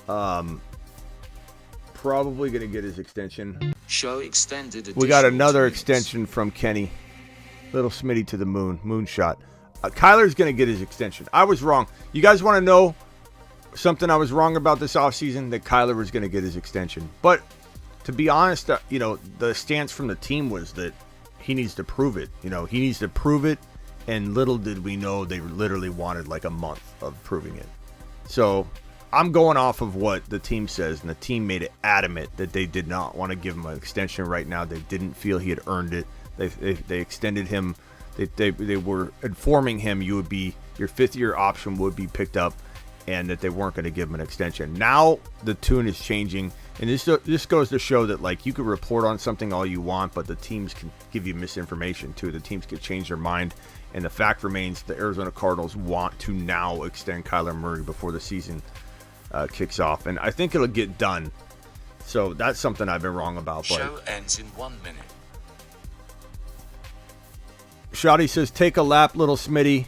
Probably going to get his extension. Show extended. We got another extension from Kenny. Little Smitty to the moon. Moonshot. Kyler's going to get his extension. I was wrong. You guys want to know something I was wrong about this offseason? That Kyler was going to get his extension. But to be honest, you know, the stance from the team was that he needs to prove it. You know, he needs to prove it. And little did we know they literally wanted like a month of proving it. So I'm going off of what the team says. And the team made it adamant that they did not want to give him an extension right now. They didn't feel he had earned it. They extended him. They were informing him you would be, your 5th year option would be picked up. and that they weren't going to give him an extension. Now the tune is changing, and this goes to show that, like, you could report on something all you want, but the teams can give you misinformation too. The teams could change their mind, and the fact remains the Arizona Cardinals want to now extend Kyler Murray before the season kicks off, and I think it'll get done. So that's something I've been wrong about. But Show ends in 1 minute. Shoddy says, take a lap, little Smitty.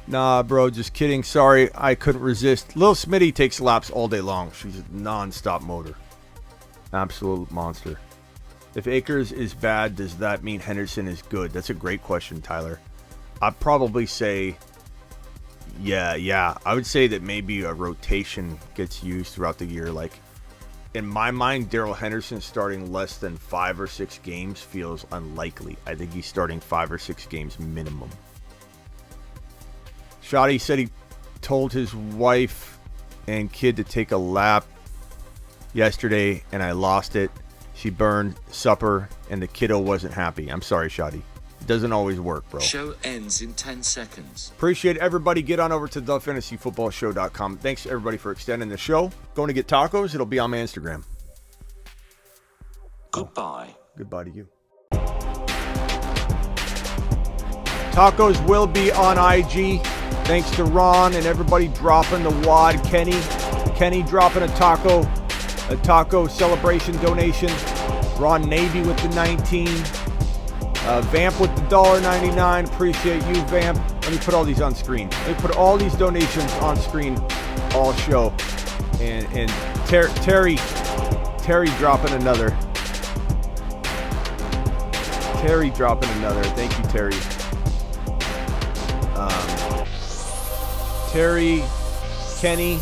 Nah, bro, just kidding. Sorry, I couldn't resist. Little Smitty takes laps all day long. She's a non-stop motor. Absolute monster. If Akers is bad, does that mean Henderson is good? That's a great question, Tyler. I'd probably say, yeah. I would say that maybe a rotation gets used throughout the year. Like, in my mind, Darrell Henderson starting less than 5 or 6 games feels unlikely. I think he's starting 5 or 6 games minimum. Shoddy said he told his wife and kid to take a lap yesterday, and I lost it. She burned supper, and the kiddo wasn't happy. I'm sorry, Shoddy. It doesn't always work, bro. Show ends in 10 seconds. Appreciate everybody. Get on over to thefantasyfootballshow.com. Thanks everybody for extending the show. Going to get tacos. It'll be on my Instagram. Goodbye. Goodbye to you. Tacos will be on IG. Thanks to Ron and everybody dropping the wad. Kenny dropping a taco celebration donation. Ron Navy with the 19. Vamp with the $1.99. Appreciate you, Vamp. Let me put all these on screen. Let me put all these donations on screen all show. And Terry dropping another. Terry dropping another. Thank you, Terry. Terry, Kenny,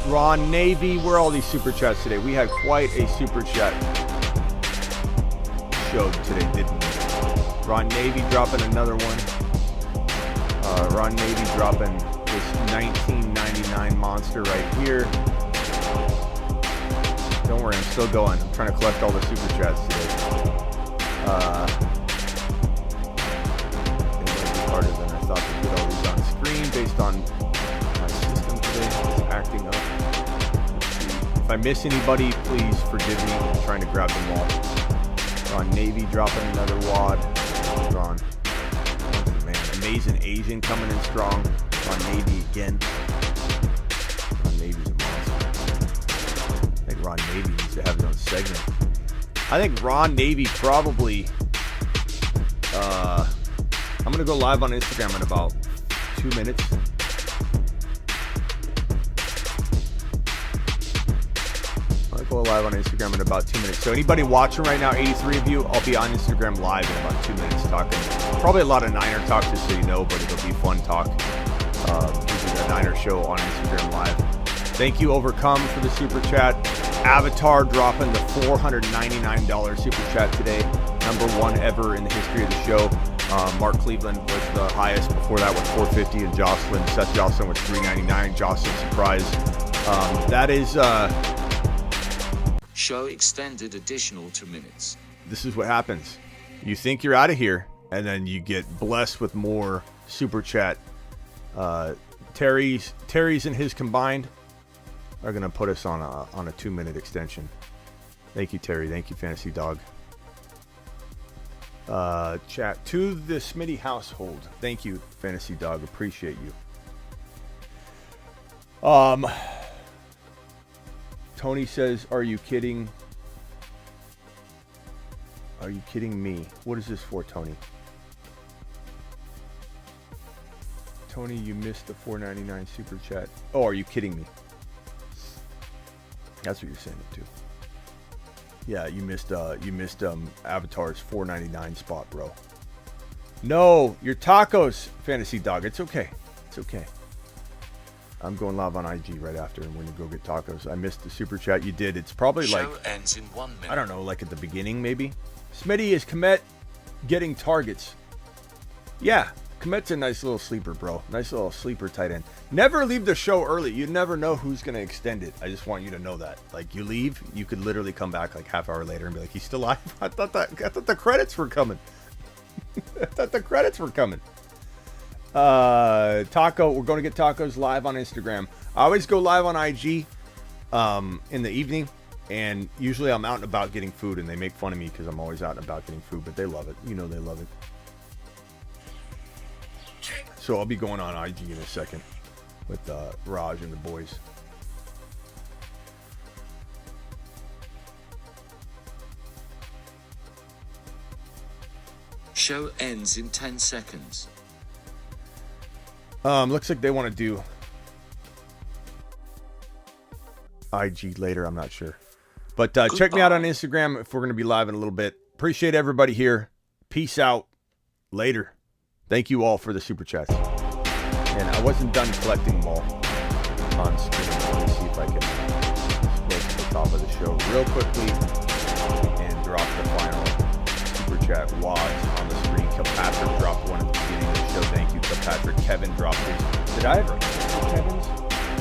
Ron Navy. Where are all these super chats today? We had quite a super chat show today, didn't we? Ron Navy dropping another one. Ron Navy dropping this $19.99 monster right here. Don't worry, I'm still going. I'm trying to collect all the super chats today. It might be harder than I thought to get all these on screen based on my system today. It's acting up. Let's see. If I miss anybody, please forgive me. I'm trying to grab them all. Ron Navy dropping another wad. Ron. Man, Amazing Asian coming in strong. Ron Navy again. Ron Navy's a monster. I think Ron Navy needs to have his own segment. I think Ron Navy probably... I'm going to go live on Instagram in about 2 minutes. I'll go live on Instagram in about 2 minutes. So anybody watching right now, 83 of you, I'll be on Instagram live in about 2 minutes talking. Probably a lot of Niner talk, just so you know, but it'll be fun talk. This is a Niner show on Instagram live. Thank you, Overcome, for the super chat. Avatar dropping the $499 super chat today. Number 1 ever in the history of the show. Mark Cleveland was the highest. Before that was $450, and Seth Jocelyn was $399. Jocelyn surprise. That is... Show extended additional 2 minutes. This is what happens. You think you're out of here, and then you get blessed with more super chat. Terry's and his combined are going to put us on a 2-minute extension. Thank you, Terry. Thank you, Fantasy Dog. Chat to the Smitty household. Thank you, Fantasy Dog. Appreciate you. Tony says, are you kidding? Are you kidding me? What is this for, Tony? Tony, you missed the $4.99 super chat. Oh, are you kidding me? That's what you're saying it to. Yeah, you missed Avatar's $4.99 spot, bro. No, your tacos, Fantasy Dog. It's okay. It's okay. I'm going live on IG right after, and we're going to go get tacos. I missed the super chat. You did. It's probably Show like... ends in 1 minute. I don't know, like at the beginning, maybe? Smitty, is Komet getting targets? Yeah, Komet's a nice little sleeper, bro. Nice little sleeper tight end. Never leave the show early. You never know who's going to extend it. I just want you to know that. Like, you leave, you could literally come back like half hour later and be like, he's still alive? I thought the credits were coming. I thought the credits were coming. Taco, we're going to get tacos live on Instagram. I always go live on IG in the evening, and usually I'm out and about getting food, and they make fun of me because I'm always out and about getting food, but they love it. You know they love it. So I'll be going on IG in a second with Raj and the boys. Show ends in 10 seconds. Looks like they want to do IG later. I'm not sure. But check me out on Instagram if we're going to be live in a little bit. Appreciate everybody here. Peace out. Later. Thank you all for the super chats. And I wasn't done collecting them all on screen. Let me see if I can go to the top of the show real quickly and drop the final super chat wads on the screen. Kilpatrick dropped one at the beginning of the show. Thank you, Kilpatrick. Kevin dropped his. Did I ever answer Kevin's?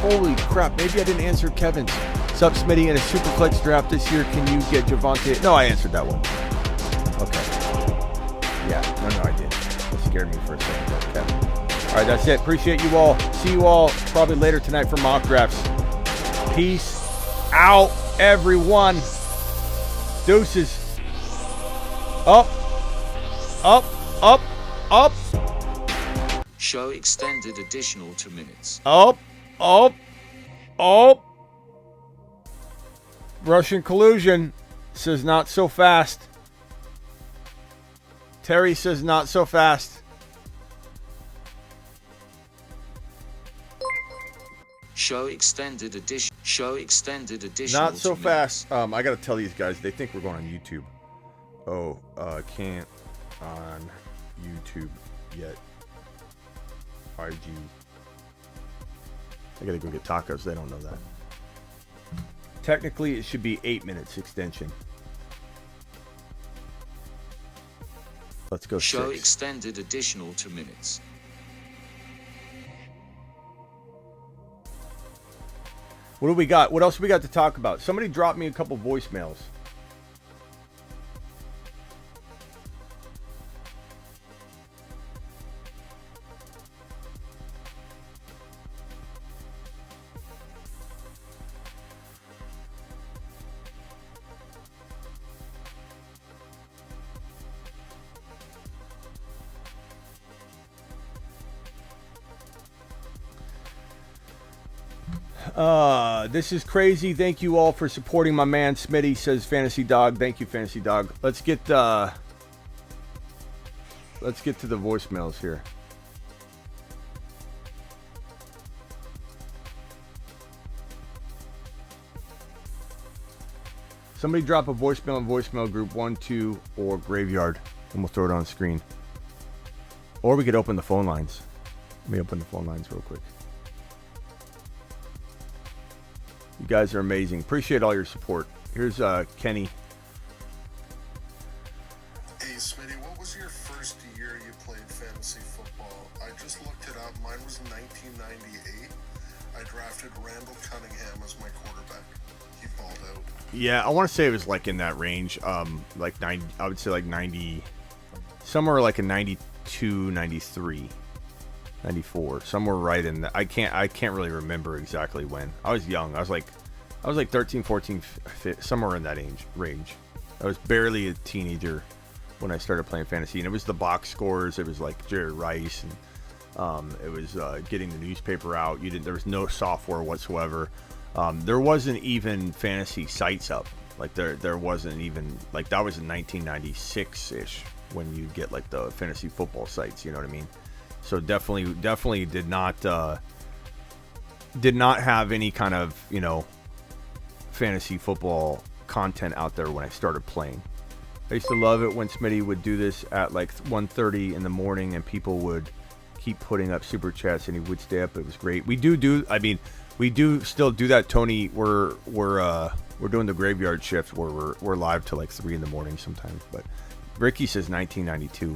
Holy crap, maybe I didn't answer Kevin's. Sup, Smitty, in a Superflex draft this year, can you get Javonte? No, I answered that one. Okay. Yeah, no, I did. It scared me for a second there, Kevin. All right, that's it. Appreciate you all. See you all probably later tonight for mock drafts. Peace out, everyone. Deuces. Up. Up. Up. Up. Show extended additional 2 minutes. Up. Up. Up. Russian collusion says not so fast. Terry says not so fast. Show extended addition. Show extended additional. Not so fast. I gotta tell these guys, they think we're going on YouTube. Oh, can't on YouTube yet. IG. I gotta go get tacos. They don't know that. Technically, it should be 8 minutes extension. Let's go. Show 6. extended additional 2 minutes. What do we got? What else we got to talk about? Somebody dropped me a couple voicemails. This is crazy. Thank you all for supporting my man Smitty, says Fantasy Dog. Thank you, Fantasy Dog. Let's get to the voicemails here. Somebody drop a voicemail in voicemail group 1, 2, or graveyard, and we'll throw it on screen. Or we could open the phone lines. Let me open the phone lines real quick. You guys are amazing. Appreciate all your support. Here's Kenny. Hey, Smitty, what was your first year you played fantasy football? I just looked it up. Mine was 1998. I drafted Randall Cunningham as my quarterback. He balled out. Yeah, I want to say it was like in that range. Like 90, I would say like 90, somewhere like a 92, 93. 94, somewhere right in the, I can't really remember exactly when. I was young. I was like 13, 14, somewhere in that range. I was barely a teenager when I started playing fantasy, and it was the box scores. It was like Jerry Rice, and it was getting the newspaper out. There was no software whatsoever. There wasn't even fantasy sites up. Like there wasn't even, like, that was in 1996-ish when you get like the fantasy football sites. You know what I mean? So definitely did not have any kind of, fantasy football content out there when I started playing. I used to love it when Smitty would do this at like 1:30 in the morning, and people would keep putting up super chats, and he would stay up. It was great. We do still do that, Tony. We're doing the graveyard shift where we're live till like 3 in the morning sometimes. But Ricky says 1992.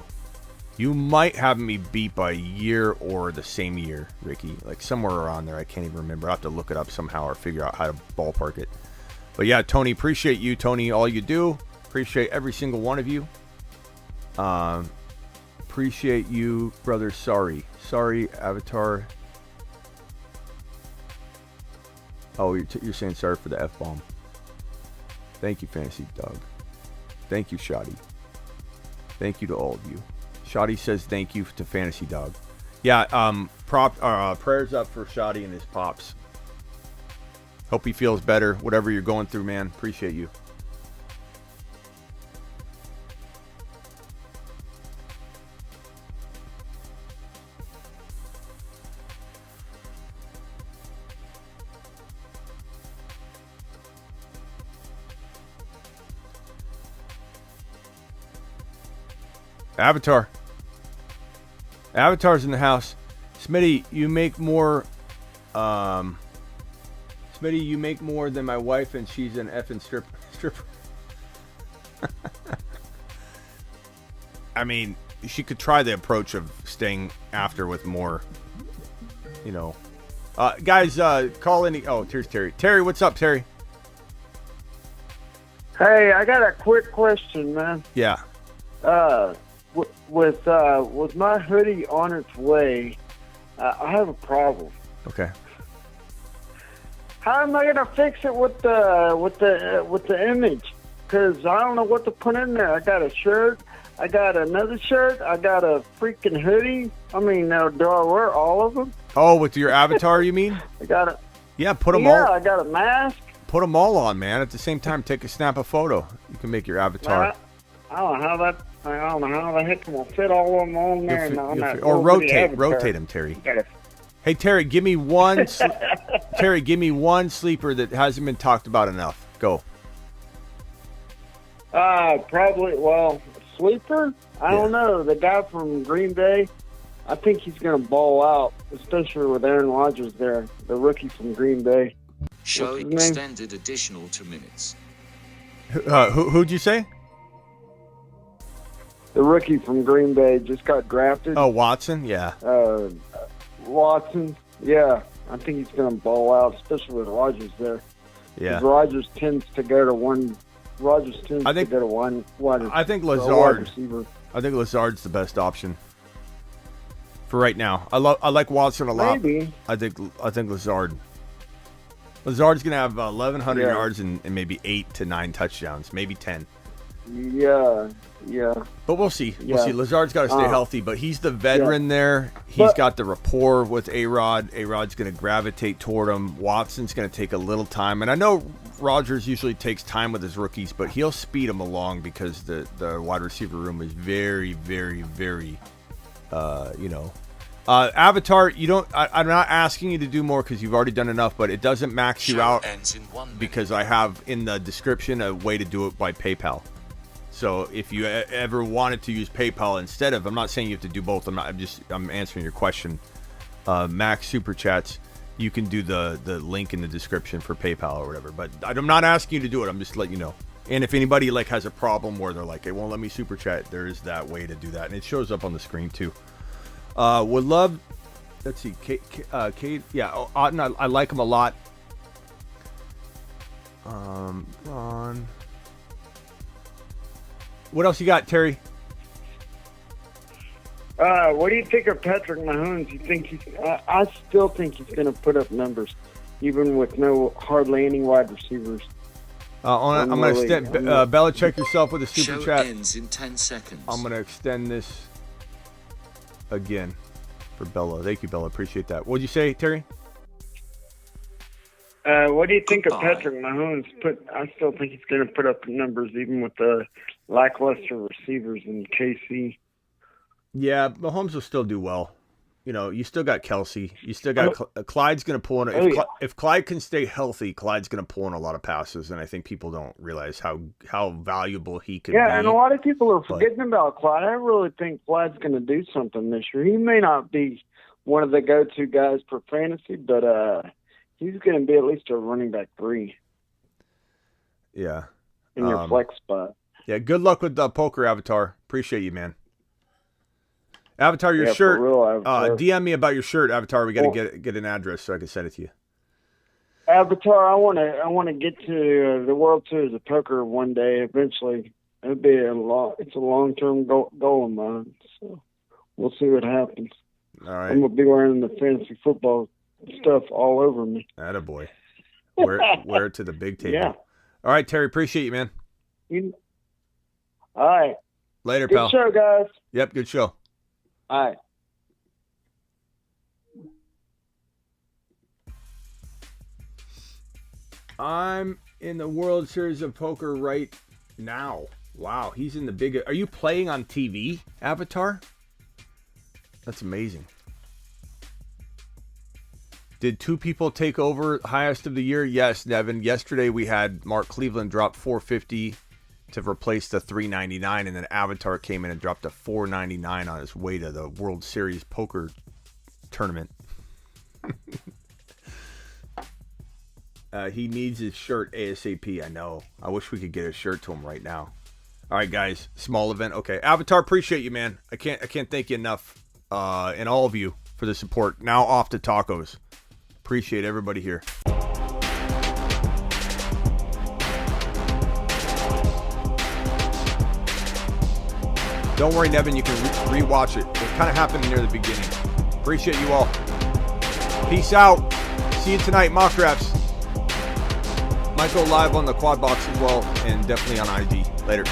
You might have me beat by a year or the same year, Ricky. Like somewhere around there. I can't even remember. I'll have to look it up somehow or figure out how to ballpark it. But yeah, Tony, appreciate you, Tony, all you do. Appreciate every single one of you. Appreciate you, brother. Sorry, Sorry, Avatar. Oh, you're saying sorry for the F-bomb. Thank you, Fantasy Dog. Thank you, Shoddy. Thank you to all of you. Shoddy says thank you to Fantasy Dog. Yeah, prayers up for Shoddy and his pops. Hope he feels better. Whatever you're going through, man. Appreciate you. Avatar. Avatar's in the house. Smitty, you make more. Smitty, you make more than my wife, and she's an effing stripper. I mean, she could try the approach of staying after with more. You know, guys, call any. Oh, here's Terry. Terry, what's up, Terry? Hey, I got a quick question, man. Yeah. With my hoodie on its way, I have a problem. Okay. How am I gonna fix it with the image? Because I don't know what to put in there. I got a shirt, I got another shirt, I got a freaking hoodie. I mean, do I wear all of them? Oh, with your avatar, you mean? I got it. Yeah, put them all. Yeah, I got a mask. Put them all on, man. At the same time, snap a photo. You can make your avatar. I don't know how the heck I'm gonna fit all of them on there. Or rotate them, Terry. Hey, Terry, give me one. Terry, give me one sleeper that hasn't been talked about enough. Go. Probably. Well, sleeper. I don't know. The guy from Green Bay. I think he's gonna ball out, especially with Aaron Rodgers there, the rookie from Green Bay. Show extended additional 2 minutes. Who'd you say? The rookie from Green Bay just got drafted. Oh, Watson? Yeah. Watson? Yeah. I think he's going to ball out, especially with Rodgers there. Yeah. Rodgers tends to go to one. To go to one. I think Lazard. I think Lazard's the best option for right now. I like Watson a lot. Maybe. I think Lazard. Lazard's going to have 1,100 yards and maybe 8 to 9 touchdowns, maybe 10. Yeah. But we'll see. We'll see. Lazard's got to stay healthy, but he's the veteran there. He's got the rapport with A-Rod. A-Rod's going to gravitate toward him. Watson's going to take a little time. And I know Rodgers usually takes time with his rookies, but he'll speed them along because the wide receiver room is very, very, very, Avatar, you don't. I'm not asking you to do more because you've already done enough, but it doesn't max you out because I have in the description a way to do it by PayPal. So if you ever wanted to use PayPal instead of, I'm not saying you have to do both. I'm answering your question. Max Super Chats, you can do the link in the description for PayPal or whatever. But I'm not asking you to do it. I'm just letting you know. And if anybody has a problem where they're like, it won't let me Super Chat, there is that way to do that, and it shows up on the screen too. Would love. Let's see, Kate. Yeah, Otten, I like him a lot. Ron. What else you got, Terry? What do you think of Patrick Mahomes? You think I still think he's going to put up numbers, even with hardly any wide receivers. I'm going to extend. Bella, check yourself with a super Show chat. ends in 10 seconds. I'm going to extend this again for Bella. Thank you, Bella. Appreciate that. What'd you say, Terry? What do you think of Patrick Mahomes? I still think he's going to put up numbers, even with the lackluster receivers in KC. Yeah, Mahomes will still do well. You know, you still got Kelsey. You still got Clyde's going to pull in. If Clyde can stay healthy, Clyde's going to pull in a lot of passes, and I think people don't realize how valuable he could be. Yeah, and a lot of people are forgetting about Clyde. I really think Clyde's going to do something this year. He may not be one of the go-to guys for fantasy, but he's going to be at least a running back 3. Yeah. In your flex spot. Yeah, good luck with the poker, Avatar. Appreciate you, man. Avatar, your shirt. For real, Avatar. DM me about your shirt, Avatar. We got to get an address so I can send it to you. Avatar, I want to get to the World Series of Poker one day. Eventually, it's a long-term goal of mine. So we'll see what happens. All right. I'm gonna be wearing the fantasy football stuff all over me. Attaboy. Wear it to the big table. Yeah. All right, Terry. Appreciate you, man. All right. Later, Good pal. show, guys. Yep, good show. All right. I'm in the World Series of Poker right now. Wow, he's in the big... Are you playing on TV, Avatar? That's amazing. Did two people take over highest of the year? Yes, Nevin. Yesterday we had Mark Cleveland drop 450 to replace the 399, and then Avatar came in and dropped a 499 on his way to the World Series Poker tournament. He needs his shirt ASAP. I know. I wish we could get his shirt to him right now. All right, guys. Small event. Okay, Avatar. Appreciate you, man. I can't thank you enough, and all of you for the support. Now off to tacos. Appreciate everybody here. Don't worry, Nevin. You can re-watch it. It kind of happened near the beginning. Appreciate you all. Peace out. See you tonight, mock drafts. Might go live on the Quad Box as well, and definitely on IG. Later.